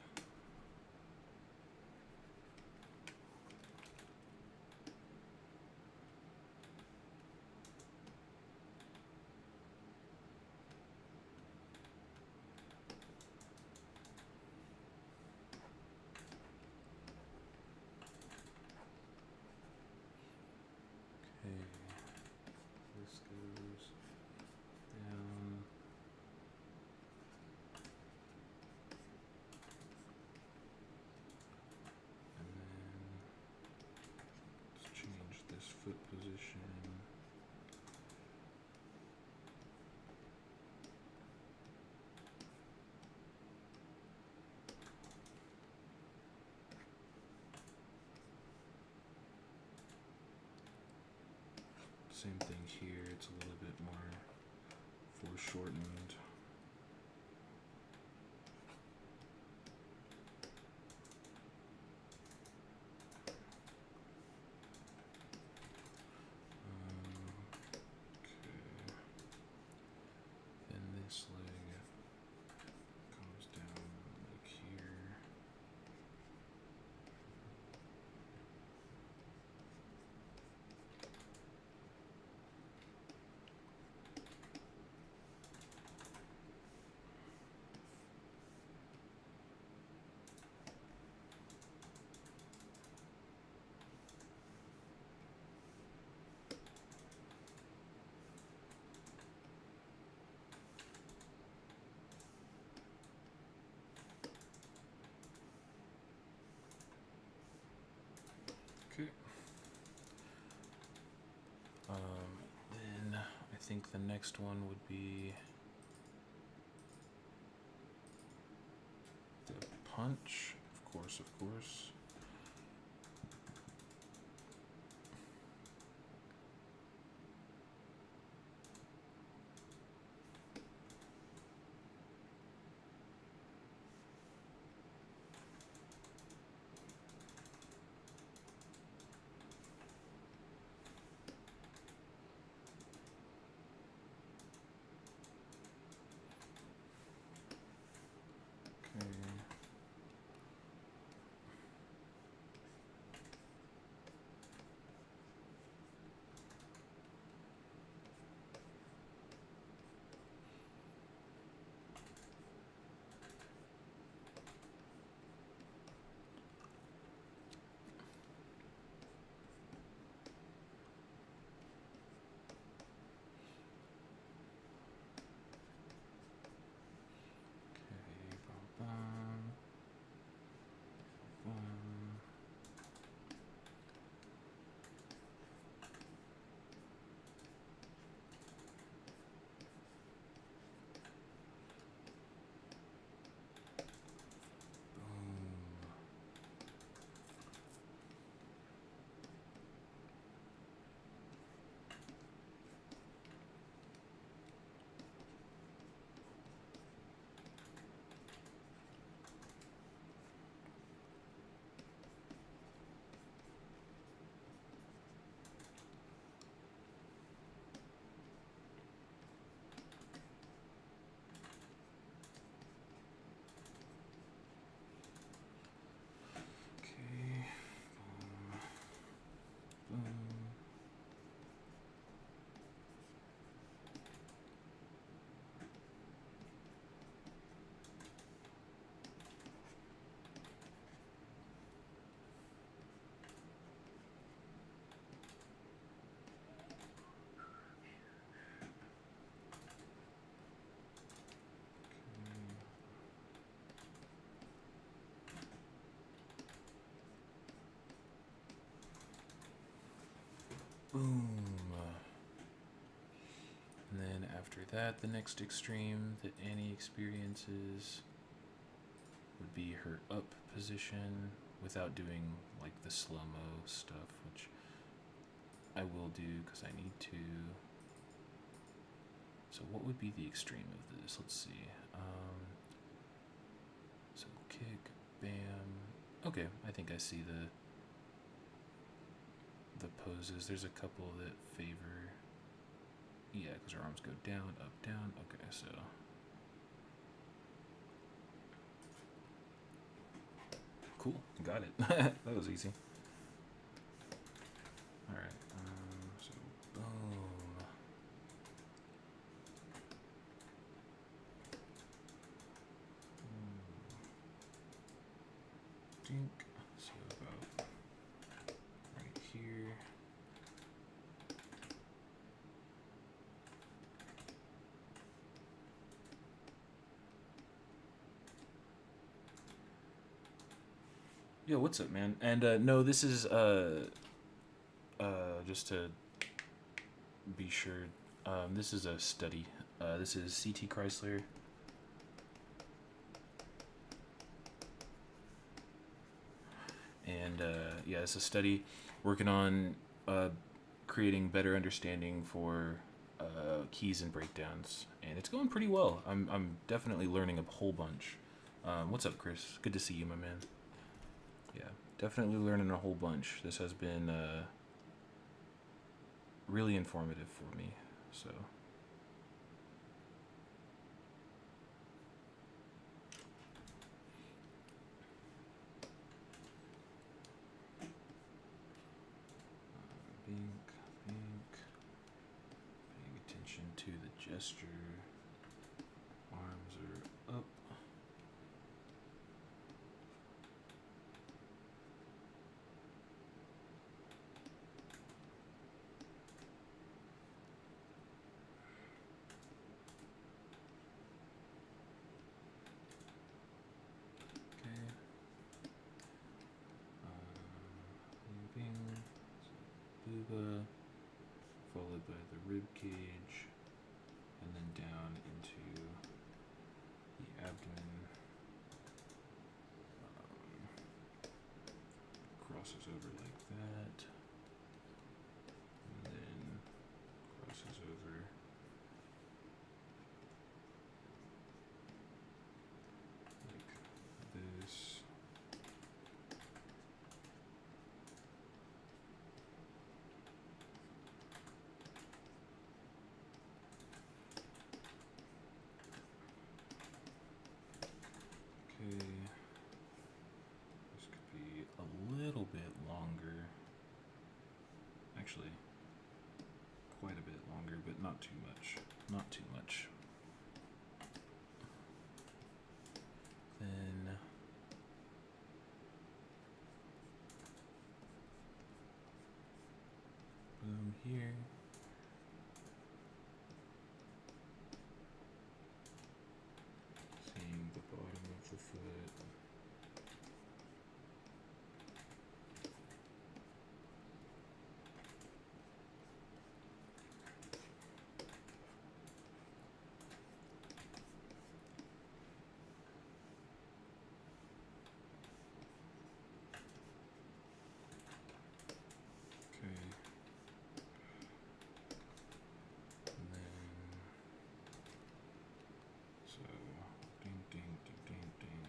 This goes down. And then let's change this foot position. Same thing here, it's a little bit more foreshortened. Okay. Then this leg comes down like here. Okay. Then I think the next one would be punch. Of course, of course. Boom. And then after that, the next extreme that Annie experiences would be her up position without doing like the slow-mo stuff, which I will do because I need to. So what would be the extreme of this? Let's see. So kick, bam. Okay, I think I see the poses. There's a couple that favor, yeah, because her arms go down, up, down. Okay, so cool, got it. That was easy. All right, so boom. Dink. So about right here. Yo, what's up, man? And no, this is just to be sure, this is a study. This is CT Chrysler. And yeah, it's a study working on creating better understanding for keys and breakdowns, and it's going pretty well. I'm definitely learning a whole bunch. What's up, Chris? Good to see you, my man. Yeah, definitely learning a whole bunch. This has been really informative for me. So. Paying attention to the gesture. Arms are up. Okay. Moving. Buba, followed by the rib cage, and then down crosses over like that, and then crosses over like this. Okay, this could be a little bit longer. Actually, quite a bit longer, but not too much. Not too much. Then boom here. Seeing the bottom of the foot. Okay. And then, so, ding, ding, ding, ding, ding.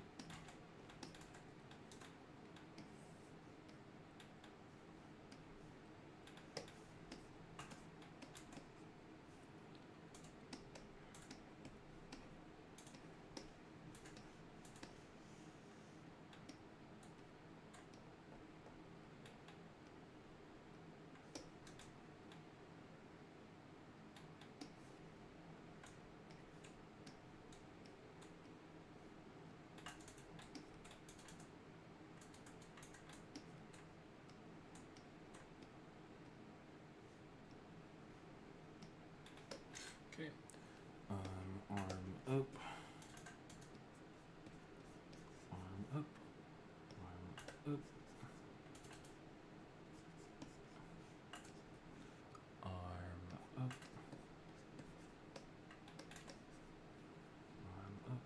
Okay. Arm up. Arm up. Arm up. Arm up. Arm up.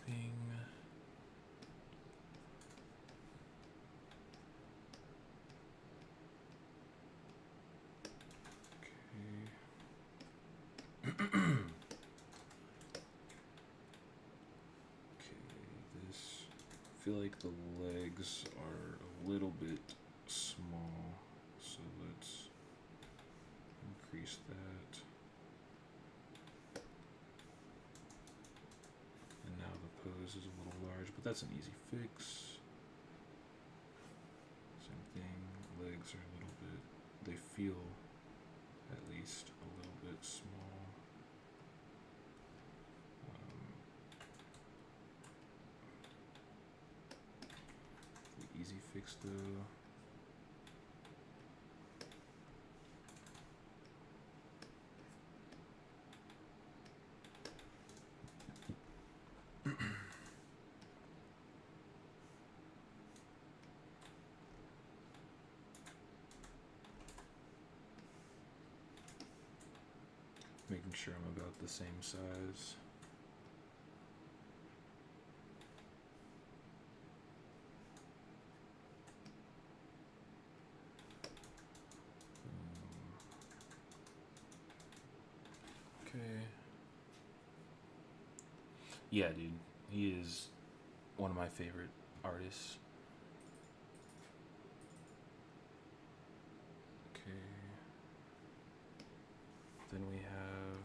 Ping. Okay. This. I feel like the legs are a little bit small, so let's increase that. And now the pose is a little large, but that's an easy fix. Same thing, legs are a little bit, they feel at least a little bit small. The easy fix though. Making sure I'm about the same size. Okay. Yeah, dude. He is one of my favorite artists. Okay. Then we have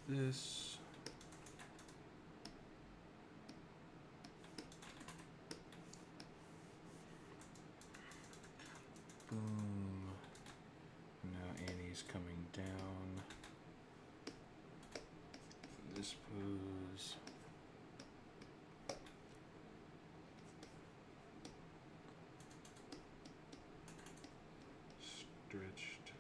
this. Boom. Now Annie's coming down. This pose. Stretched.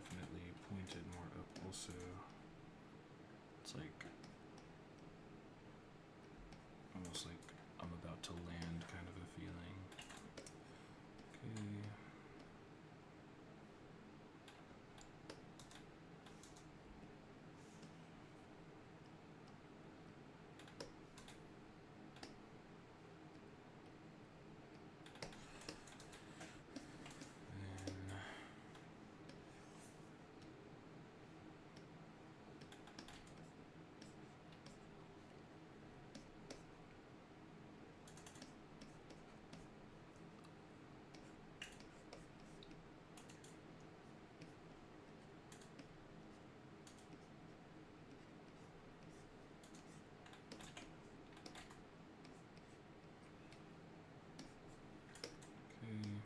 definitely pointed more up also. It's like almost like I'm about to land kind of a feeling. Okay. Then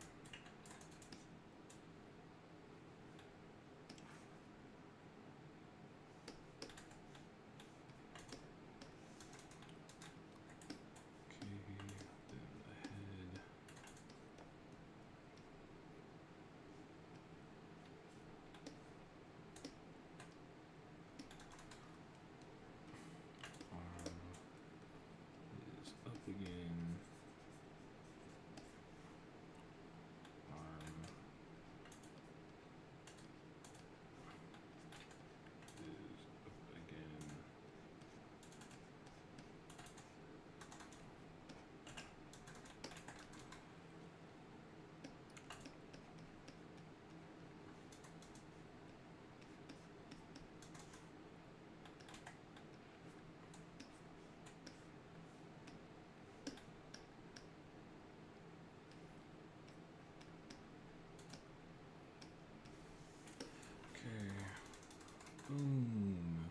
okay. Okay, then the head. Arm is up again. Arm is up again. Okay. Boom.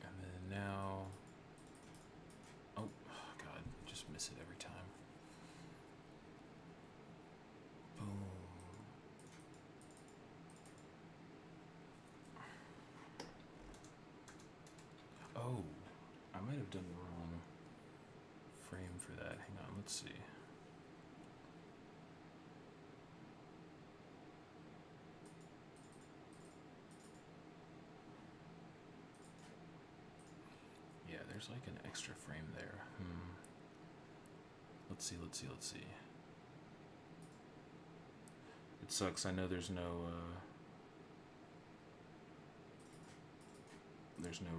And then now. Oh, God. I just miss it every time. Boom. Oh, I might have done the wrong frame for that. Hang on, let's see. Yeah, there's like an extra frame there. Let's see. It sucks. I know there's no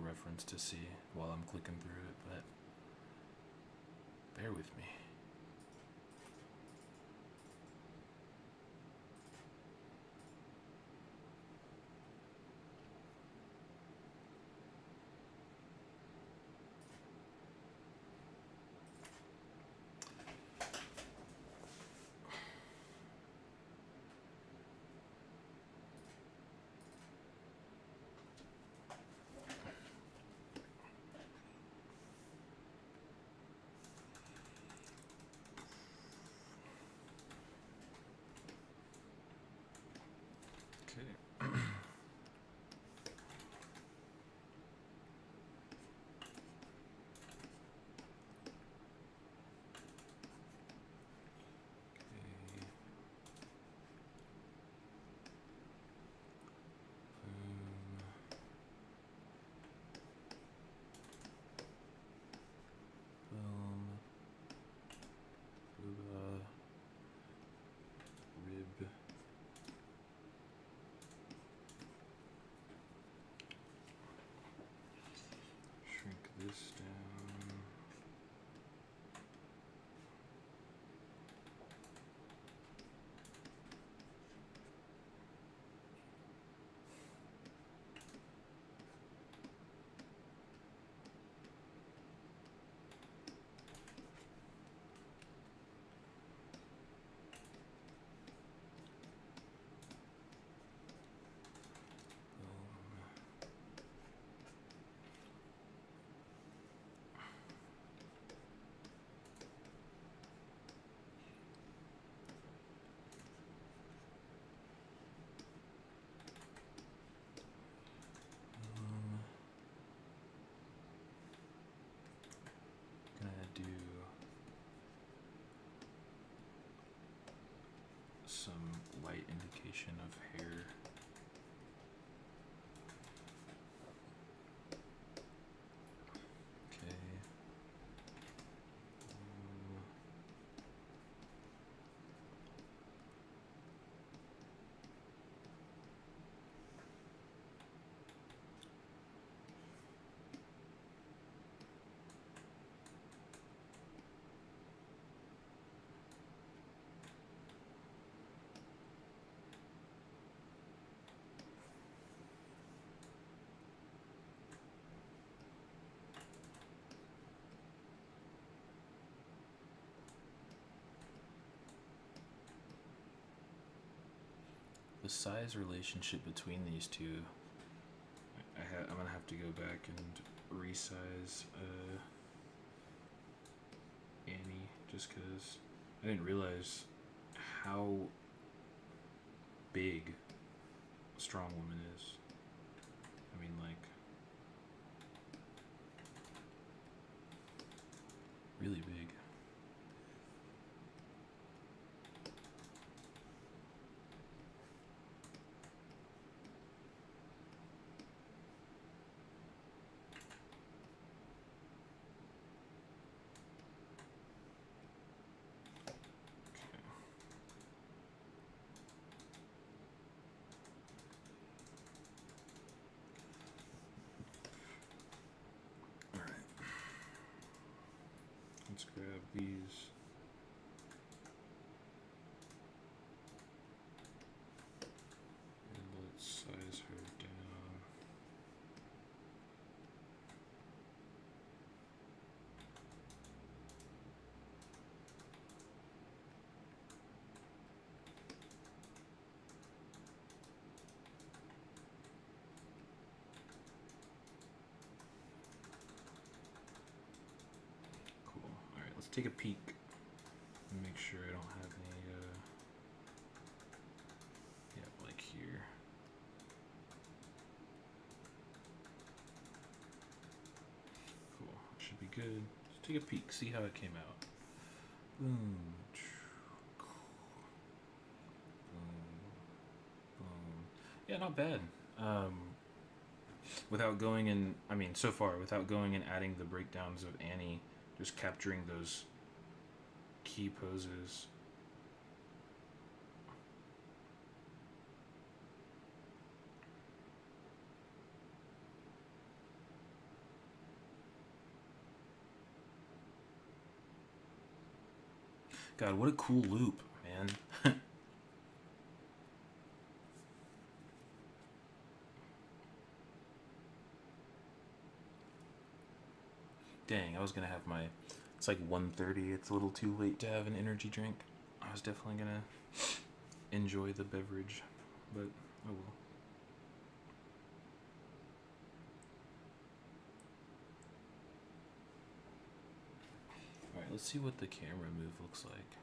reference to see while I'm clicking through it, but bear with me. Okay. Okay. Boom. Booba. Rib. Shrink this down. Gonna do some white indication of hair. Okay. The size relationship between these two, I'm gonna have to go back and resize Annie, just because I didn't realize how big a strong woman is. I mean, like, really big. Let's grab these. And let's size her down. Cool. Alright, let's take a peek and make sure I don't have any, yeah, like here. Cool. Should be good. Let's take a peek, see how it came out. Boom. Boom. Boom. Yeah, not bad. Without going in, I mean, so far, without going and adding the breakdowns of Annie, just capturing those key poses. God, what a cool loop, man. Dang, I was gonna have my, it's like 1:30, it's a little too late to have an energy drink. I was definitely gonna enjoy the beverage, but oh well. Alright, let's see what the camera move looks like.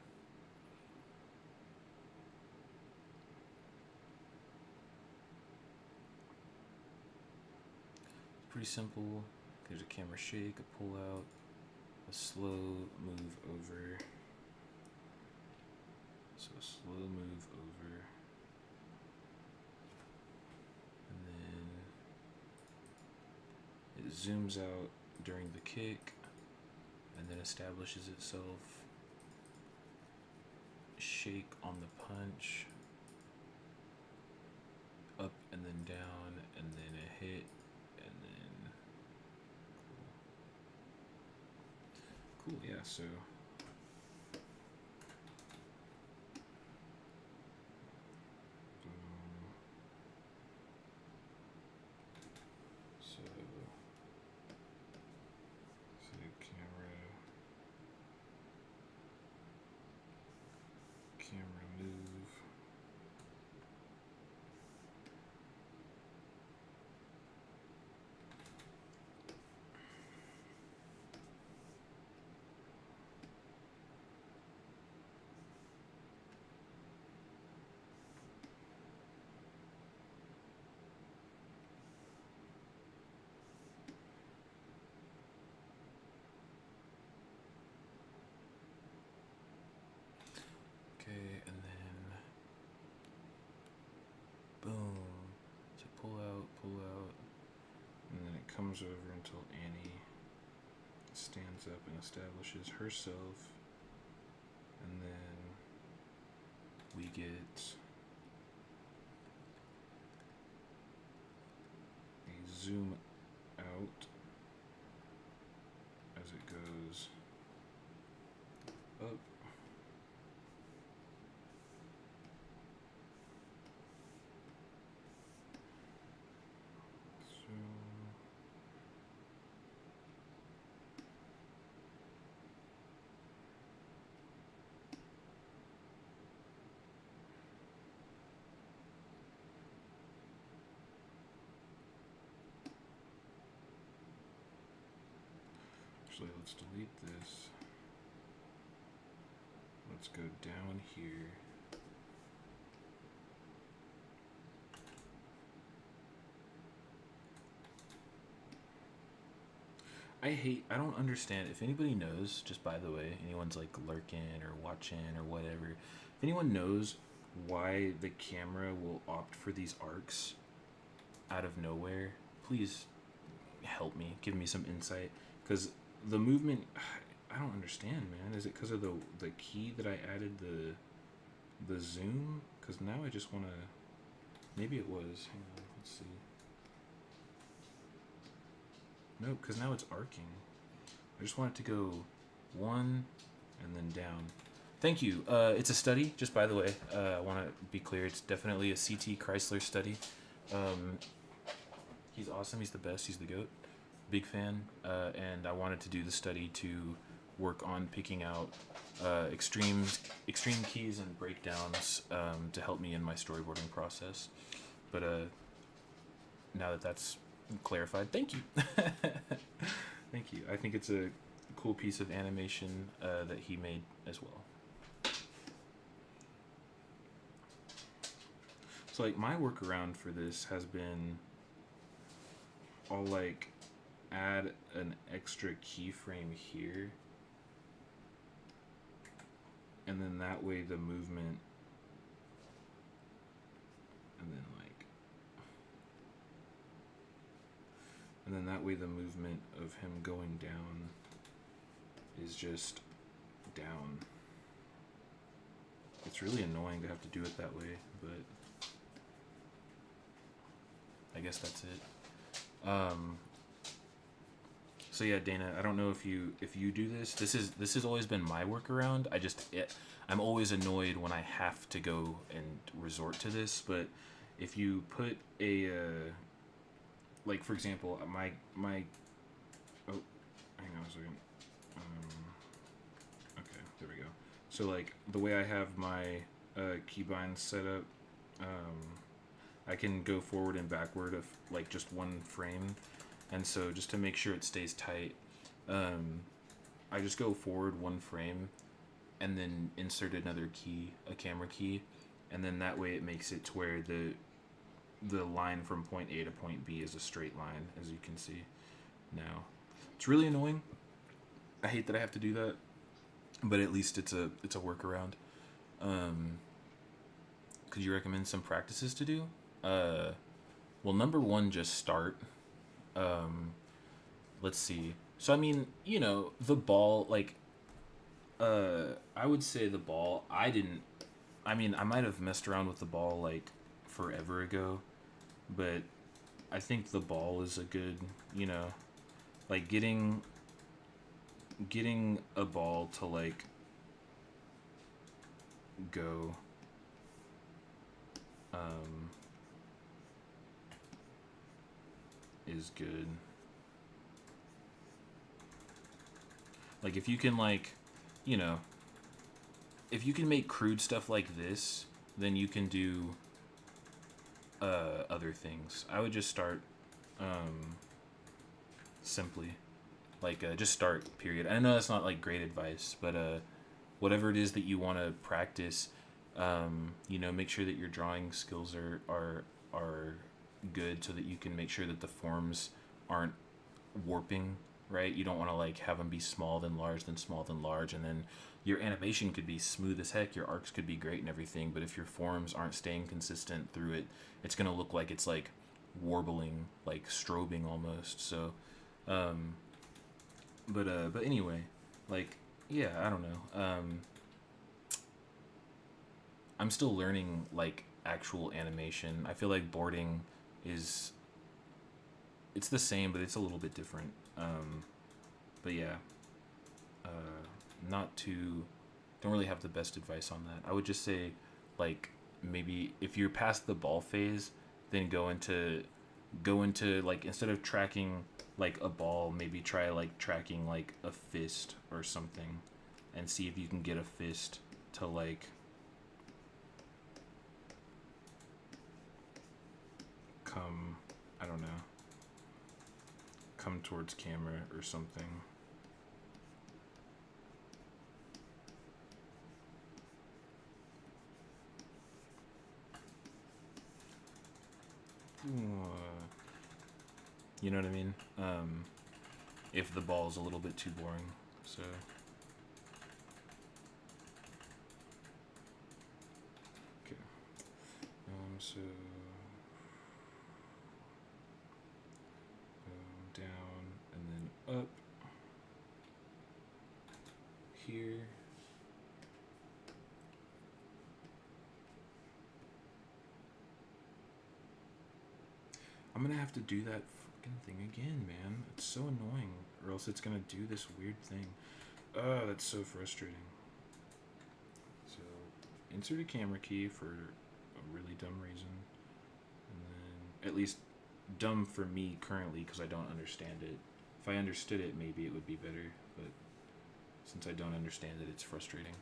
It's pretty simple. There's a camera shake, a pull out, a slow move over. So a slow move over. And then it zooms out during the kick and then establishes itself. Shake on the punch. Up and then down and then a hit. Cool, yeah, so camera move. Okay, and comes over until Annie stands up and establishes herself. And then we get a zoom out as it goes up. Actually, let's delete this. Let's go down here. I don't understand. If anybody knows, just by the way, anyone's like lurking or watching or whatever, if anyone knows why the camera will opt for these arcs out of nowhere, please help me. Give me some insight. Because the movement, I don't understand, man. Is it because of the key that I added the zoom? Because now I just want to, maybe it was. Hang on, let's see. Nope, because now it's arcing. I just want it to go one and then down. Thank you. It's a study, just by the way. I want to be clear. It's definitely a CT Chrysler study. He's awesome. He's the best. He's the GOAT. Big fan. And I wanted to do the study to work on picking out extreme keys and breakdowns to help me in my storyboarding process. But now that that's clarified, thank you. Thank you. I think it's a cool piece of animation that he made as well. So like my workaround for this has been, I'll like add an extra keyframe here, and then that way the movement, and then that way the movement of him going down is just down. It's really annoying to have to do it that way, but I guess that's it. So yeah, Dana, I don't know if you do this. This has always been my workaround. I'm always annoyed when I have to go and resort to this. But if you put a like for example, my oh, hang on a second. Okay, there we go. So like the way I have my keybinds set up, I can go forward and backward of like just one frame. And so just to make sure it stays tight, I just go forward one frame and then insert another key, a camera key, and then that way it makes it to where the line from point A to point B is a straight line, as you can see now. It's really annoying. I hate that I have to do that, but at least it's a workaround. Could you recommend some practices to do? Well, number one, just start. Let's see. So I mean, you know, the ball, like, I would say the ball, I might have messed around with the ball like forever ago, but I think the ball is a good, you know, like getting a ball to like go, is good. Like if you can like, you know, if you can make crude stuff like this, then you can do other things. I would just start simply, like just start, period. I know that's not like great advice, but whatever it is that you want to practice, you know, make sure that your drawing skills are good, so that you can make sure that the forms aren't warping, right? You don't want to like have them be small then large then small then large, and then your animation could be smooth as heck, your arcs could be great and everything, but if your forms aren't staying consistent through it, it's going to look like it's like warbling, like strobing almost. So, but anyway, like, yeah, I don't know. I'm still learning like actual animation. I feel like boarding is it's the same, but it's a little bit different. But yeah, uh, not too. Don't really have the best advice on that. I would just say, like, maybe if you're past the ball phase, then go into like, instead of tracking like a ball, maybe try like tracking like a fist or something, and see if you can get a fist to like come. I don't know. Come towards camera or something. You know what I mean? If the ball is a little bit too boring. So. Okay. So. Down and then up. Here. I'm gonna have to do that fucking thing again, man. It's so annoying. Or else it's gonna do this weird thing. That's so frustrating. So, insert a camera key for a really dumb reason. And then, at least dumb for me currently, because I don't understand it. If I understood it, maybe it would be better. But since I don't understand it, it's frustrating.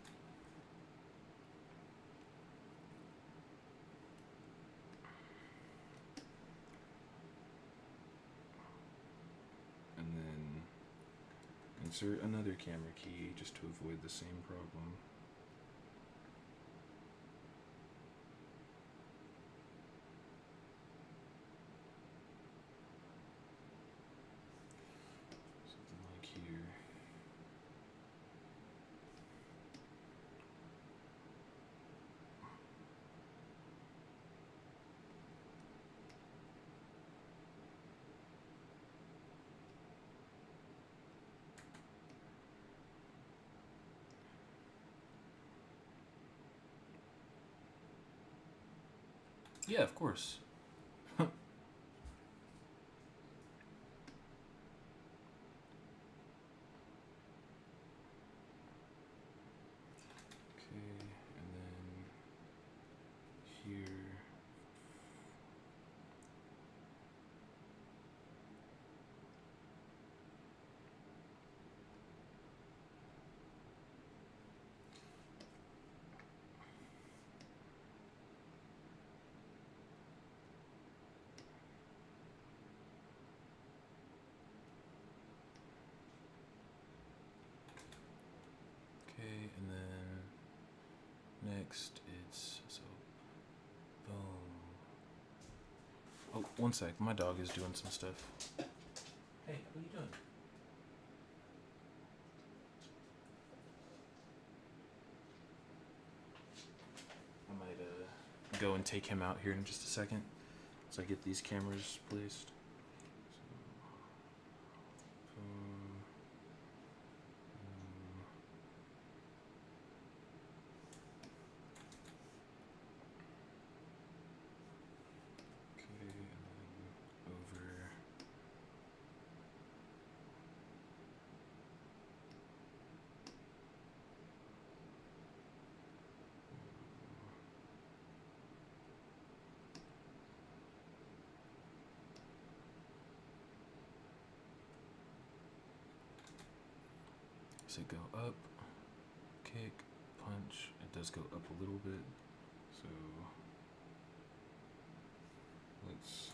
And then insert another camera key just to avoid the same problem. Something like here. Yeah, of course. Okay, and then here. Okay, and then next it's so boom. Oh, one sec. My dog is doing some stuff. Hey, what are you doing? I might go and take him out here in just a second, so I get these cameras placed. So, okay, and then over. Does it go up? Kick, punch. It does go up a little bit. So let's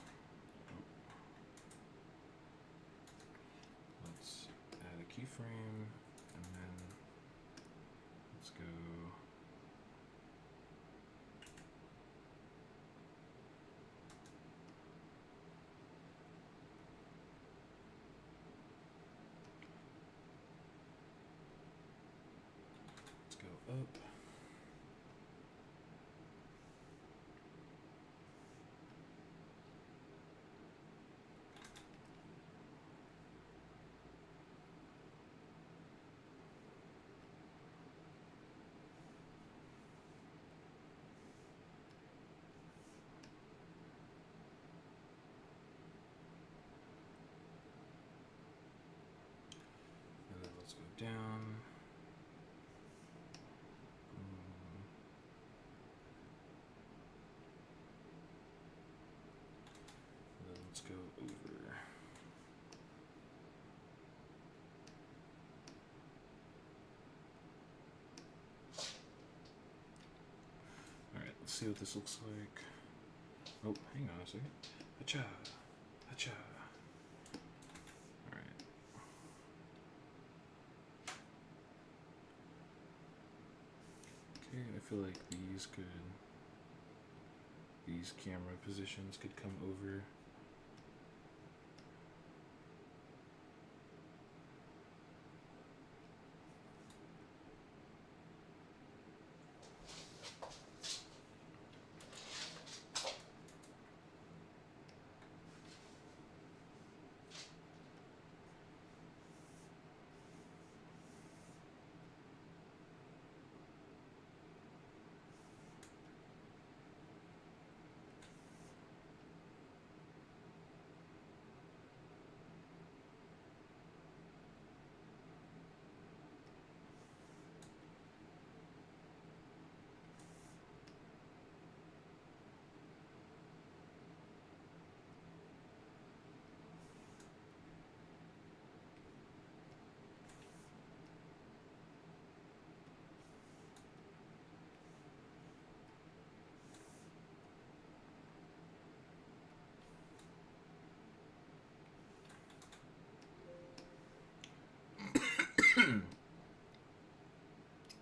add a keyframe, and then let's go. Let's go up. down. And then let's go over. Alright, let's see what this looks like. Oh, hang on a second. Acha. Acha. Alright. Okay, I feel like these camera positions could come over.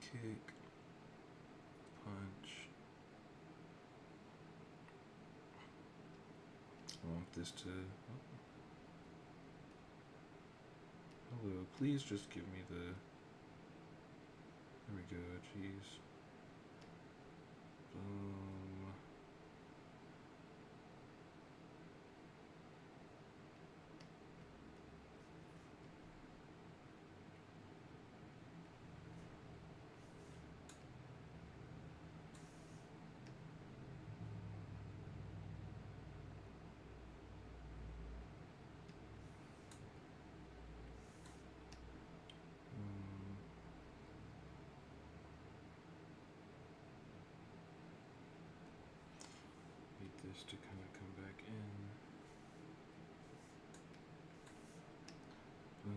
Kick, punch. I want this to. Oh. Hello, please just give me the. There we go, jeez. Boom. This to kind of come back in. Boom.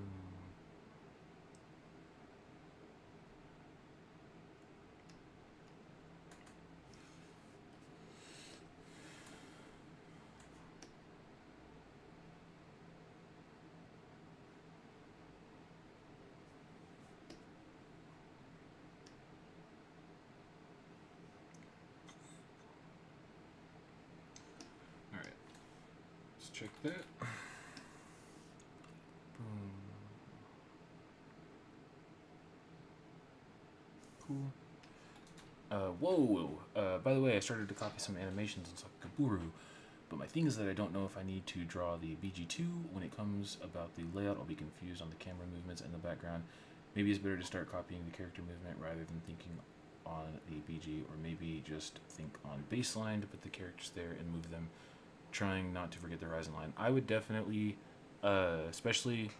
Check that. Boom. Cool. Whoa. By the way, I started to copy some animations in Sakugaburu, but my thing is that I don't know if I need to draw the BG2 when it comes about the layout. I'll be confused on the camera movements in the background. Maybe it's better to start copying the character movement rather than thinking on the BG, or maybe just think on baseline to put the characters there and move them, trying not to forget the horizon line. I would definitely, especially,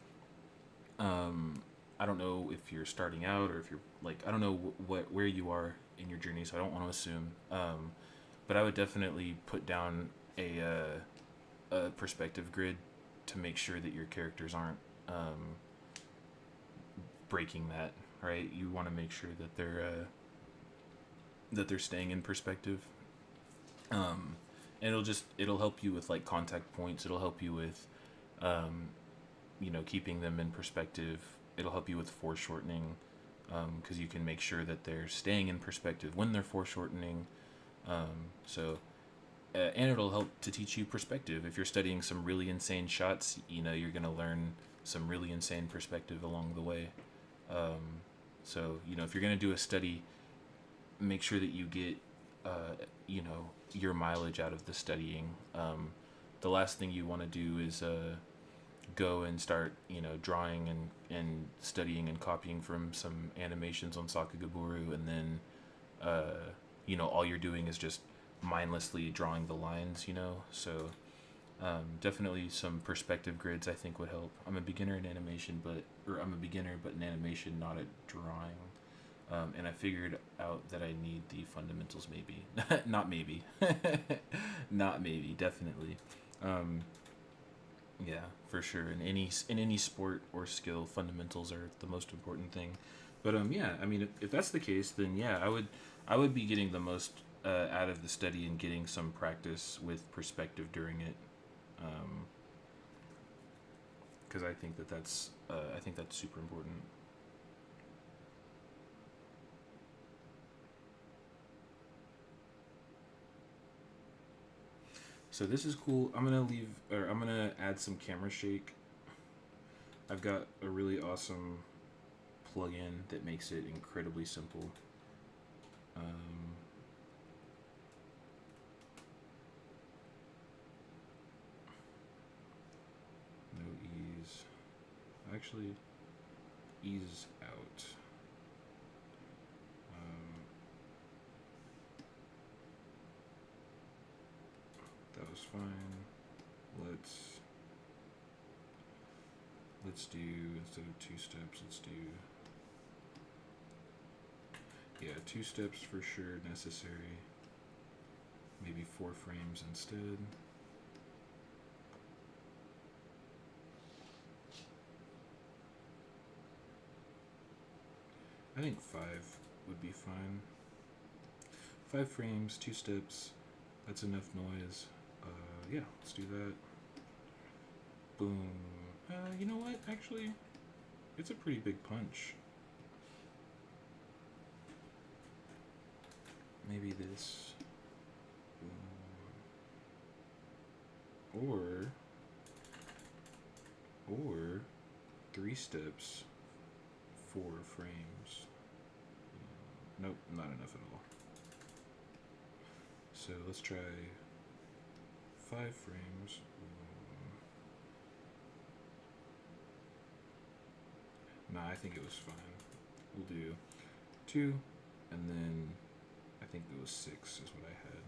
I don't know if you're starting out or if you're like, I don't know where you are in your journey, so I don't want to assume. But I would definitely put down a perspective grid to make sure that your characters aren't breaking that. Right? You want to make sure that they're staying in perspective. And it'll help you with like contact points. It'll help you with, keeping them in perspective. It'll help you with foreshortening, because you can make sure that they're staying in perspective when they're foreshortening. And it'll help to teach you perspective. If you're studying some really insane shots, you're gonna learn some really insane perspective along the way. If you're gonna do a study, make sure that you get, your mileage out of the studying. The last thing you want to do is go and start, drawing and studying and copying from some animations on Sakugaburu, and then, all you're doing is just mindlessly drawing the lines, So Definitely some perspective grids I think would help. I'm a beginner in animation, I'm a beginner but in animation, not at drawing. And I figured out that I need the fundamentals, maybe. Not maybe. Not maybe, definitely. Um, yeah, for sure. In any sport or skill, fundamentals are the most important thing. But yeah, I mean, if that's the case, then yeah, I would be getting the most out of the study and getting some practice with perspective during it. Because I think I think that's super important. So this is cool. I'm gonna add some camera shake. I've got a really awesome plugin that makes it incredibly simple. No ease. Actually, ease out. That was fine. Let's do, instead of 2 steps, let's do, yeah, 2 steps for sure necessary. Maybe 4 frames instead. I think 5 would be fine. 5 frames, 2 steps, that's enough noise. Yeah, let's do that. Boom. You know what? Actually, it's a pretty big punch. Maybe this. Or 3 steps, 4 frames. Nope, not enough at all. So let's try 5 frames. Nah, I think it was fine. We'll do 2, and then I think it was 6 is what I had.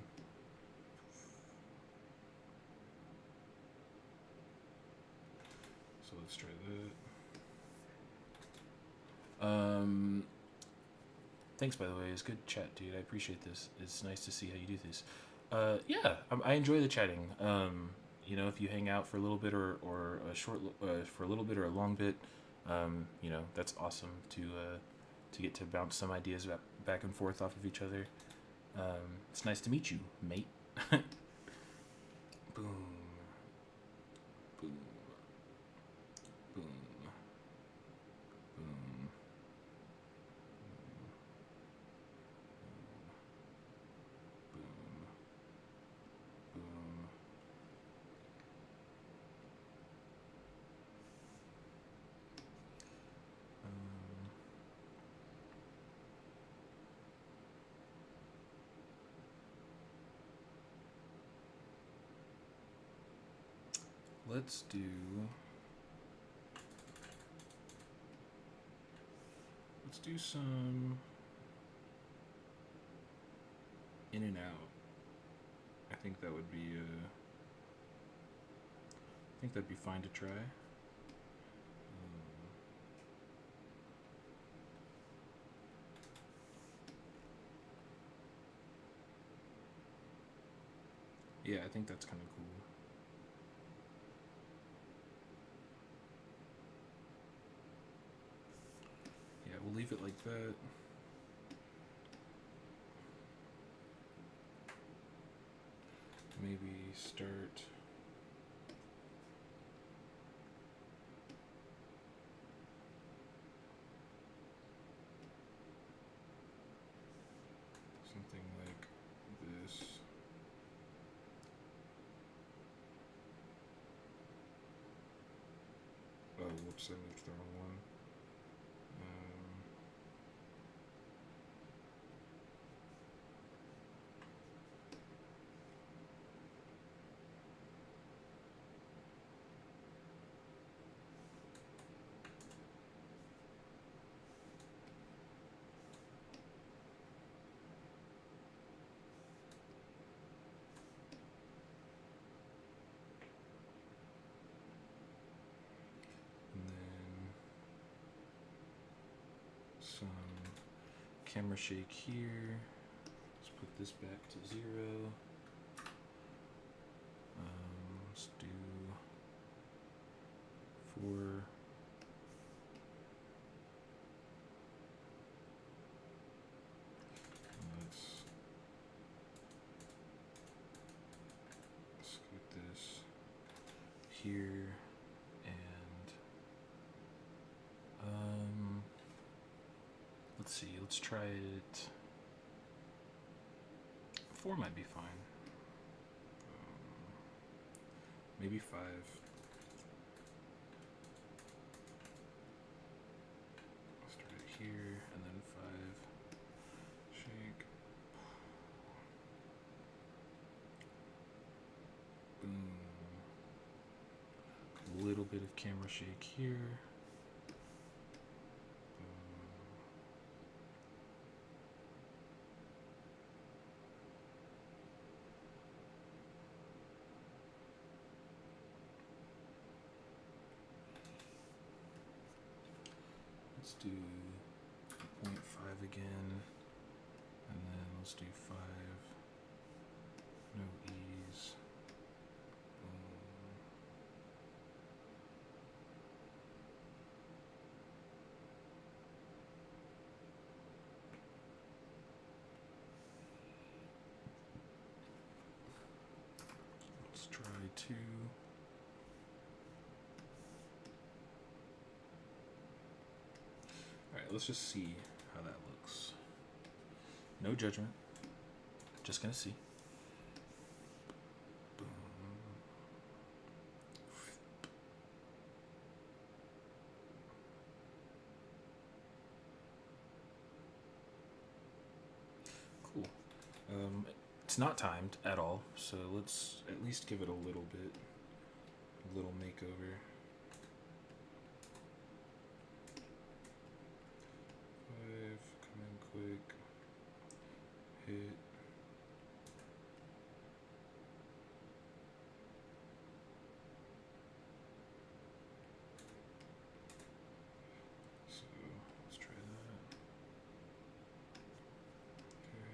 So let's try that. Thanks, by the way. It's good chat, dude. I appreciate this. It's nice to see how you do this. Yeah, I enjoy the chatting. You know, if you hang out for a little bit or a short for a little bit or a long bit, you know, that's awesome to get to bounce some ideas back and forth off of each other. It's nice to meet you, mate. Boom. Boom. Boom. Boom. Let's do some in and out. I think that would be I think that'd be fine to try. Yeah, I think that's kind of cool. Yeah, we'll leave it like that. Maybe start something like this. Oh, whoops, I moved the wrong one. camera shake here. Let's put this back to 0. Let's do 4. Let's get this here, and let's see, let's try it. 4 might be fine. Maybe 5. I'll start it here, and then 5. Shake. Boom. A little bit of camera shake here. Let's do 0.5 again, and then let's do 5. No ease. Let's try 2. Alright, let's just see how that looks. No judgment. Just gonna see. Boom. Cool. It's not timed at all, so let's at least give it a little bit. A little makeover. 5, come in quick, hit. So let's try that. Okay.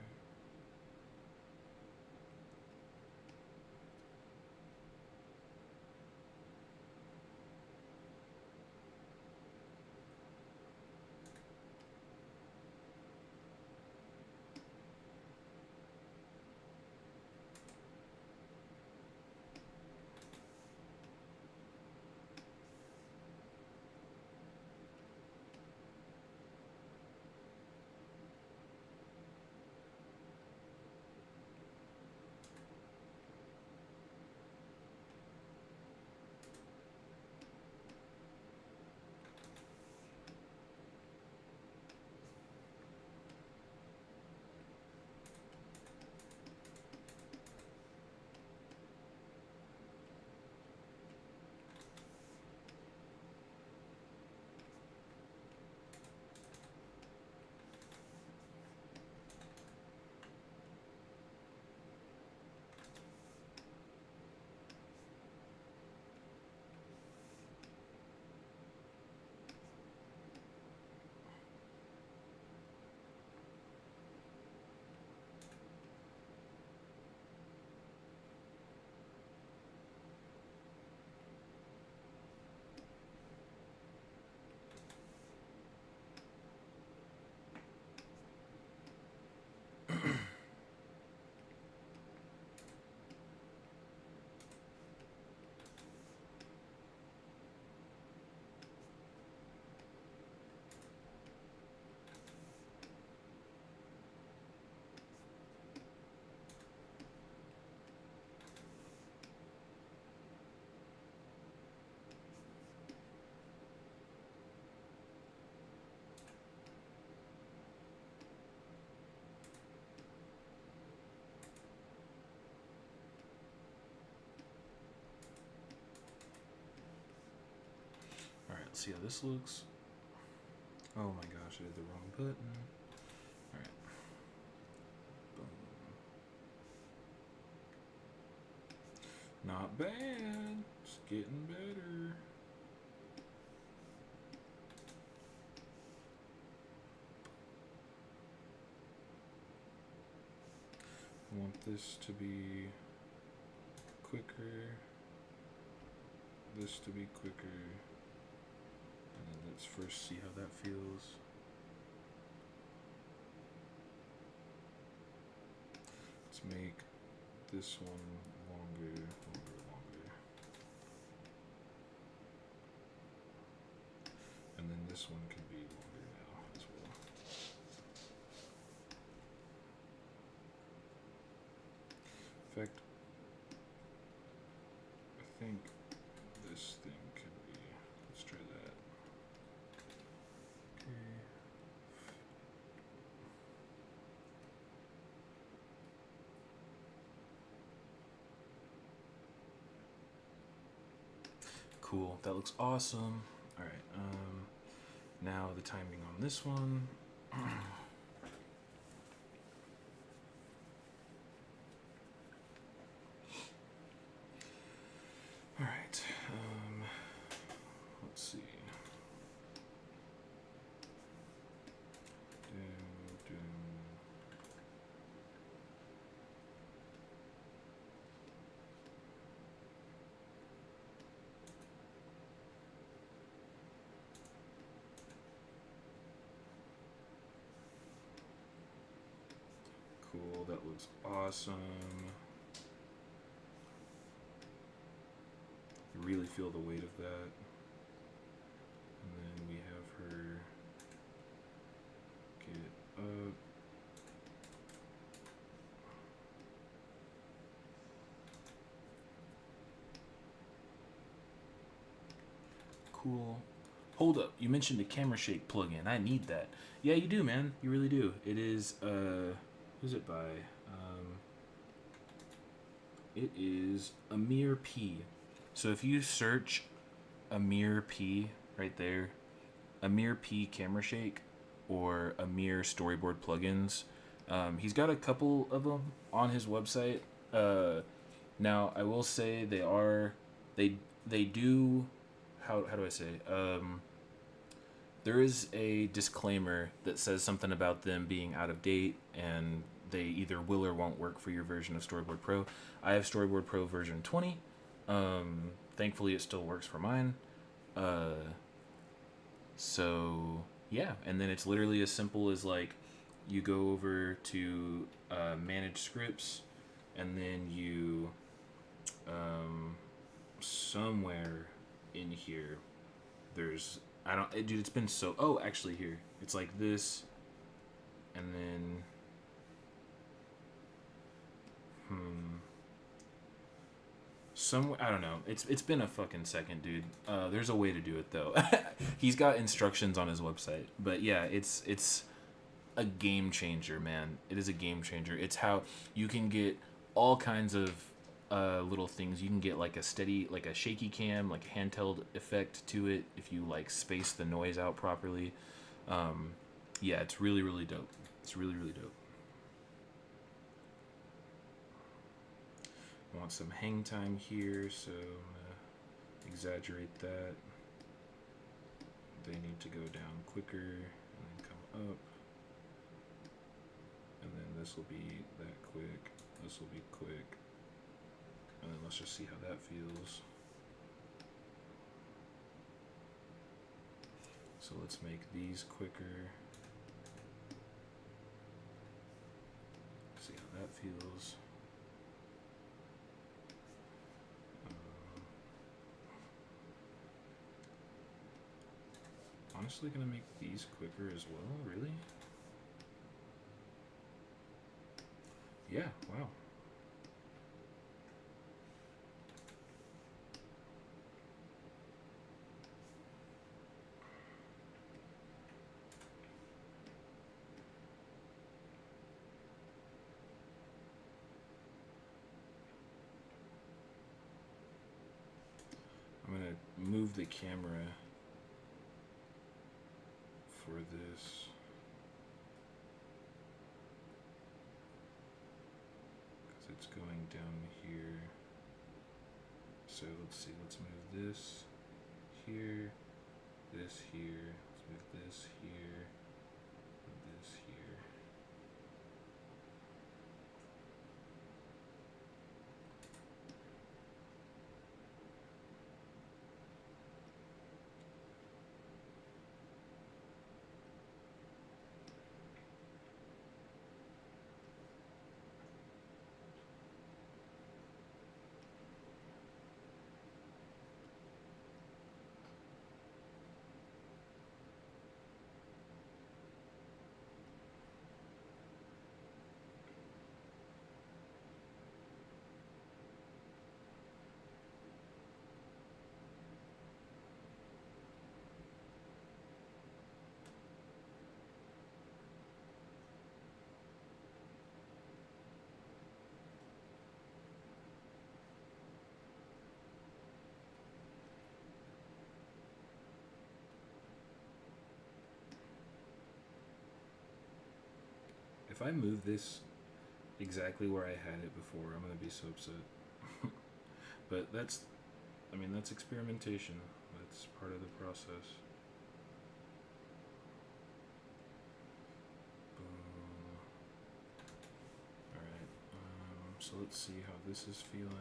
Let's see how this looks. Oh my gosh, I did the wrong button. Alright. Boom. Not bad. It's getting better. I want this to be quicker, this to be quicker, and then let's first see how that feels. Let's make this one longer. And then this one can be longer now as well. In fact, I think this thing can be, let's try that. Okay. Cool, that looks awesome. All right, now the timing on this one. All right, let's see. Cool, that looks awesome. You really feel the weight of that. And then we have her get up. Cool. Hold up, you mentioned the camera shake plugin. I need that. Yeah, you do, man. You really do. It is, who's it by? It is Amir P. So if you search Amir P right there, Amir P camera shake or Amir storyboard plugins, he's got a couple of them on his website. Now I will say they do, how do I say, there is a disclaimer that says something about them being out of date and they either will or won't work for your version of Storyboard Pro. I have Storyboard Pro version 20. Thankfully it still works for mine. So yeah, and then it's literally as simple as like you go over to manage scripts, and then you somewhere in here there's dude, it's been so, oh, actually here it's like this, and then somewhere, I don't know, it's been a fucking second, dude. There's a way to do it though. He's got instructions on his website, but yeah, it's a game changer, man. It is a game changer. It's how you can get all kinds of little things. You can get like a steady, like a shaky cam, like a handheld effect to it if you like space the noise out properly. Yeah, it's really, really dope. It's really, really dope. I want some hang time here, so I'm gonna exaggerate that. They need to go down quicker and then come up. And then this will be that quick. This will be quick. And then let's just see how that feels. So let's make these quicker. See how that feels. Honestly gonna make these quicker as well, really? Yeah, wow. I'm gonna move the camera for this. Because it's going down here. So let's see, let's move this here, this here, let's move this here, and this here. If I move this exactly where I had it before, I'm gonna be so upset. But that's experimentation. That's part of the process. Boom. Alright, so let's see how this is feeling.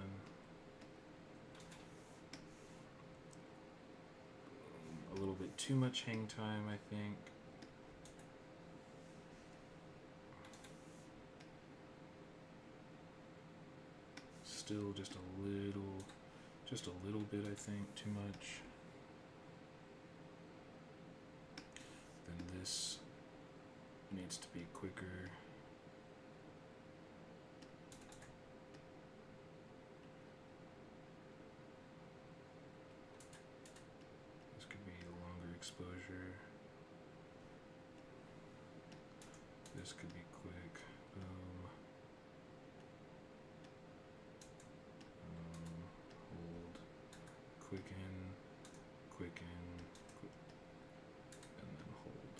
A little bit too much hang time, I think. Still just a little bit, I think, too much. Then this needs to be quicker. This could be a longer exposure. This could be quick. Boom. Hold. Quicken. Quicken. And then hold.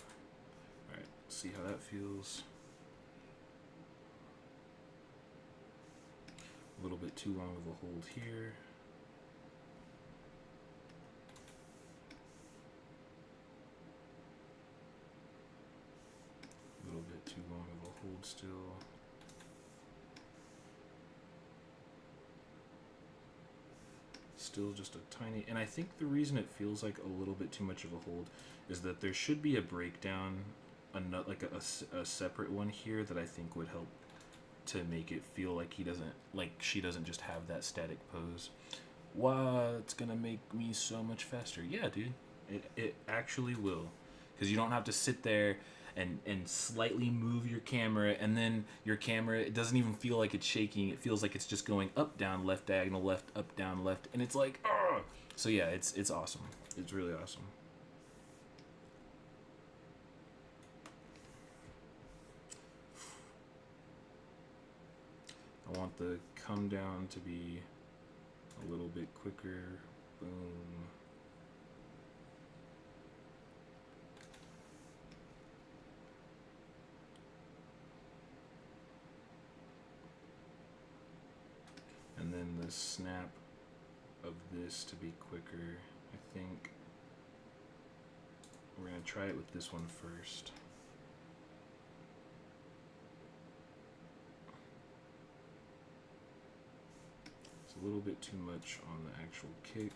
Alright, see how that feels. A little bit too long of a hold here. A little bit too long of a hold still. Still just a tiny, and I think the reason it feels like a little bit too much of a hold is that there should be a breakdown, like a separate one here that I think would help to make it feel like she doesn't just have that static pose. Wow, it's gonna make me so much faster. Yeah, dude, it actually will, because you don't have to sit there and slightly move your camera, and then your camera, it doesn't even feel like it's shaking. It feels like it's just going up, down, left, diagonal, left, up, down, left, and it's like, ah. So yeah, it's awesome. It's really awesome. I want the come down to be a little bit quicker. Boom. And then the snap of this to be quicker. I think we're going to try it with this one first. It's a little bit too much on the actual kick.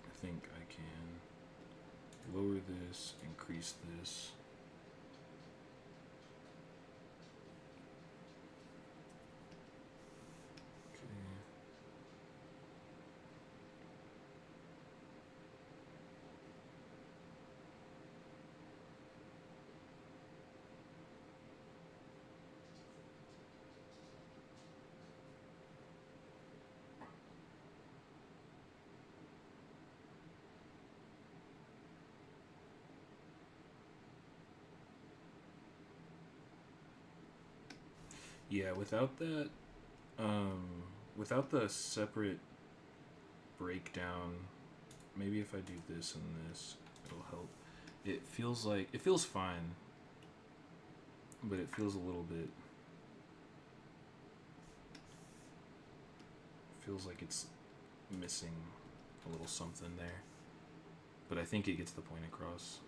I think I can lower this, increase this. Okay. Yeah, without that, without the separate breakdown, maybe if I do this and this, it'll help. It feels fine, but it feels a little bit, feels like it's missing a little something there. But I think it gets the point across.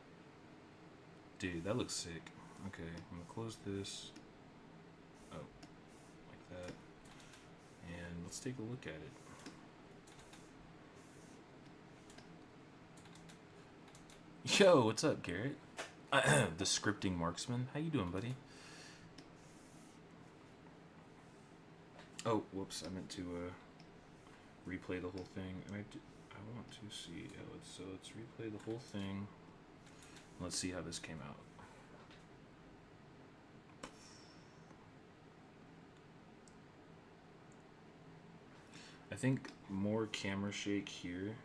Dude, that looks sick. Okay, I'm gonna close this. Oh, like that. And let's take a look at it. Yo, what's up, Garrett? The scripting marksman. How you doing, buddy? Oh, whoops, I meant to replay the whole thing. And I want to see. So let's replay the whole thing. Let's see how this came out. I think more camera shake here.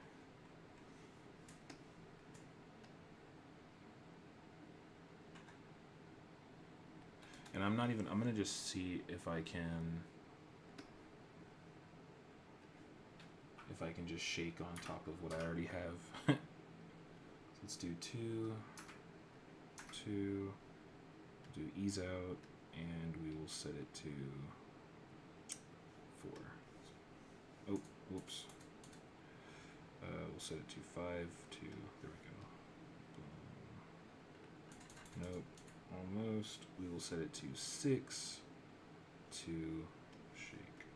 And I'm gonna just see if I can just shake on top of what I already have. Let's do 2, do ease out, and we will set it to 4. Oh, whoops. We'll set it to 5, 2, there we go. Boom. Nope, almost. We will set it to 6, to shake.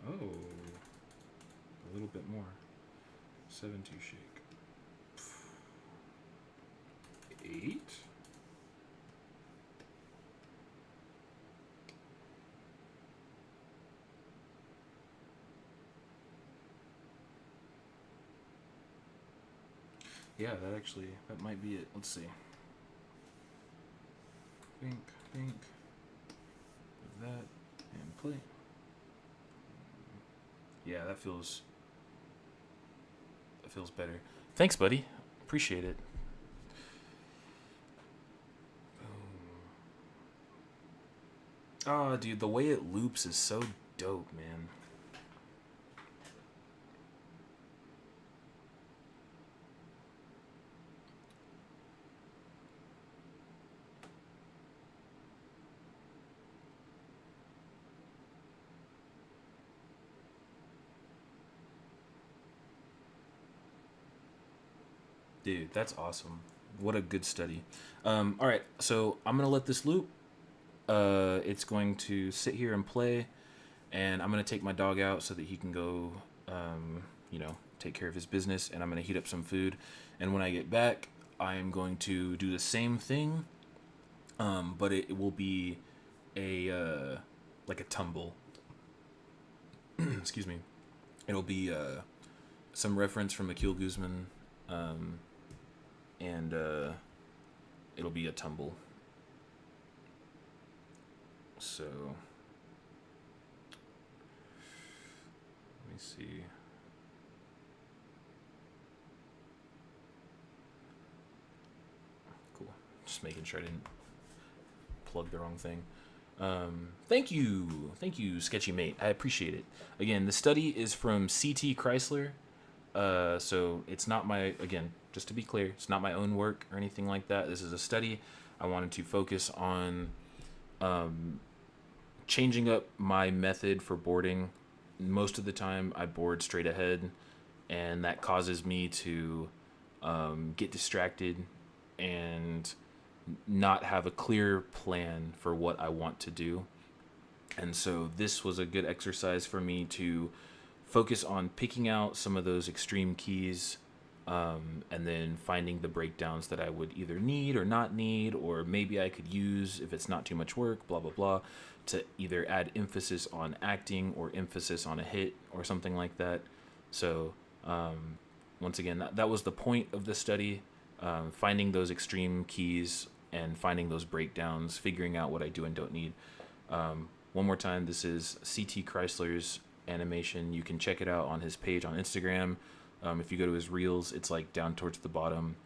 Oh, a little bit more. 7 to shake. 8. Yeah, that might be it. Let's see. Think, that, and play. Yeah, that feels better. Thanks, buddy. Appreciate it. Oh, dude, the way it loops is so dope, man. Dude, that's awesome. What a good study. All right, so I'm going to let this loop. It's going to sit here and play, and I'm going to take my dog out so that he can go, take care of his business, and I'm going to heat up some food. And when I get back, I am going to do the same thing, but it will be like a tumble. Excuse me. It'll be some reference from Akil Guzman, and it'll be a tumble. So let me see. Cool. Just making sure I didn't plug the wrong thing. Thank you, Sketchy Mate. I appreciate it. Again, the study is from CT Chrysler. So it's not just to be clear, it's not my own work or anything like that. This is a study. I wanted to focus on changing up my method for boarding. Most of the time I board straight ahead, and that causes me to get distracted and not have a clear plan for what I want to do. And so this was a good exercise for me to focus on picking out some of those extreme keys, and then finding the breakdowns that I would either need or not need, or maybe I could use if it's not too much work, blah, blah, blah, to either add emphasis on acting or emphasis on a hit or something like that. So once again, that was the point of the study, finding those extreme keys and finding those breakdowns, figuring out what I do and don't need. One more time, this is CT Chrysler's animation. You can check it out on his page on Instagram. If you go to his reels, it's like down towards the bottom.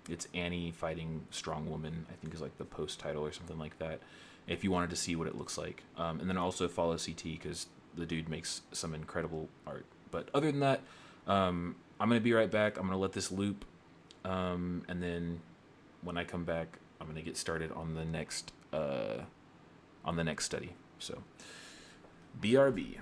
It's Annie fighting Strong Woman, I think is like the post title or something like that, if you wanted to see what it looks like. And then also follow CT because the dude makes some incredible art. But other than that, I'm going to be right back. I'm going to let this loop. And then when I come back, I'm going to get started on the next study. So BRB.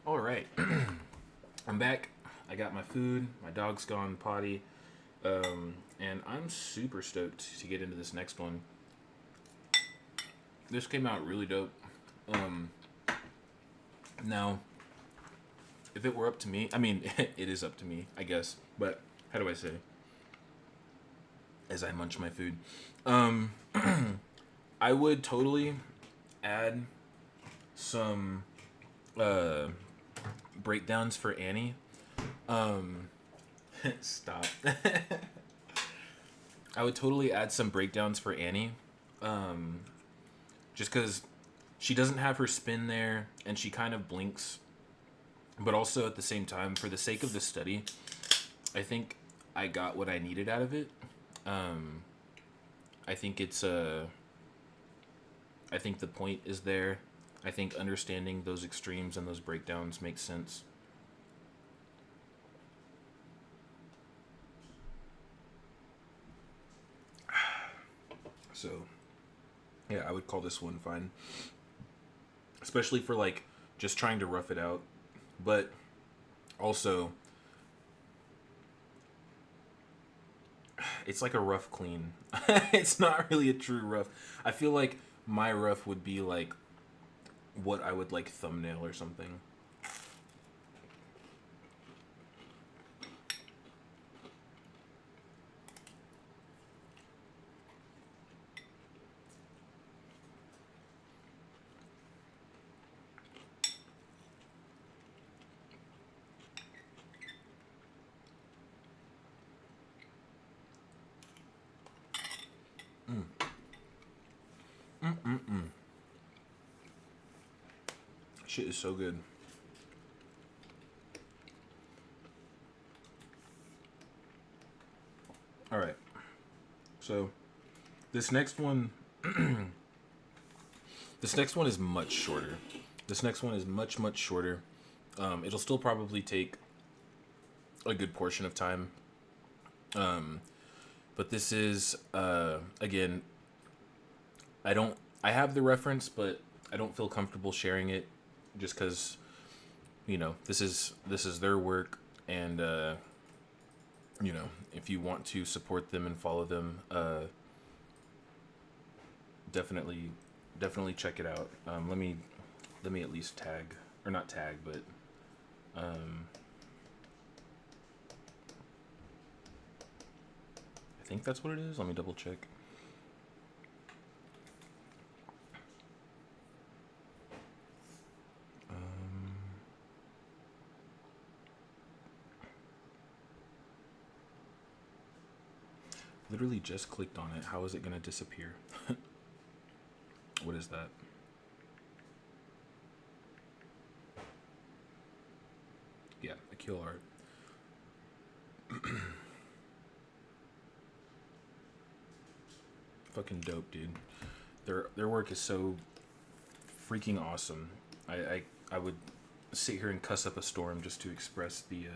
All right, I'm back. I got my food. My dog's gone potty, and I'm super stoked to get into this next one. This came out really dope. Now, if it were up to me, I mean, it is up to me, I guess. But how do I say? As I munch my food, I would totally add some breakdowns for Annie. Stop. I would totally add some breakdowns for Annie. Just because she doesn't have her spin there and she kind of blinks. But also at the same time, for the sake of the study, I think I got what I needed out of it. I think it's I think the point is there. I think understanding those extremes and those breakdowns makes sense. So, yeah, I would call this one fine. Especially for, like, just trying to rough it out. But also, it's like a rough clean. It's not really a true rough. I feel like my rough would be, like, what I would, like, thumbnail or something. Shit is so good. All right. So, this next one this next one is much shorter. This next one is much shorter. It'll still probably take a good portion of time. But this is again, I have the reference, but I don't feel comfortable sharing it just cuz this is their work, and if you want to support them and follow them, definitely check it out. Let me at least tag, or not tag, but I think that's what it is. Let me double check. Literally just clicked on it. How is it going to disappear? What is that? Yeah, Akil art. Fucking dope, dude. Their work is so freaking awesome. I would sit here and cuss up a storm just to express the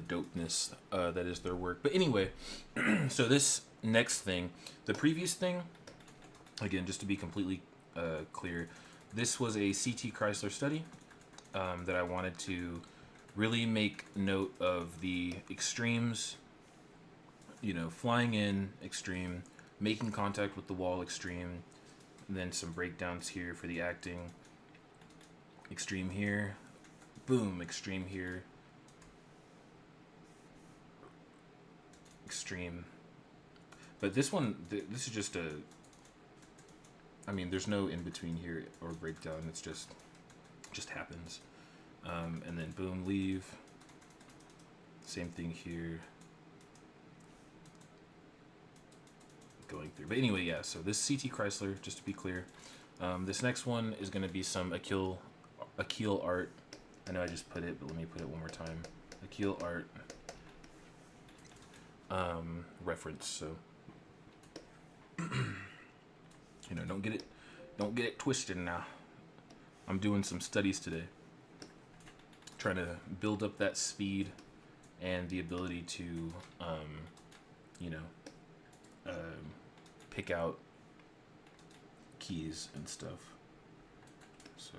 dopeness that is their work. But anyway, so this next thing, the previous thing, again, just to be completely clear, this was a CT Chrysler study that I wanted to really make note of the extremes, flying in, extreme, making contact with the wall, extreme, and then some breakdowns here for the acting, extreme here, boom, extreme here, extreme. But this one, this is just there's no in between here or breakdown. It's just happens. And then boom, leave. Same thing here. Going through. But anyway, yeah, so this CT Chrysler, just to be clear. This next one is going to be some Akil art. I know I just put it, but let me put it one more time. Akil art. Reference, so don't get it twisted now. I'm doing some studies today, trying to build up that speed and the ability to pick out keys and stuff. So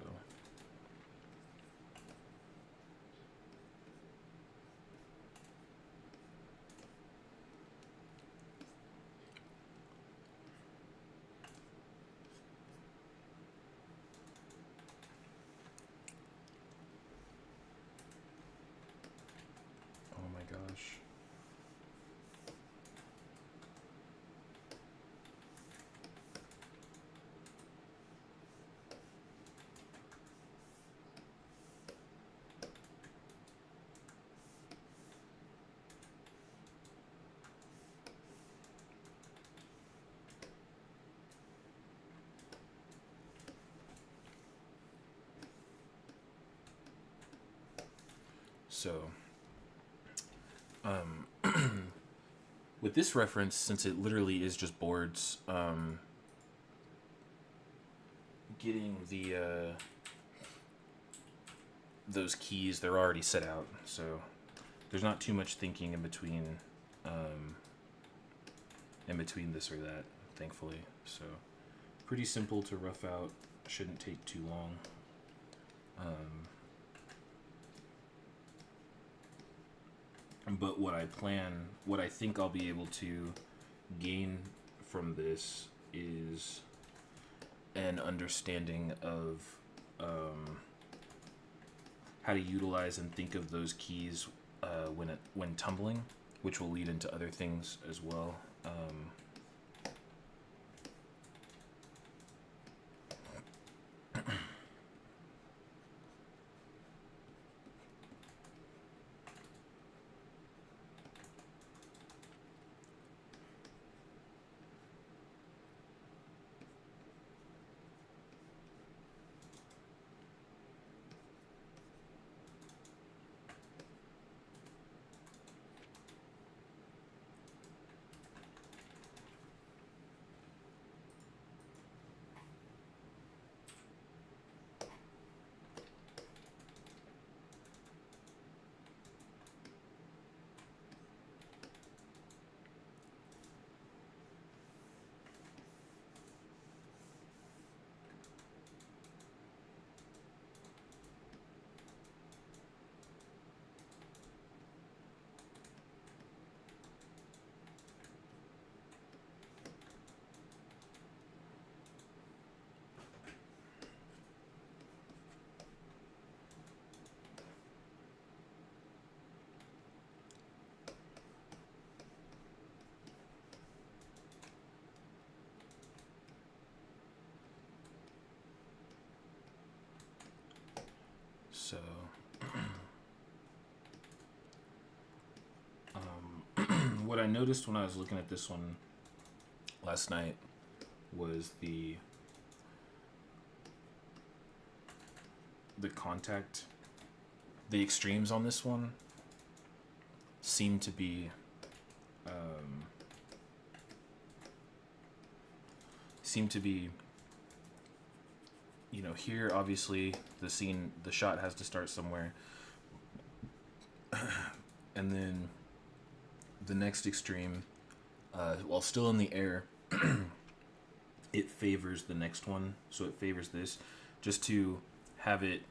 oh my gosh. So, with this reference, since it literally is just boards, getting the those keys, they're already set out, so there's not too much thinking in between this or that, thankfully. So pretty simple to rough out, shouldn't take too long. But what I think I'll be able to gain from this is an understanding of how to utilize and think of those keys when tumbling, which will lead into other things as well. So, what I noticed when I was looking at this one last night was the contact, the extremes on this one seem to be you know, here obviously the shot has to start somewhere, and then the next extreme, while still in the air, it favors the next one, so it favors this, just to have it,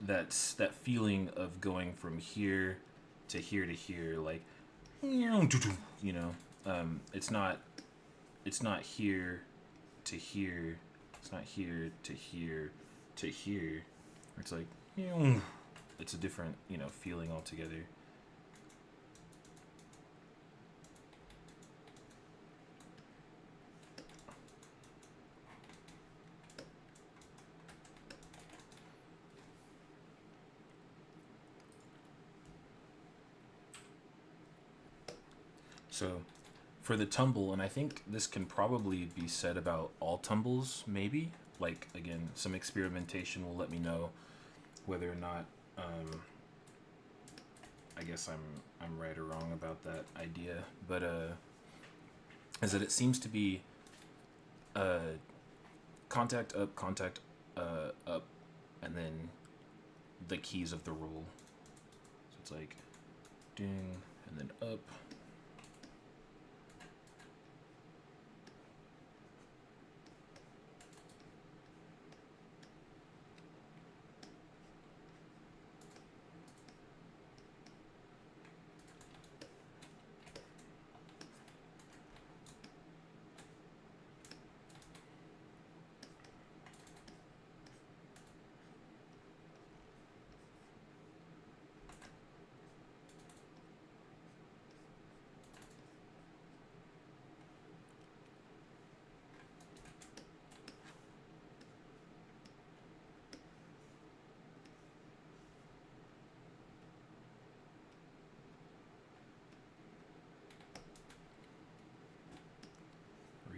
that feeling of going from here to here to here, like, you know, it's not here to here, it's not here to here to here, it's like, it's a different, you know, feeling altogether. So, for the tumble, and I think this can probably be said about all tumbles, maybe. Like, again, some experimentation will let me know whether or not, I guess I'm right or wrong about that idea. But, is that it seems to be contact up, up, and then the keys of the roll. So it's like, ding, and then up.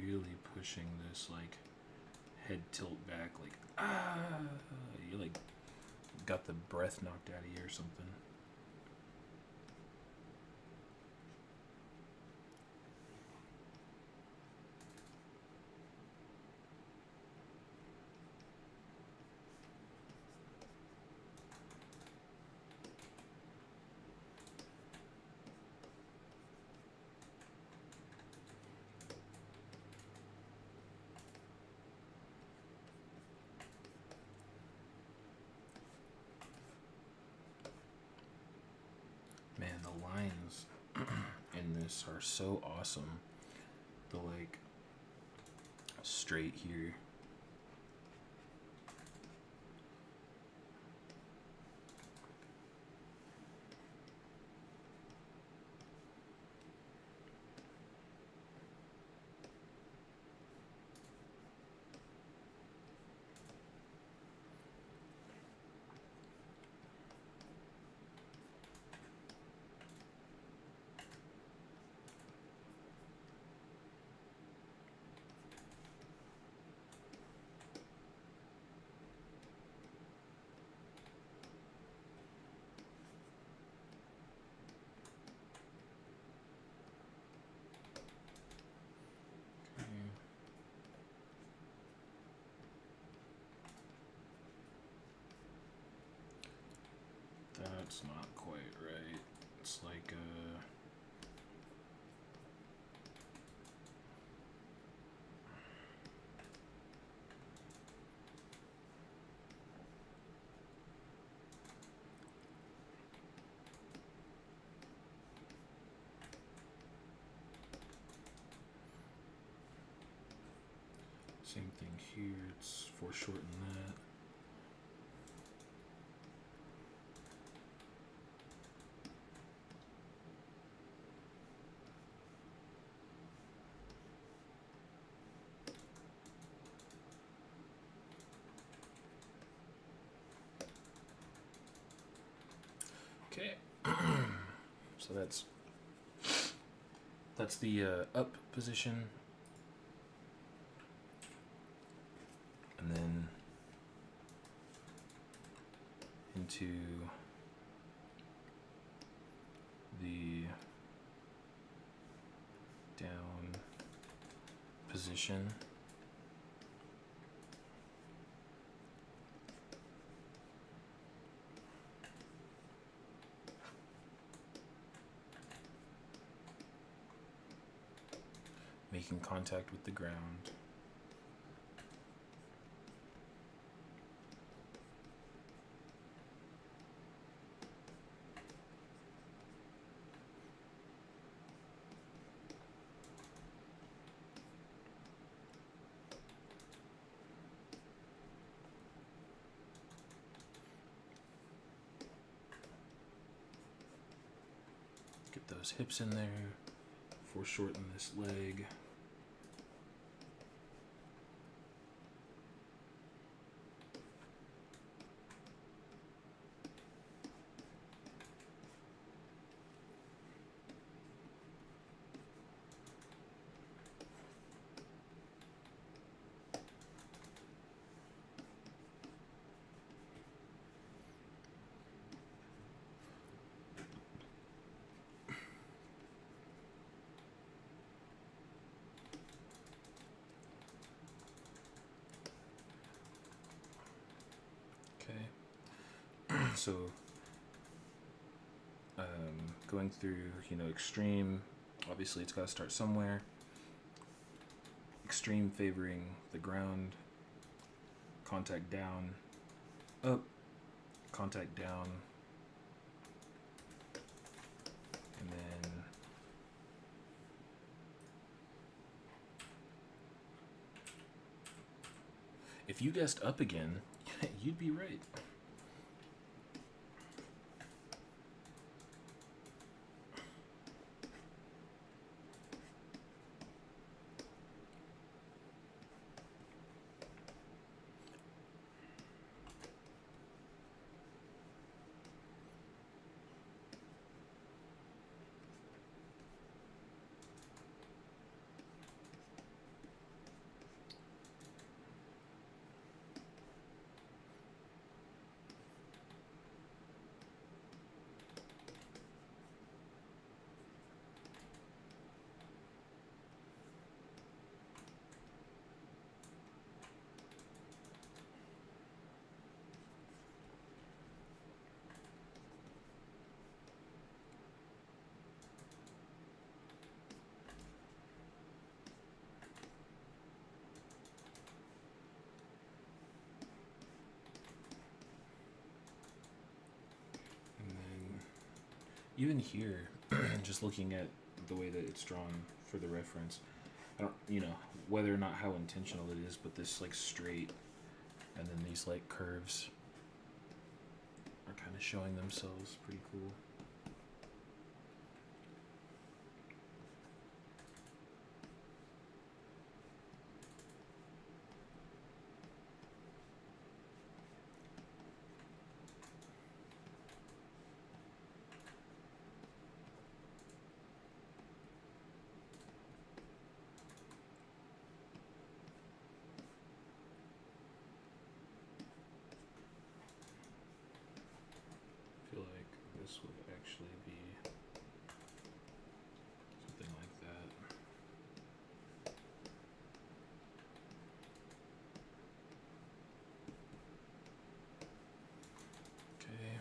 really pushing this like head tilt back, like you like got the breath knocked out of you or something. Man, the lines in this are so awesome. The like straight here. That's not quite right. It's like same thing here. It's foreshorten that. Okay, so that's the up position, and then into the down position. Making contact with the ground. Get those hips in there, foreshorten this leg. So, going through, extreme, obviously it's got to start somewhere. Extreme favoring the ground, contact down, up, contact down, and then if you guessed up again, you'd be right. even here, just looking at the way that it's drawn for the reference, I don't, whether or not how intentional it is, but this like straight and then these like curves are kind of showing themselves. Pretty cool. I feel like this would actually be something like that. Okay.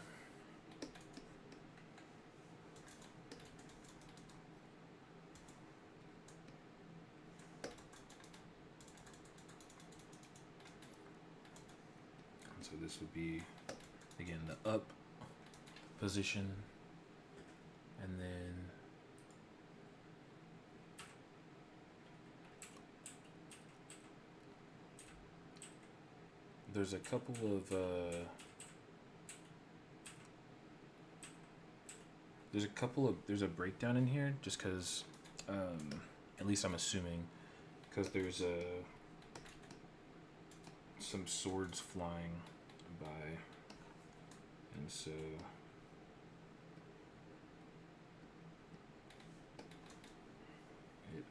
And so this would be, again, the up position, and then there's a couple of there's a breakdown in here just because at least I'm assuming, because there's some swords flying by, and so it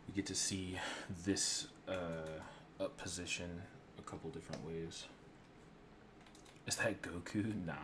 we get to see this up position a couple different ways. Is that Goku? Nah.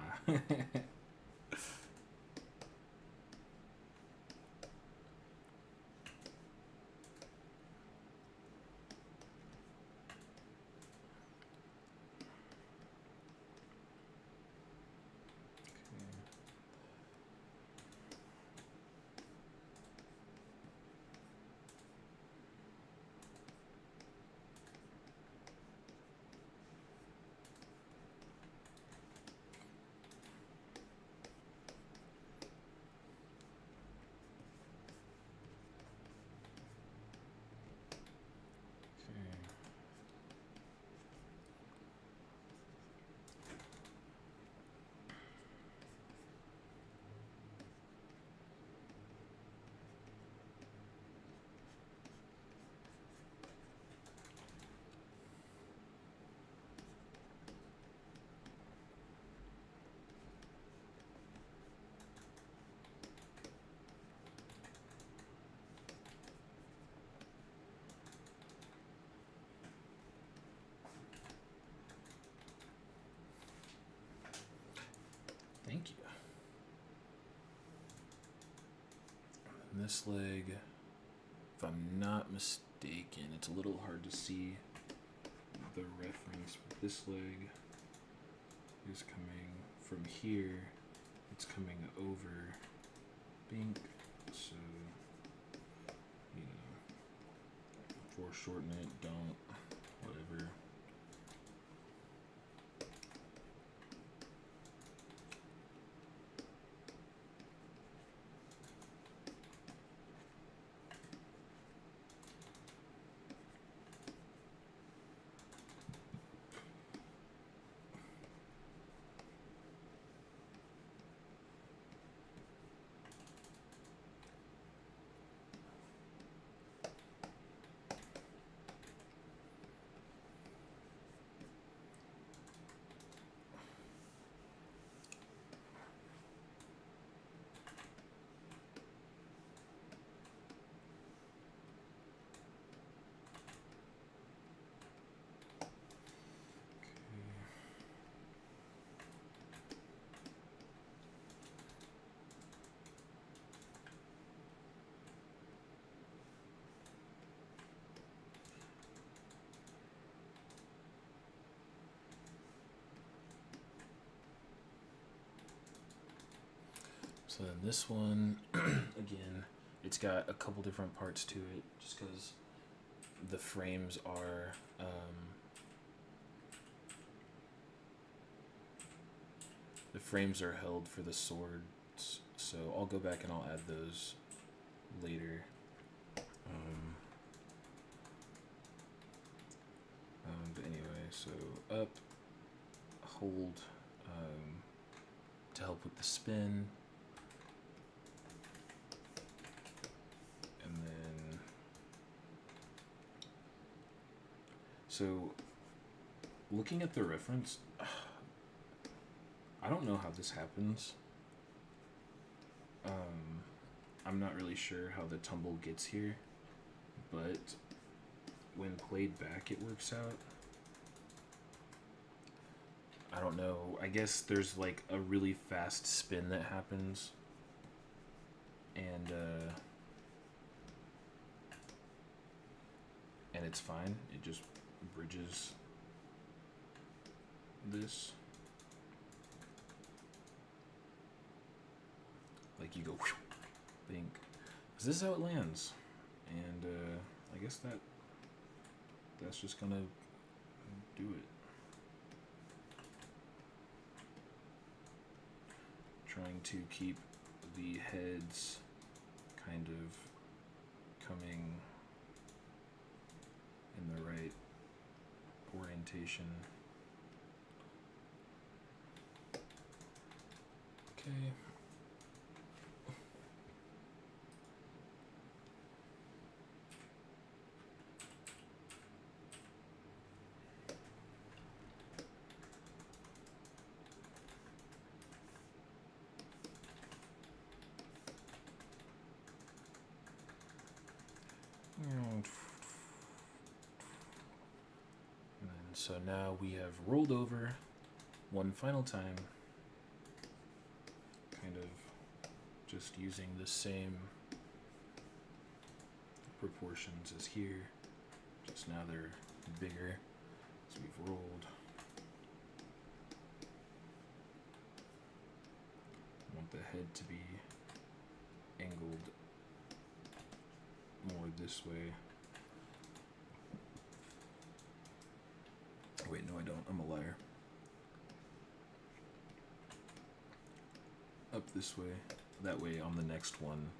Thank you. And this leg, if I'm not mistaken, it's a little hard to see the reference, but this leg is coming from here. It's coming over Bink, so, foreshorten it, don't, whatever. So then this one, again, it's got a couple different parts to it, just because the frames are held for the swords, so I'll go back and I'll add those later. But anyway, so up, hold to help with the spin, and then so looking at the reference, I don't know how this happens. I'm not really sure how the tumble gets here, but when played back it works out. I don't know. I guess there's like a really fast spin that happens, and it's fine. It just bridges this. Like you go, whew, think. Is this how it lands? And I guess that's just gonna do it. Trying to keep the heads kind of coming in the right orientation. Okay. So now we have rolled over one final time, kind of just using the same proportions as here, just now they're bigger, so we've rolled. I want the head to be angled more this way. Wait, no I don't, I'm a liar. Up this way, that way on the next one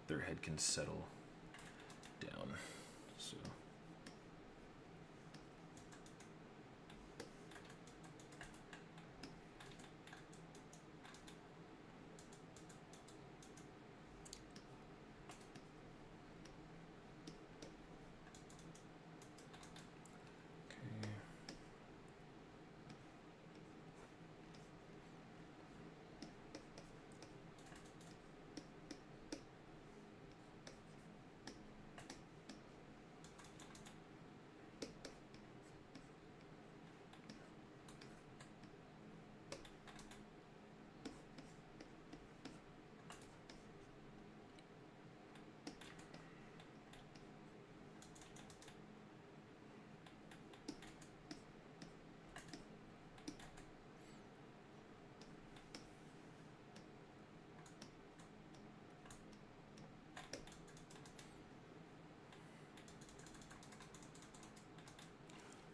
their head can settle down. So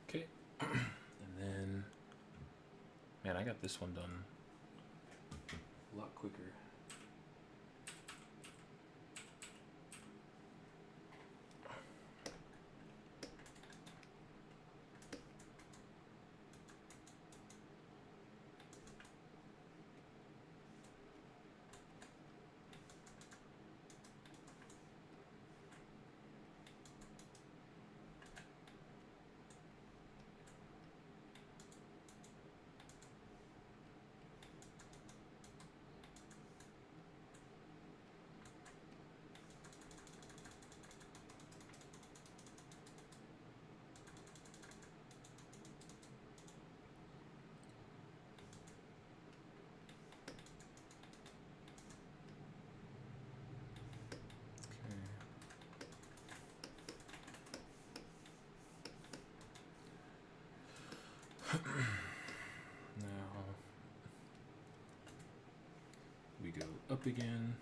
okay. And then, man, I got this one done a lot quicker. Now we go up again.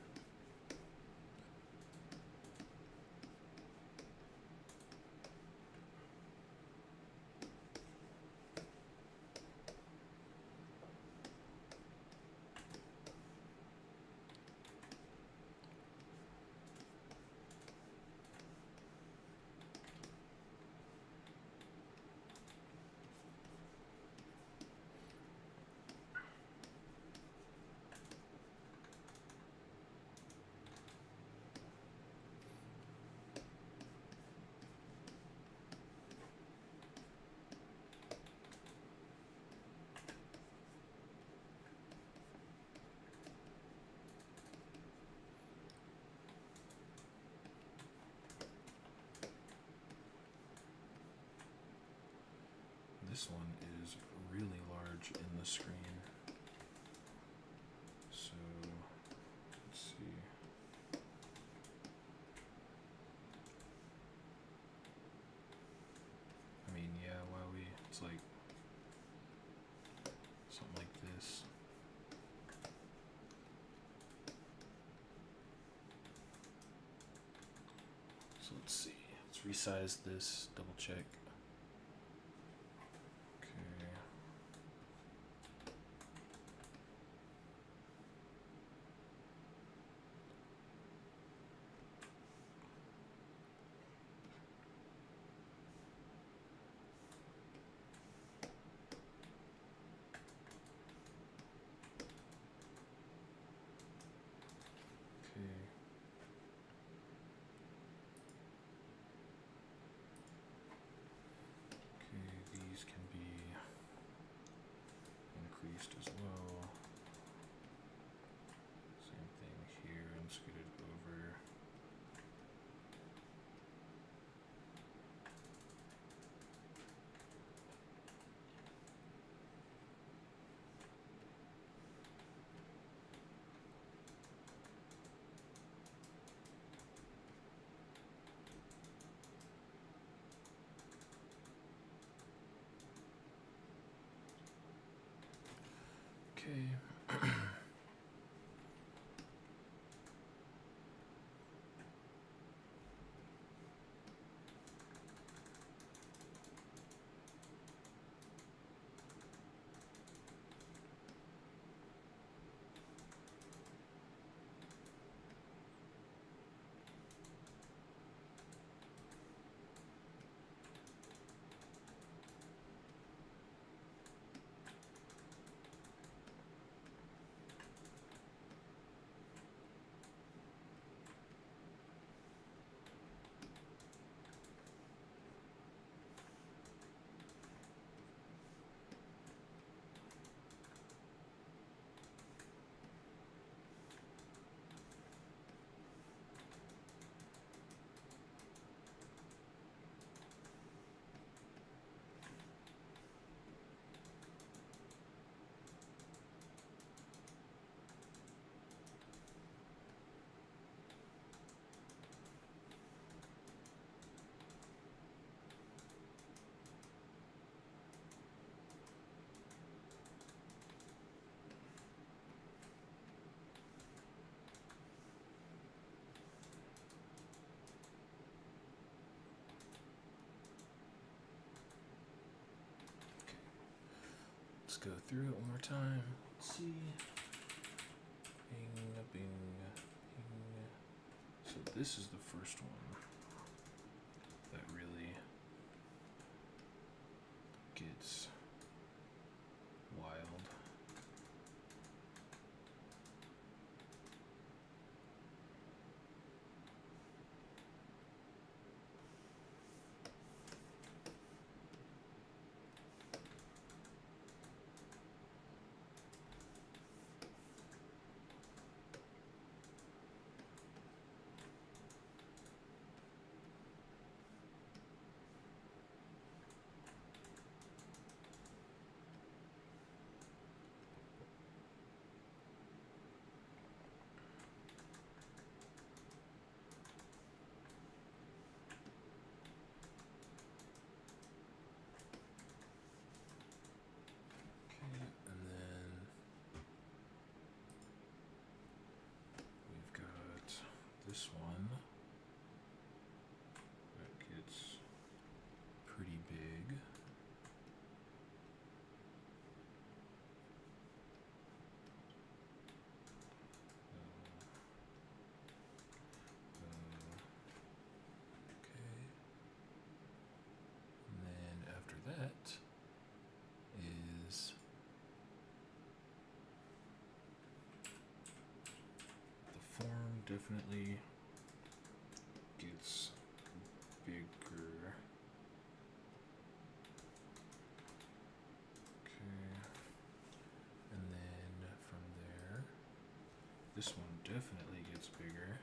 this one is really large in the screen. So let's see. I mean, yeah, wowie, it's like something like this. So let's see. Let's resize this, double check. Okay. Okay. Okay, these can be increased as well. Same thing here, and scooted over. Okay. Let's go through it one more time. Let's see. Bing, bing, bing. So this is the first one that really gets wild. This one that gets pretty big. Okay. And then after that is the form definitely gets bigger. Okay. And then from there, this one definitely gets bigger.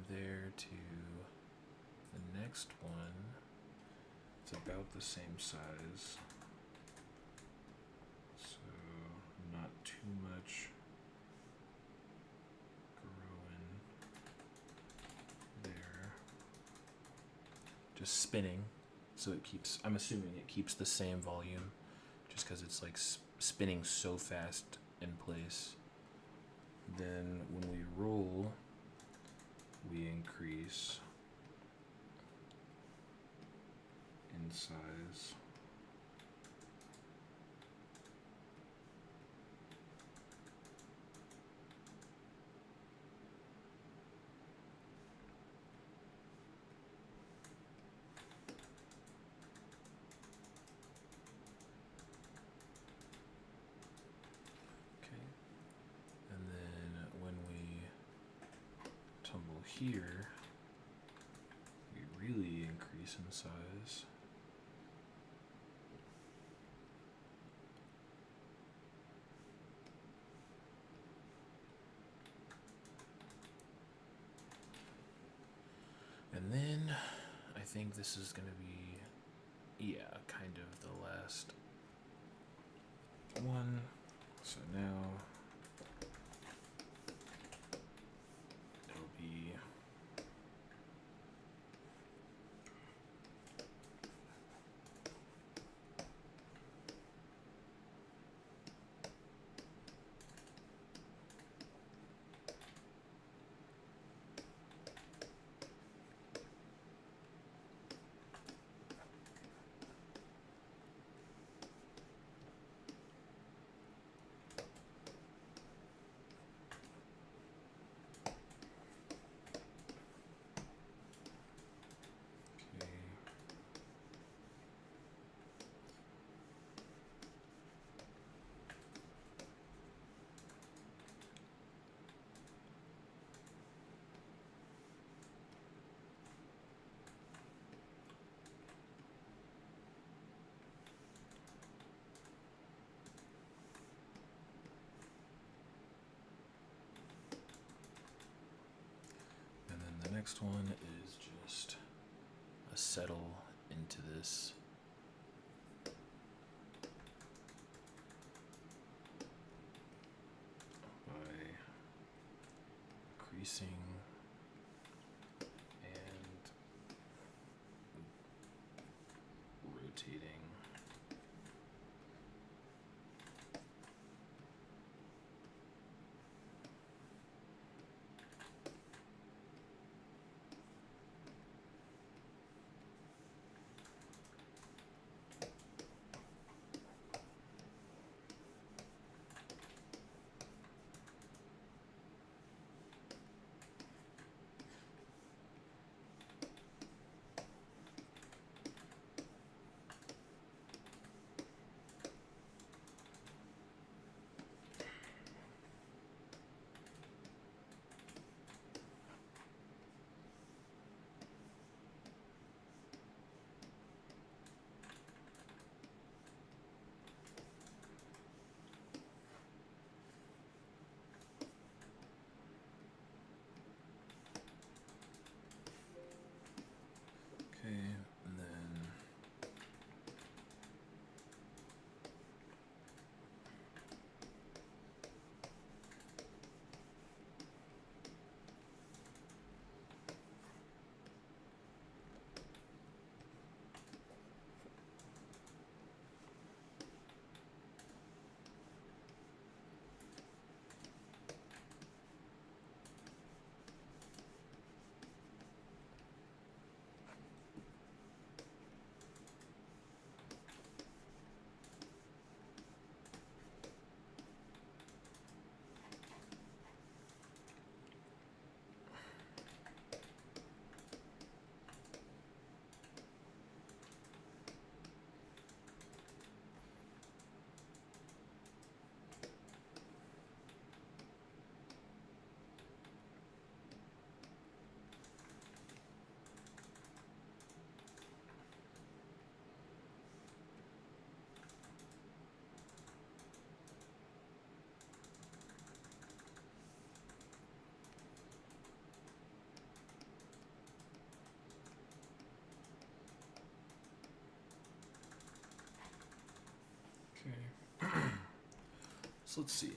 there to the next one, it's about the same size. So not too much growing there. Just spinning, so it keeps, I'm assuming it keeps the same volume, just because it's like spinning so fast in place. Then when we roll, we increase in size. Here, we really increase in size. And then I think this is going to be, yeah, kind of the last one. So now it'll be the next one is just a settle into this. By increasing and rotating. So let's see.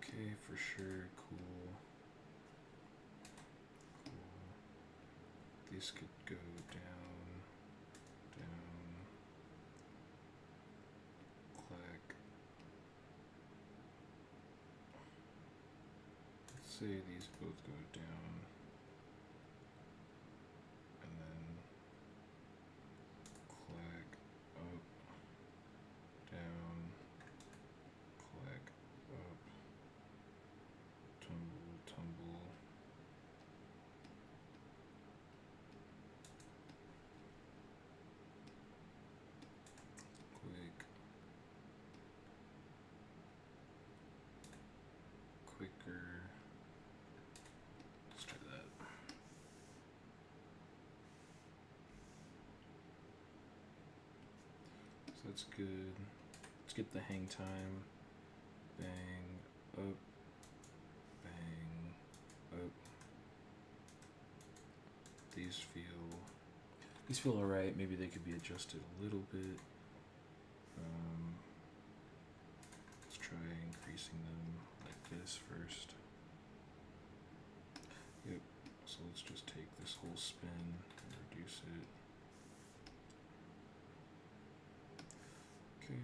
Okay, for sure, cool. This could go down, clack. Let's say these both go down, and then clack up, down, clack up, tumble, tumble. Quicker. Let's try that. So that's good. Let's get the hang time. Bang, up, bang, up. These feel alright. Maybe they could be adjusted a little bit. Let's try increasing them like this first. Yep, so let's just take this whole spin and reduce it. Okay.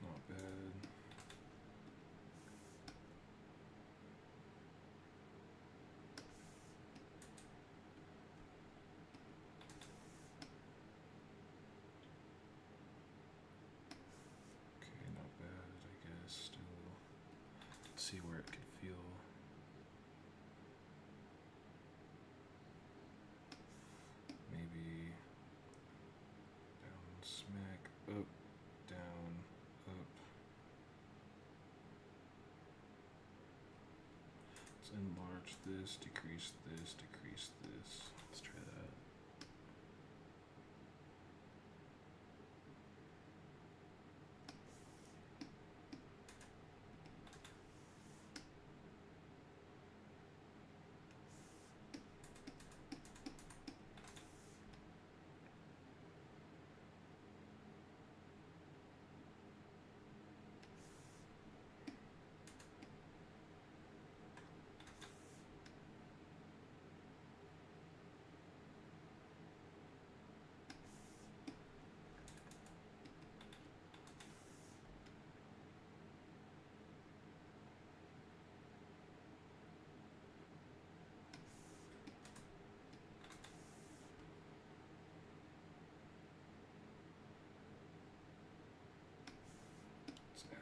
Not bad. See where it could feel. Maybe down, smack, up, down, up. Let's enlarge this, decrease this, decrease this. Let's try that.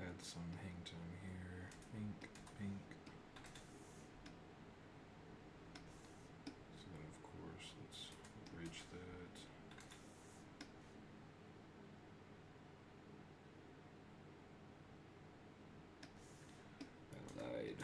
Add some hang time here. Pink, pink. So then, of course, let's bridge that. I lied.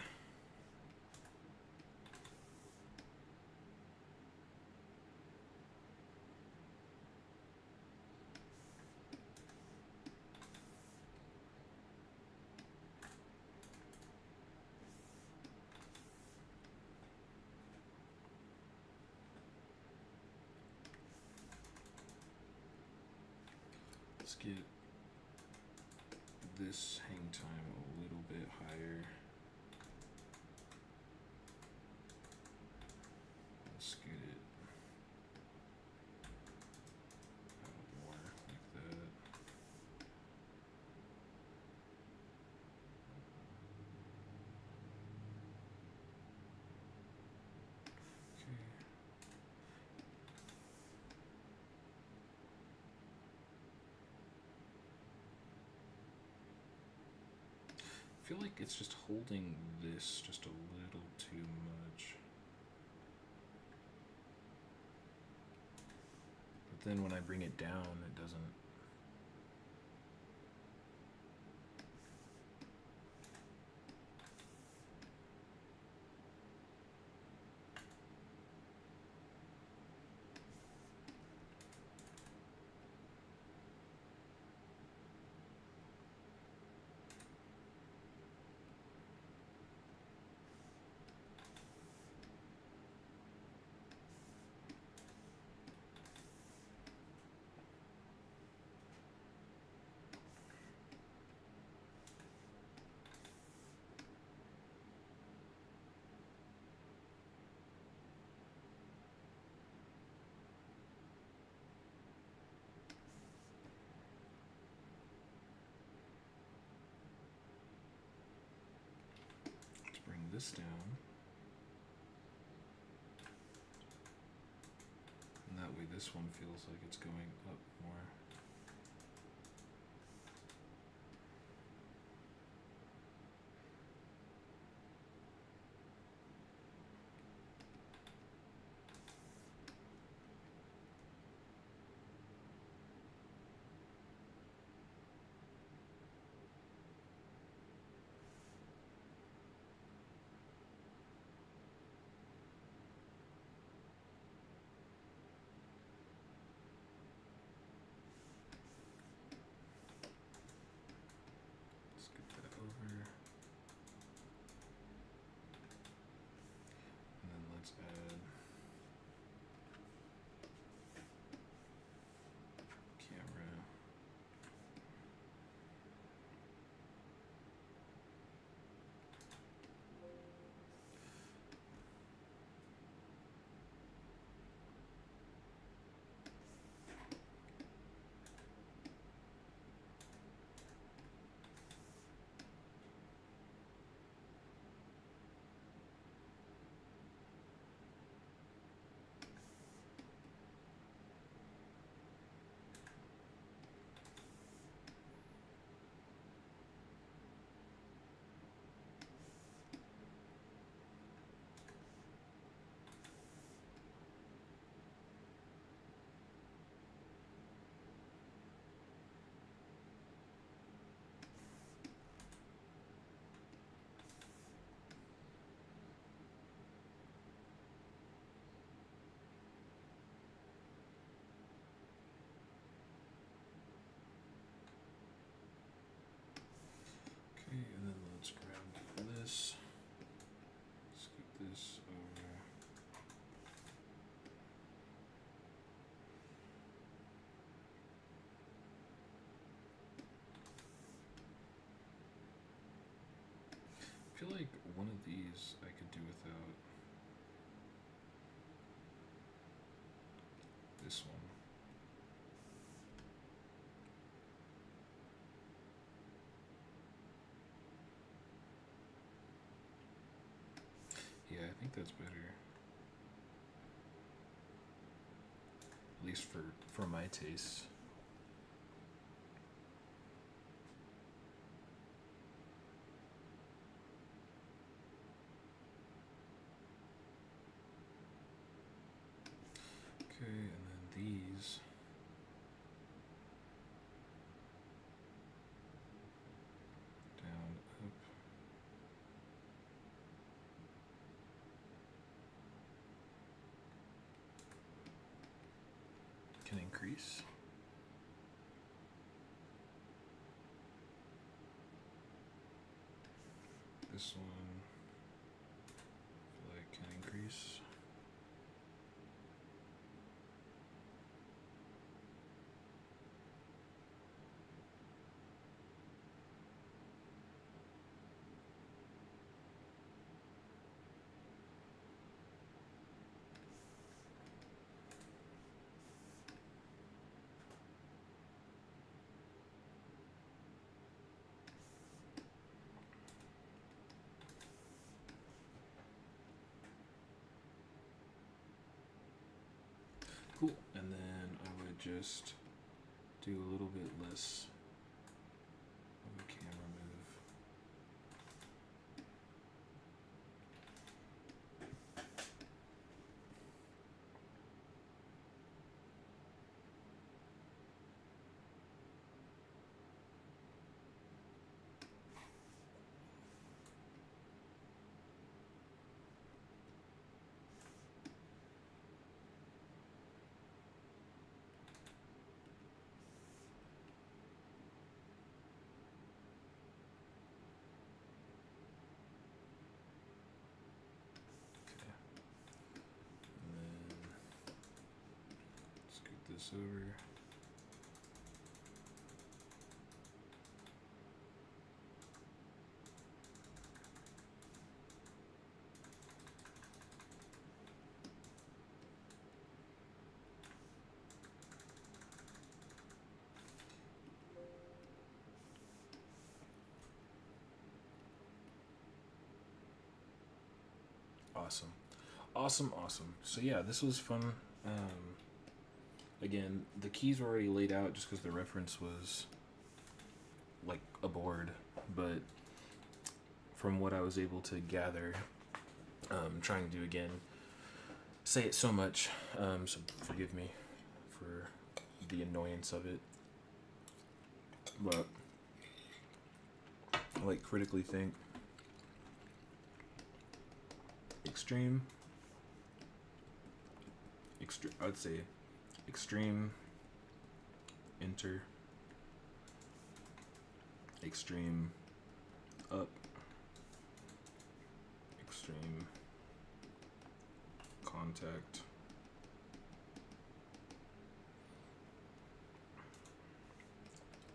Let's get this hang time a little bit higher. Let's scoot it out more like that. Okay. I feel like it's just holding this just a little too much. But then when I bring it down, it doesn't. this down. And that way this one feels like it's going up more. Scoot that over. And then let's add camera. Okay, and then let's grab this, scoot this over. I feel like one of these I could do without this one. Yeah, I think that's better. At least for my taste. Okay, and then these. Down, up. Can increase. This one, I feel like can increase. Cool, and then I would just do a little bit less of a camera move. This over. Awesome. So yeah, this was fun. Again, the keys were already laid out just because the reference was like a board, but from what I was able to gather, trying to again say it so much, so forgive me for the annoyance of it, but like critically think extreme, I'd say extreme, enter, extreme, up, extreme, contact,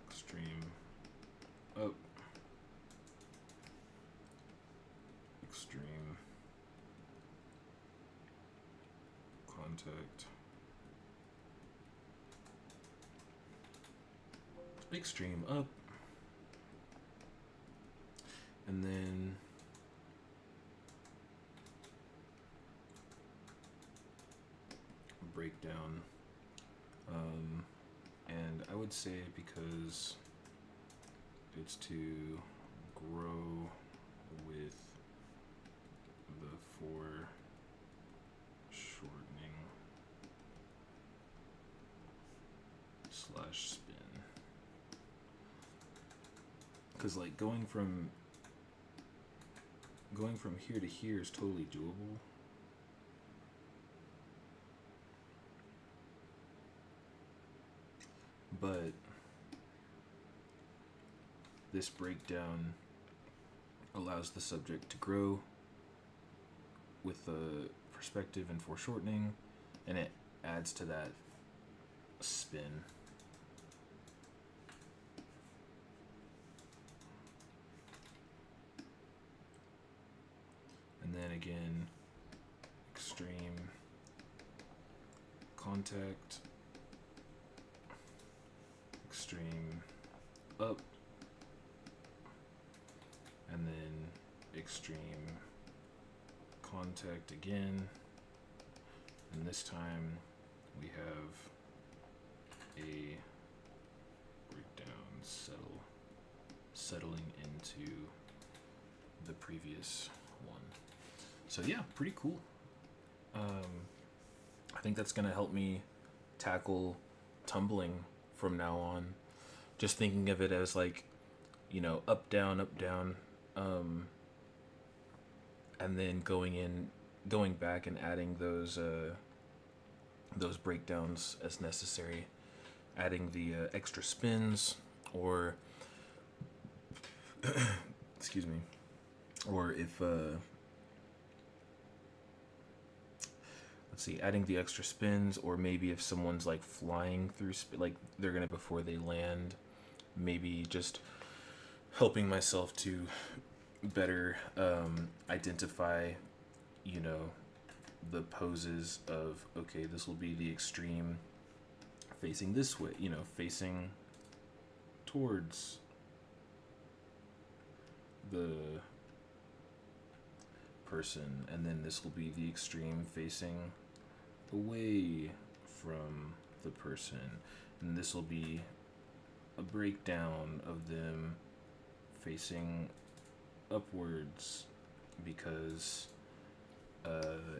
extreme, up, extreme, contact, extreme, up, and then breakdown. And I would say because it's to grow with the foreshortening / spin. Because like going from here to here is totally doable. But this breakdown allows the subject to grow with the perspective and foreshortening, and it adds to that spin. And then again, extreme, contact, extreme, up, and then extreme, contact again, and this time we have a breakdown, settling into the previous one. So yeah, pretty cool. I think that's gonna help me tackle tumbling from now on. Just thinking of it as like, you know, up, down, and then going back and adding those breakdowns as necessary, adding the extra spins, or excuse me, or if let's see, adding the extra spins, or maybe if someone's like flying through like they're gonna before they land, maybe just helping myself to better identify, you know, the poses of, okay, this will be the extreme facing this way, you know, facing towards the person, and then this will be the extreme facing away from the person, and this will be a breakdown of them facing upwards, because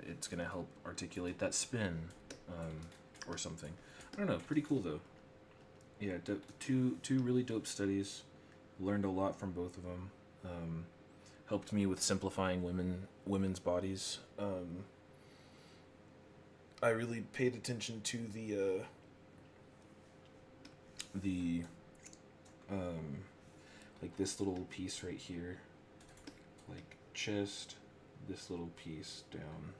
it's gonna help articulate that spin, or something. I don't know, pretty cool though. Yeah, two really dope studies. Learned a lot from both of them. Helped me with simplifying women's bodies. I really paid attention to the like this little piece right here, like chest, this little piece down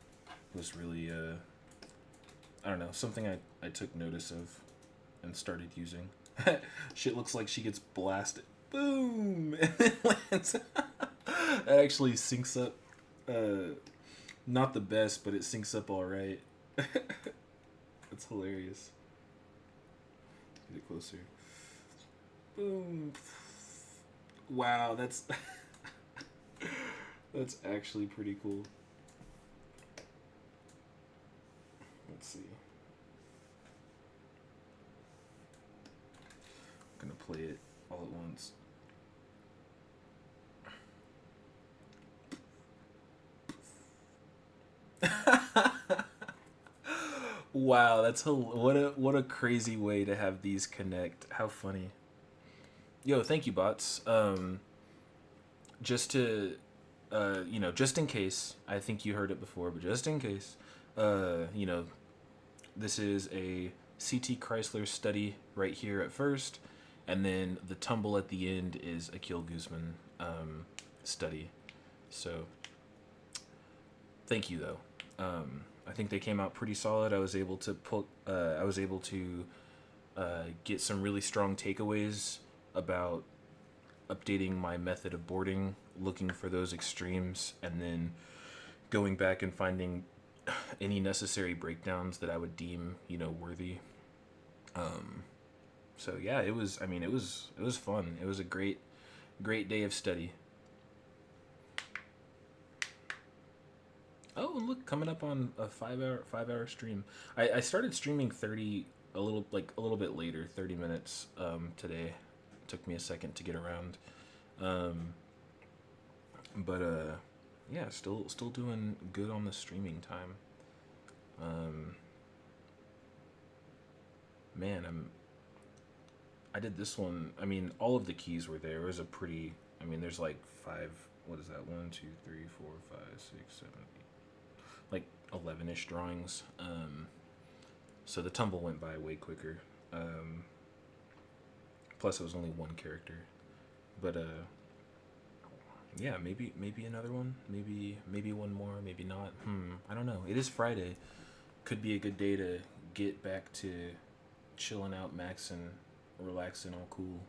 was really I don't know, something I took notice of and started using. Shit looks like she gets blasted. Boom! And then lands. That actually syncs up. Not the best, but it syncs up alright. That's hilarious. Get it closer. Boom. Wow, that's actually pretty cool. gonna play it all at once. Wow, that's what a crazy way to have these connect. How funny. Yo, thank you, bots. Just to, just in case, I think you heard it before, but just in case, this is a CT Chrysler study right here at first, and then the tumble at the end is Akil Guzman study. So, thank you though. I think they came out pretty solid. I was able to get some really strong takeaways about updating my method of boarding, looking for those extremes, and then going back and finding any necessary breakdowns that I would deem, worthy. So yeah, it was fun. It was a great day of study. Oh, and look, coming up on a 5 hour stream. I started streaming a little bit later, 30 minutes today. Took me a second to get around. But yeah, still doing good on the streaming time. Man, I did this one. I mean, all of the keys were there. It was a pretty. I mean, there's like 5. What is that? 1, 2, 3, 4, 5, 6, 7, 8. Like 11-ish drawings. So the tumble went by way quicker. Plus, it was only one character. But yeah, maybe another one. Maybe one more. Maybe not. I don't know. It is Friday. Could be a good day to get back to chilling out, maxing, relaxing, all cool.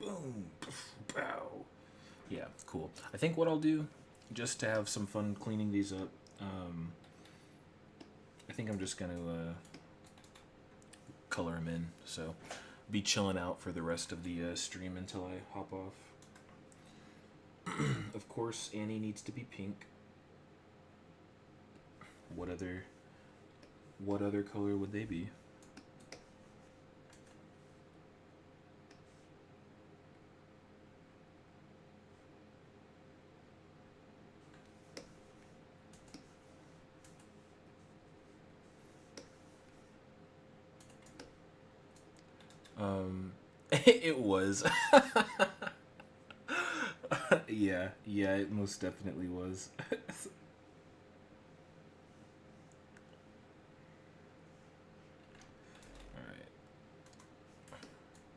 Boom, pow. Yeah, cool. I think what I'll do, just to have some fun cleaning these up, I think I'm just gonna color them in. So, be chilling out for the rest of the stream until I hop off. Of course, Annie needs to be pink. What other color would they be? It was. Yeah, it most definitely was. Alright.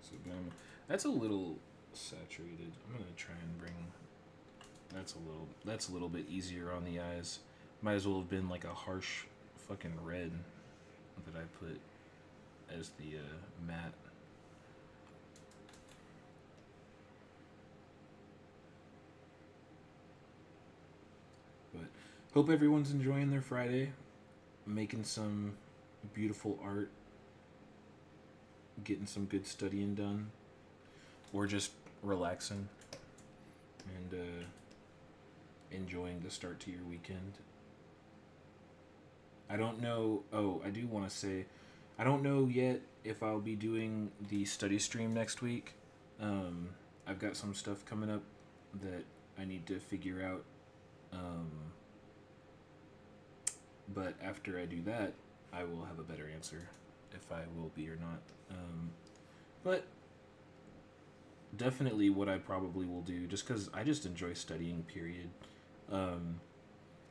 So boom. That's a little saturated. I'm gonna try and bring that's a little bit easier on the eyes. Might as well have been like a harsh fucking red that I put as the matte. But hope everyone's enjoying their Friday, making some beautiful art, getting some good studying done, or just relaxing and enjoying the start to your weekend. I don't know. Oh, I do want to say, I don't know yet if I'll be doing the study stream next week. I've got some stuff coming up that I need to figure out. But after I do that, I will have a better answer if I will be or not. But definitely what I probably will do, just because I just enjoy studying, period,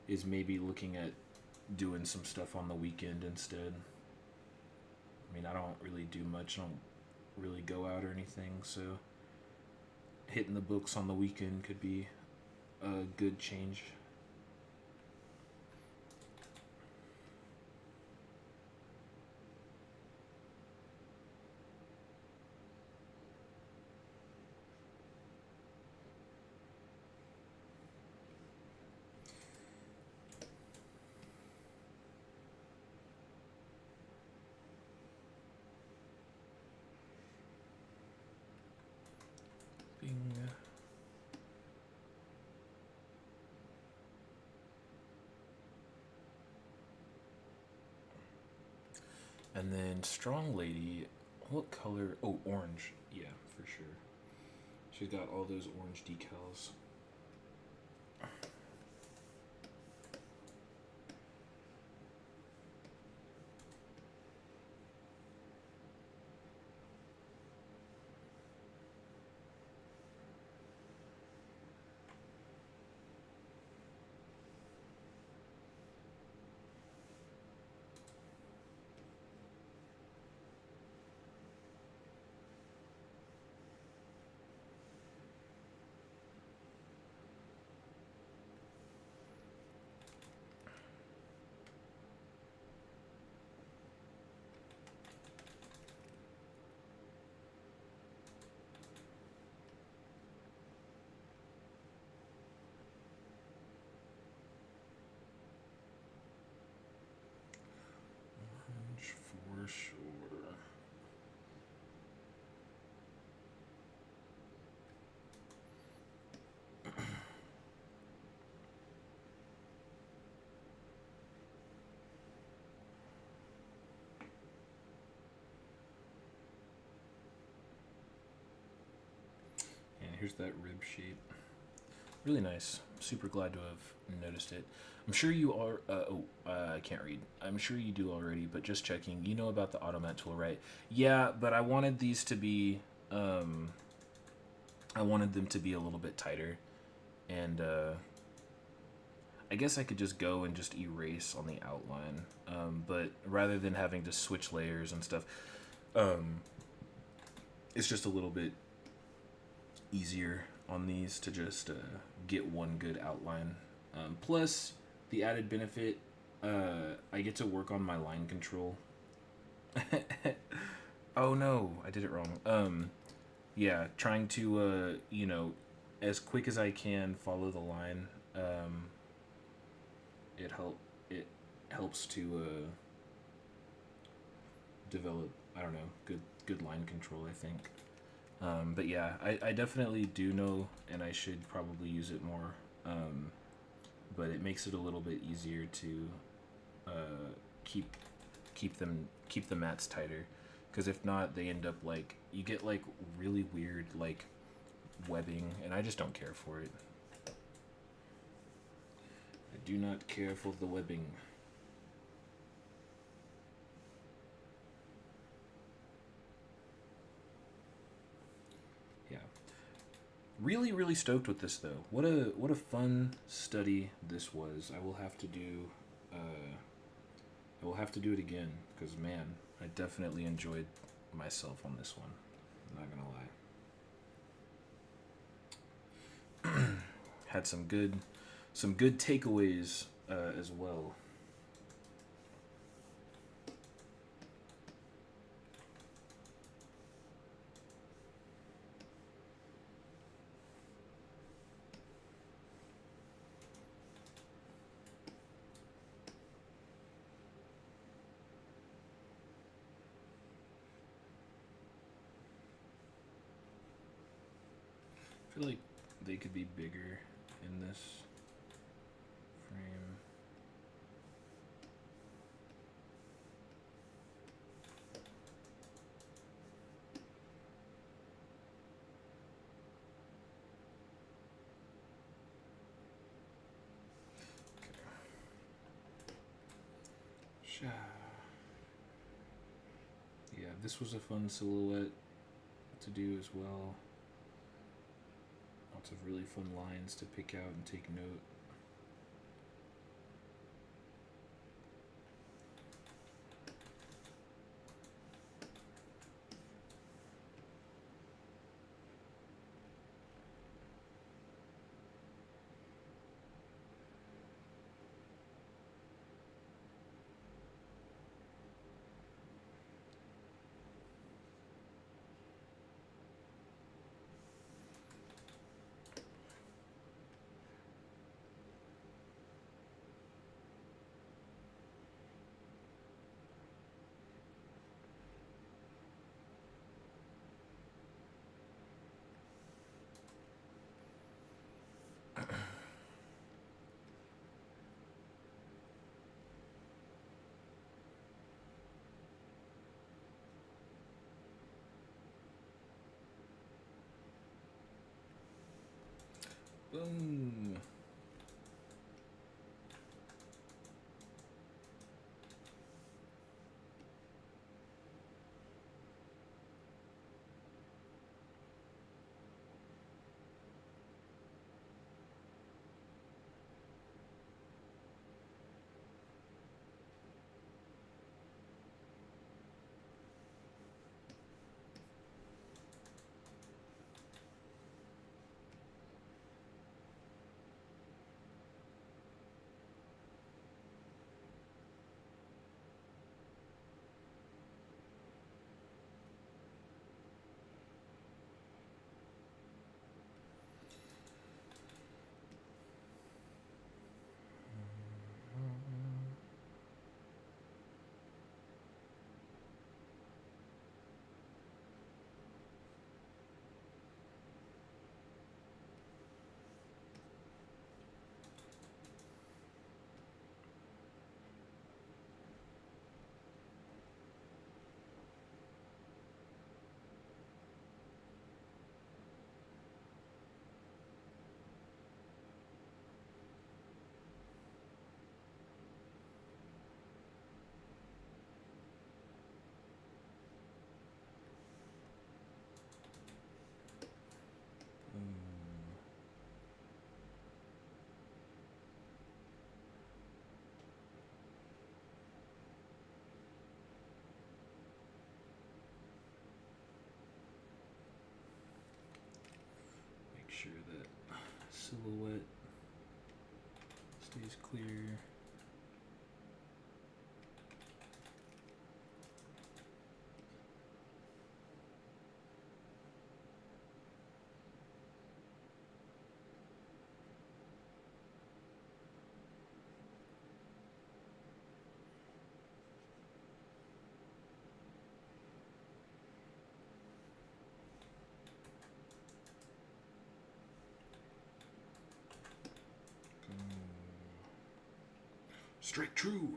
is maybe looking at doing some stuff on the weekend instead. I mean, I don't really do much. I don't really go out or anything, so hitting the books on the weekend could be a good change. Bing. And then Strong Lady, what color? Oh, orange. Yeah, for sure. She's got all those orange decals. Orange for sure. And here's that rib shape. Really nice. Super glad to have noticed it. I'm sure you are. I can't read. I'm sure you do already, but just checking. You know about the automat tool, right? Yeah, but I wanted these to be. I wanted them to be a little bit tighter, and I guess I could just go and just erase on the outline. But rather than having to switch layers and stuff, it's just a little bit easier on these to just get one good outline. Plus, the added benefit, I get to work on my line control. Oh no, I did it wrong. Yeah, trying to, as quick as I can follow the line. It helps to develop, I don't know, good line control, I think. But yeah, I definitely do know, and I should probably use it more. But it makes it a little bit easier to keep the mats tighter, because if not, they end up like you get like really weird like webbing, and I just don't care for it. I do not care for the webbing. Really stoked with this though. What a fun study this was. I will have to do it again, because man, I definitely enjoyed myself on this one. I'm not gonna lie. Had some good takeaways as well. I feel like they could be bigger in this frame. Okay. Yeah, this was a fun silhouette to do as well. Lots of really fun lines to pick out and take note. Boom. Make sure that silhouette stays clear. Straight true.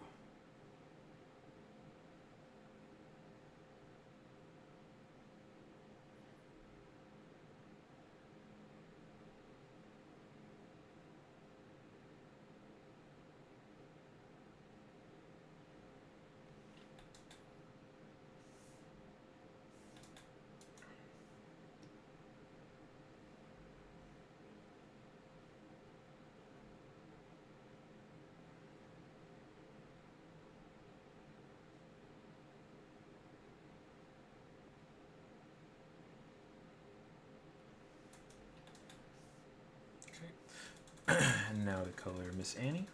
And now to color Miss Annie.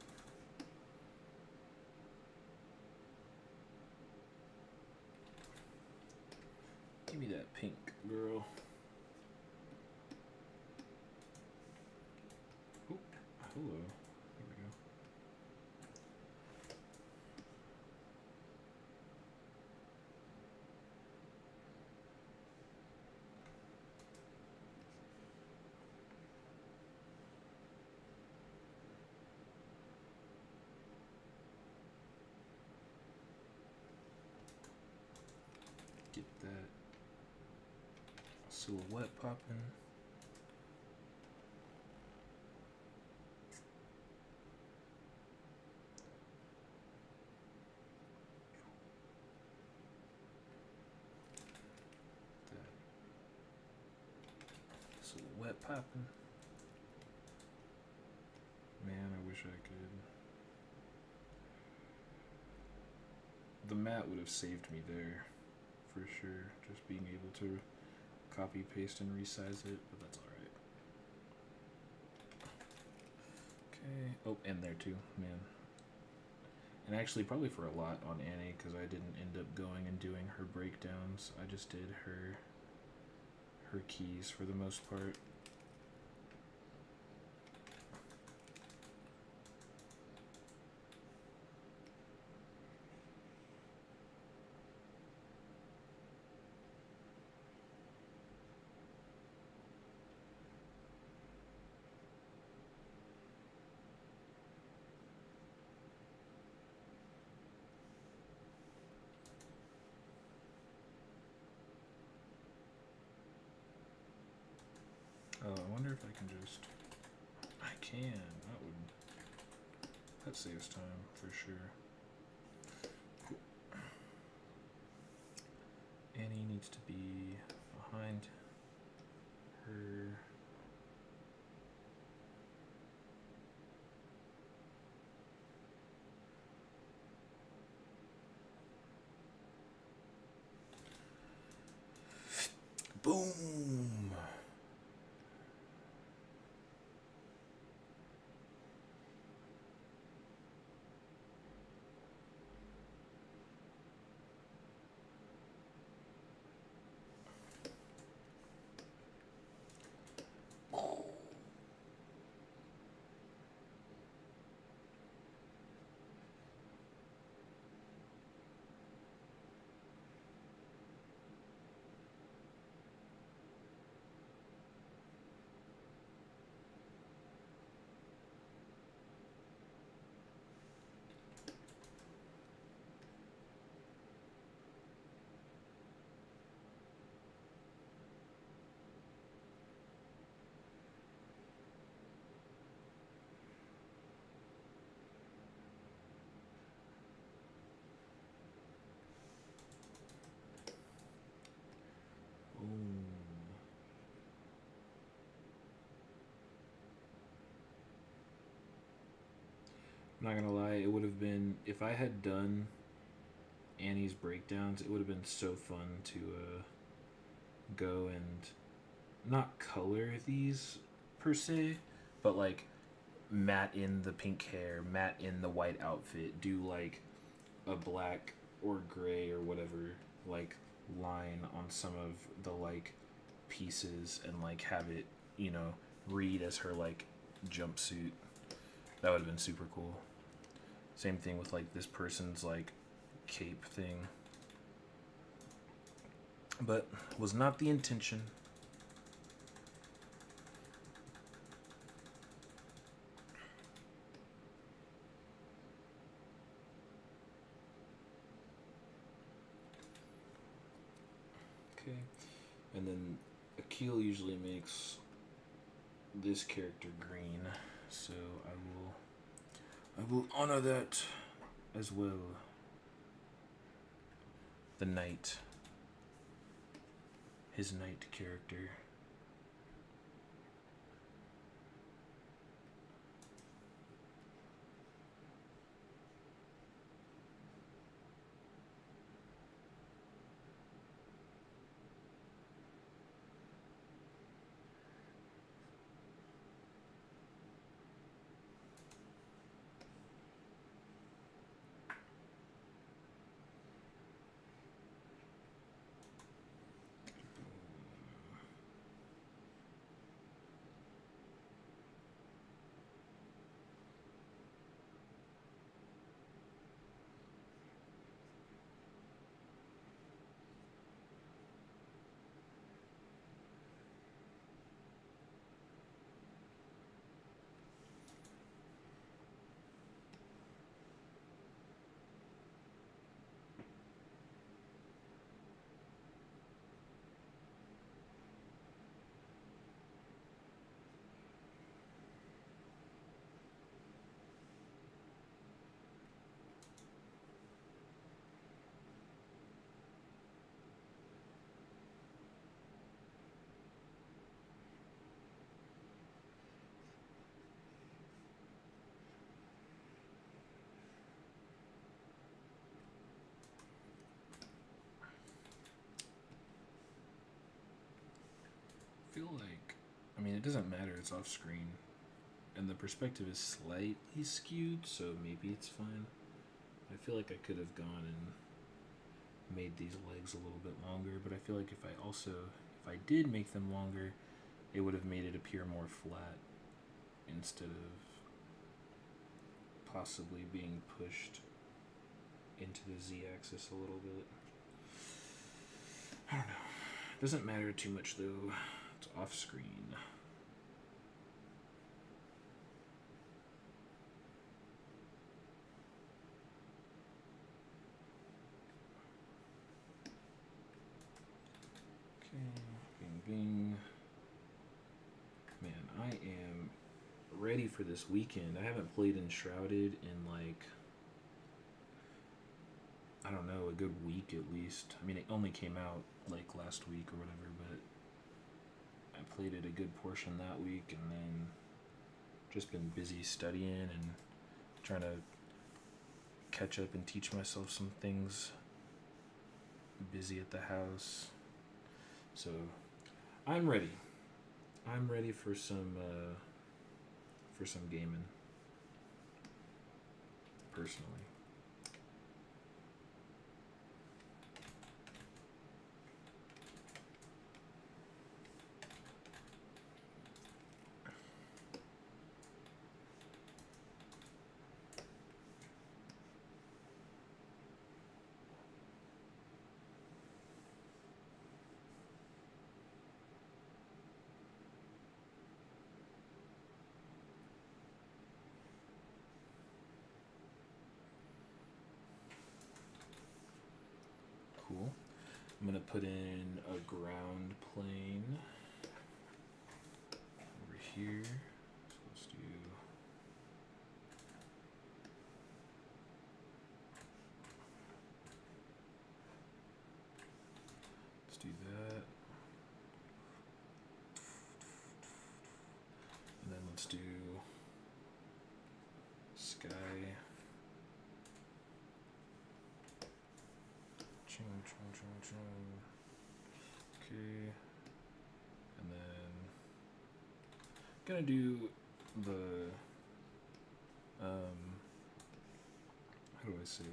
Give me that pink, girl. Oh, hello. Here we go. Get that silhouette popping. That silhouette popping. Man, I wish I could. The mat would have saved me there, for sure. Just being able to copy, paste, and resize it, but that's alright. Okay. Oh, and there too, man. And actually, probably for a lot on Annie, because I didn't end up going and doing her breakdowns. I just did her keys for the most part. Oh, I wonder if I can just can. That saves time for sure. Cool. Annie needs to be behind her. Boom! I'm not gonna lie, it would have been, if I had done Annie's breakdowns, it would have been so fun to go and not color these per se, but like matte in the pink hair, matte in the white outfit, do like a black or gray or whatever like line on some of the like pieces and like have it, you know, read as her like jumpsuit. That would have been super cool. Same thing with like this person's like cape thing. But was not the intention. Okay. And then Akil usually makes this character green, so I will honor that as well. The knight. His knight character. Feel like, I mean, it doesn't matter, it's off screen and the perspective is slightly skewed, so maybe it's fine. I feel like I could have gone and made these legs a little bit longer, but I feel like if I did make them longer, it would have made it appear more flat instead of possibly being pushed into the z-axis a little bit. I don't know. Doesn't matter too much though. It's off screen. Okay, bing bing. Man, I am ready for this weekend. I haven't played Enshrouded in like, I don't know, a good week at least. I mean, it only came out like last week or whatever, but I played it a good portion that week, and then just been busy studying and trying to catch up and teach myself some things. Busy at the house. So I'm ready. I'm ready for some gaming. Personally. Cool. I'm gonna put in a ground plane over here. So let's do that. And then let's do sky. Okay, and then gonna do the how do I say,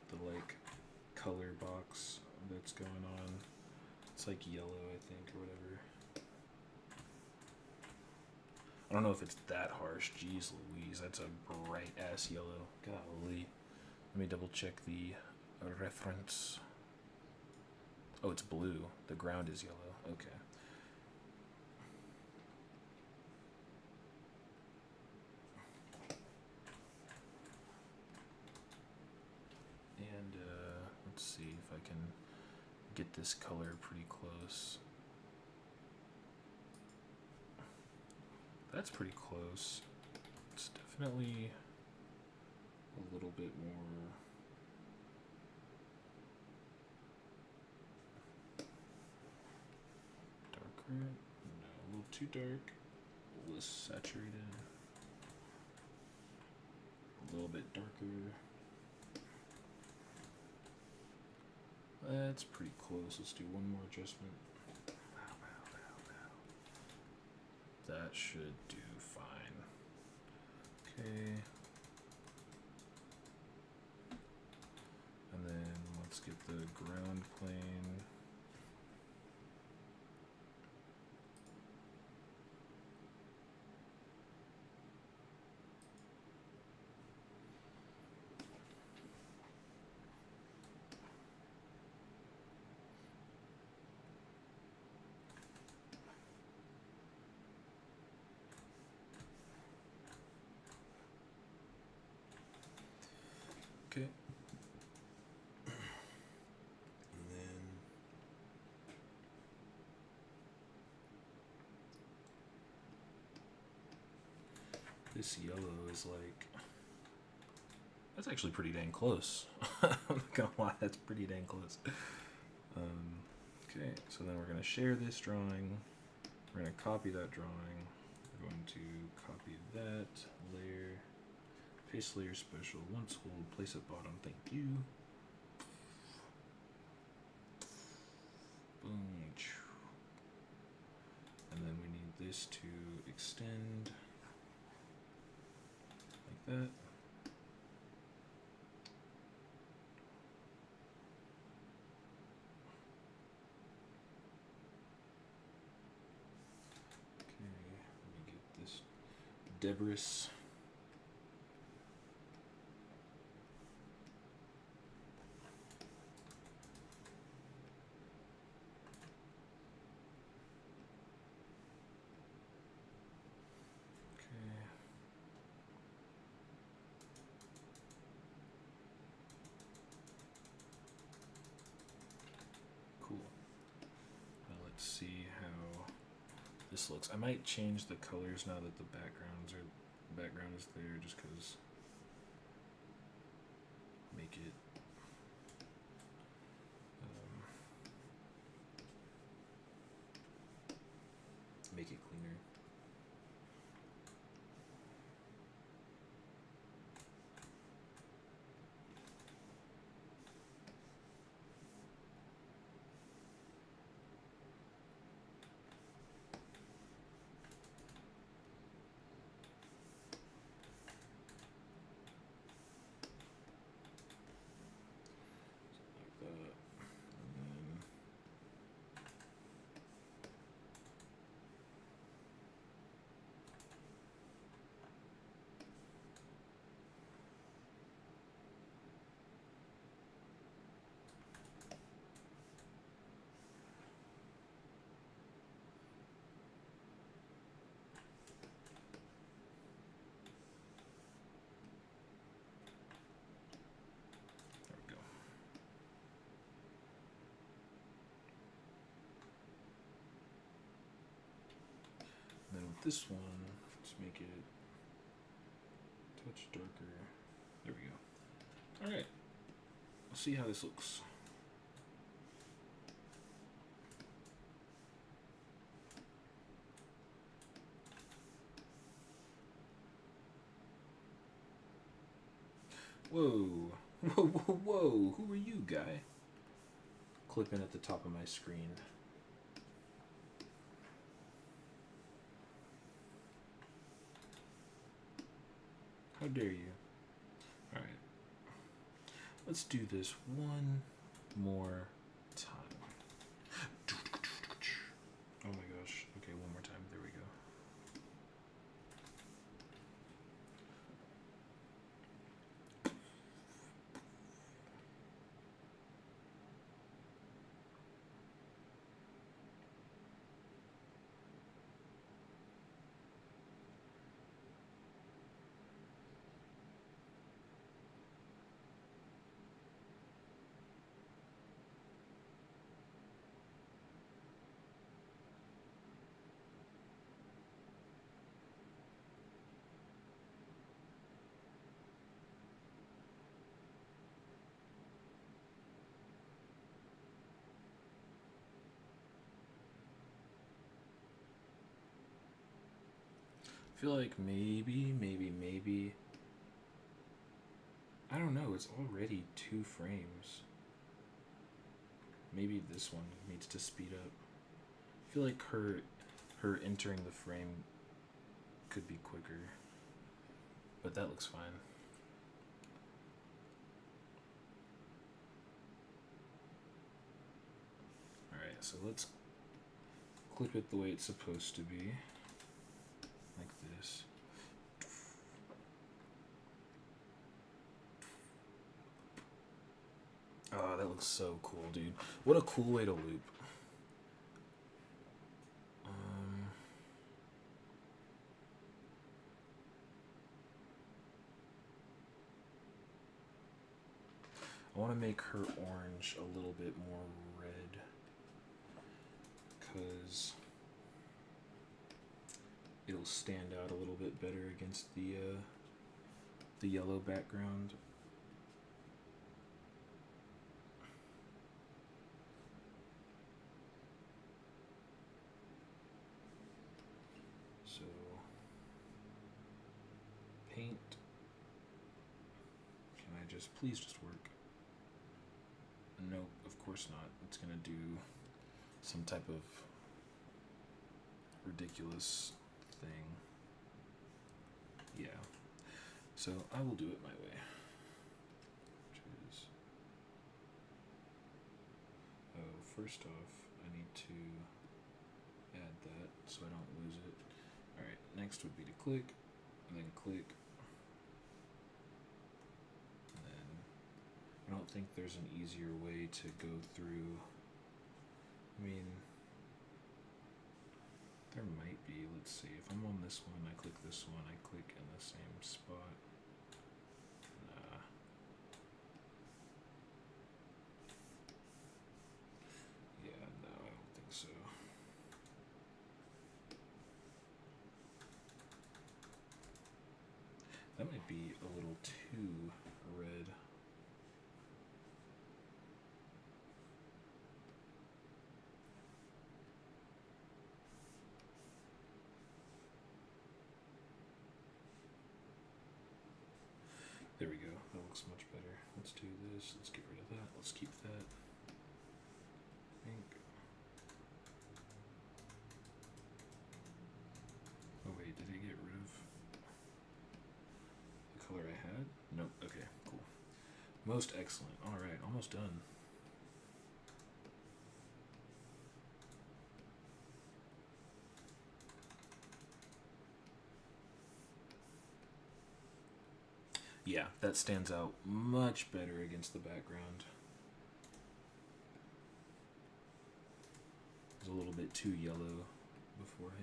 the like color box that's going on. It's like yellow, I think, or whatever. I don't know if it's that harsh. Jeez Louise, that's a bright ass yellow. Golly. Let me double check the reference. Oh, it's blue. The ground is yellow. Okay. And let's see if I can get this color pretty close. That's pretty close. It's definitely a little bit more. No, a little too dark, a little saturated, a little bit darker. That's pretty close. Let's do one more adjustment. That should do fine. Okay. And then let's get the ground plane. Okay. And then this yellow is like, that's actually pretty dang close. I'm not gonna lie, that's pretty dang close. Okay, so then we're gonna share this drawing. We're gonna copy that drawing. We're going to copy that layer. Paste layer special, once hold, place at bottom, thank you. Boom. And then we need this to extend like that. Okay, let me get this debris. See how this looks. I might change the colors now that the backgrounds are background is there just because make it make it cleaner. There we go. And then with this one, let's make it a touch darker. There we go. Alright. We'll see how this looks. Whoa. Whoa, whoa, whoa. Who are you, guy? Clipping at the top of my screen. How dare you? Alright. Let's do this one more time. Oh my gosh. Okay, one more time. There we go. I feel like maybe I don't know, it's already 2 frames. Maybe this one needs to speed up. I feel like her entering the frame could be quicker. But that looks fine. Alright, so let's clip it the way it's supposed to be. Like this. Oh, that looks so cool, dude. What a cool way to loop. I want to make her orange a little bit more red. Because it'll stand out a little bit better against the yellow background. So paint. Can I just please just work? Nope, of course not. It's gonna do some type of ridiculous thing. Yeah. So I will do it my way. Which is, oh, first off, I need to add that so I don't lose it. Alright, next would be to click, and then click. And then I don't think there's an easier way to go through. I mean, there might be. Let's see. If I'm on this one, I click this one, I click in the same spot. Nah. Yeah, no, I don't think so. That might be a little too red. There we go. That looks much better. Let's do this. Let's get rid of that. Let's keep that. Pink. Oh wait, did I get rid of the color I had? Nope. Okay, cool. Most excellent. All right, almost done. Yeah, that stands out much better against the background. It was a little bit too yellow beforehand.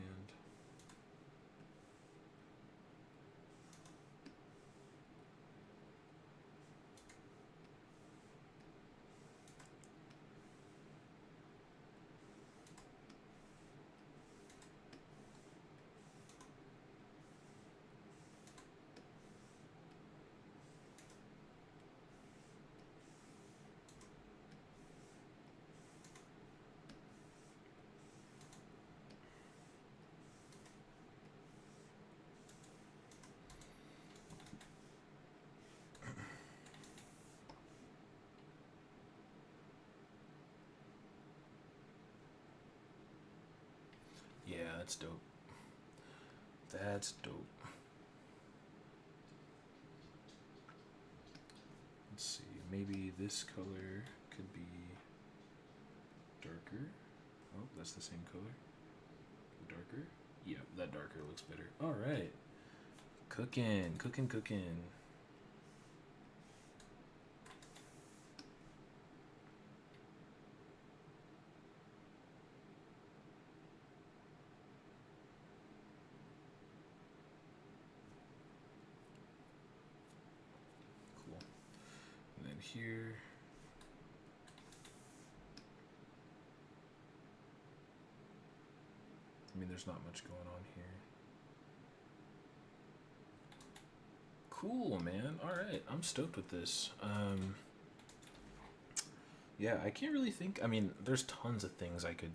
Yeah, that's dope. That's dope. Let's see, maybe this color could be darker. Oh, that's the same color. Darker? Yeah, that darker looks better. All right. Cooking, cooking, cooking. Cool. And then here. I mean, there's not much going on here. Cool, man. All right, I'm stoked with this. Yeah, I can't really think. I mean, there's tons of things I could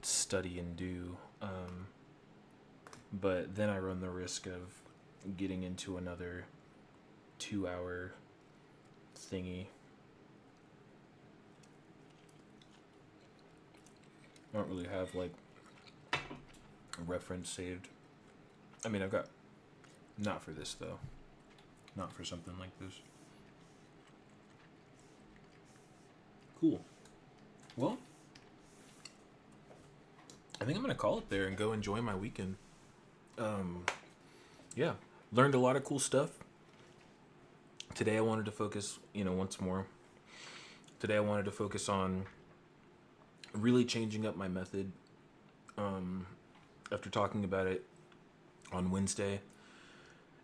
study and do, but then I run the risk of getting into another 2-hour thingy. I don't really have like a reference saved. I mean, I've got, not for this though, not for something like this. Cool. Well, I think I'm gonna call it there and go enjoy my weekend. Yeah, learned a lot of cool stuff. Today I wanted to focus, once more. Today I wanted to focus on really changing up my method. After talking about it on Wednesday,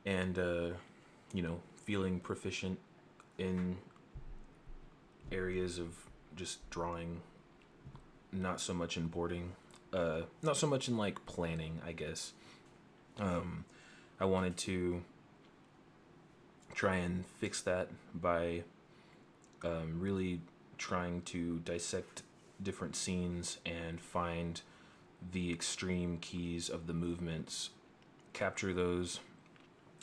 and feeling proficient in areas of just drawing, not so much in boarding, not so much in like planning, I guess. I wanted to try and fix that by really trying to dissect different scenes and find the extreme keys of the movements, capture those,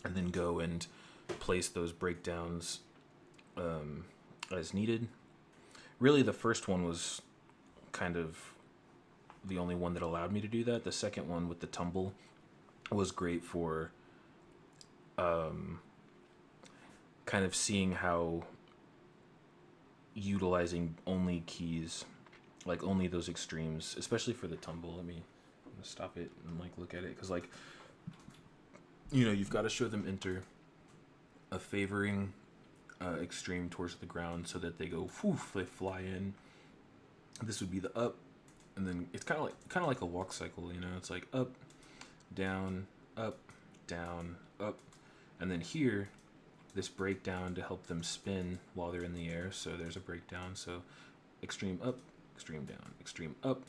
and then go and place those breakdowns as needed. Really, the first one was kind of the only one that allowed me to do that. The second one with the tumble was great for kind of seeing how utilizing only keys, like only those extremes, especially for the tumble. I'm gonna stop it and like look at it, because like, you've got to show them enter a favoring extreme towards the ground so that they go poof, they fly in. This would be the up, and then it's kind of like a walk cycle. It's like up, down, up, and then here, this breakdown to help them spin while they're in the air. So there's a breakdown. So extreme up, extreme down, extreme up,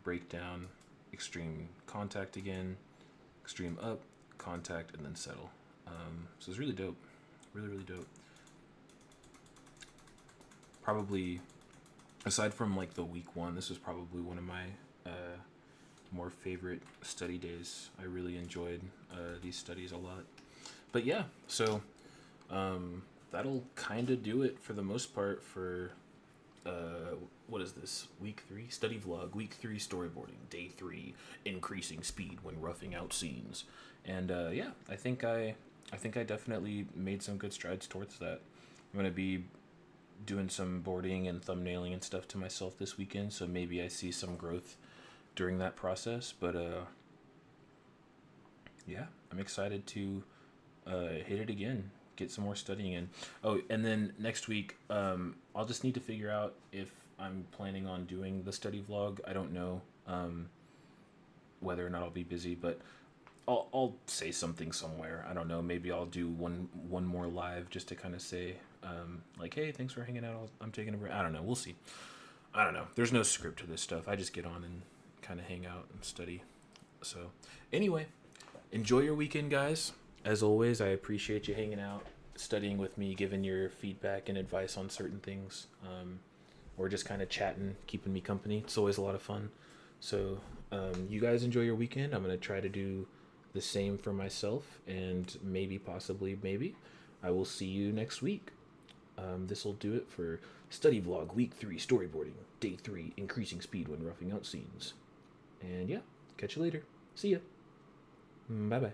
breakdown, extreme contact again, extreme up, contact, and then settle. So it's really dope. Really, really dope. Probably, aside from like the week one, this was probably one of my more favorite study days. I really enjoyed these studies a lot. But yeah, so that'll kind of do it for the most part for what is this, week 3 study vlog, week 3 storyboarding, day 3 increasing speed when roughing out scenes. And yeah, I think I definitely made some good strides towards that. I'm gonna be doing some boarding and thumbnailing and stuff to myself this weekend, so maybe I see some growth during that process. But yeah, I'm excited to hit it again, get some more studying in. Oh, and then next week, I'll just need to figure out if I'm planning on doing the study vlog. I don't know whether or not I'll be busy, but I'll say something somewhere. I don't know. Maybe I'll do one more live just to kind of say like, hey, thanks for hanging out. I'm taking a break. I don't know. We'll see. I don't know. There's no script to this stuff. I just get on and kind of hang out and study. So anyway, enjoy your weekend, guys. As always, I appreciate you hanging out, studying with me, giving your feedback and advice on certain things, or just kind of chatting, keeping me company. It's always a lot of fun. So you guys enjoy your weekend. I'm going to try to do the same for myself, and maybe, possibly, maybe, I will see you next week. This will do it for Study Vlog Week 3 Storyboarding, Day 3 Increasing Speed when Roughing Out Scenes. And yeah, catch you later. See ya. Bye-bye.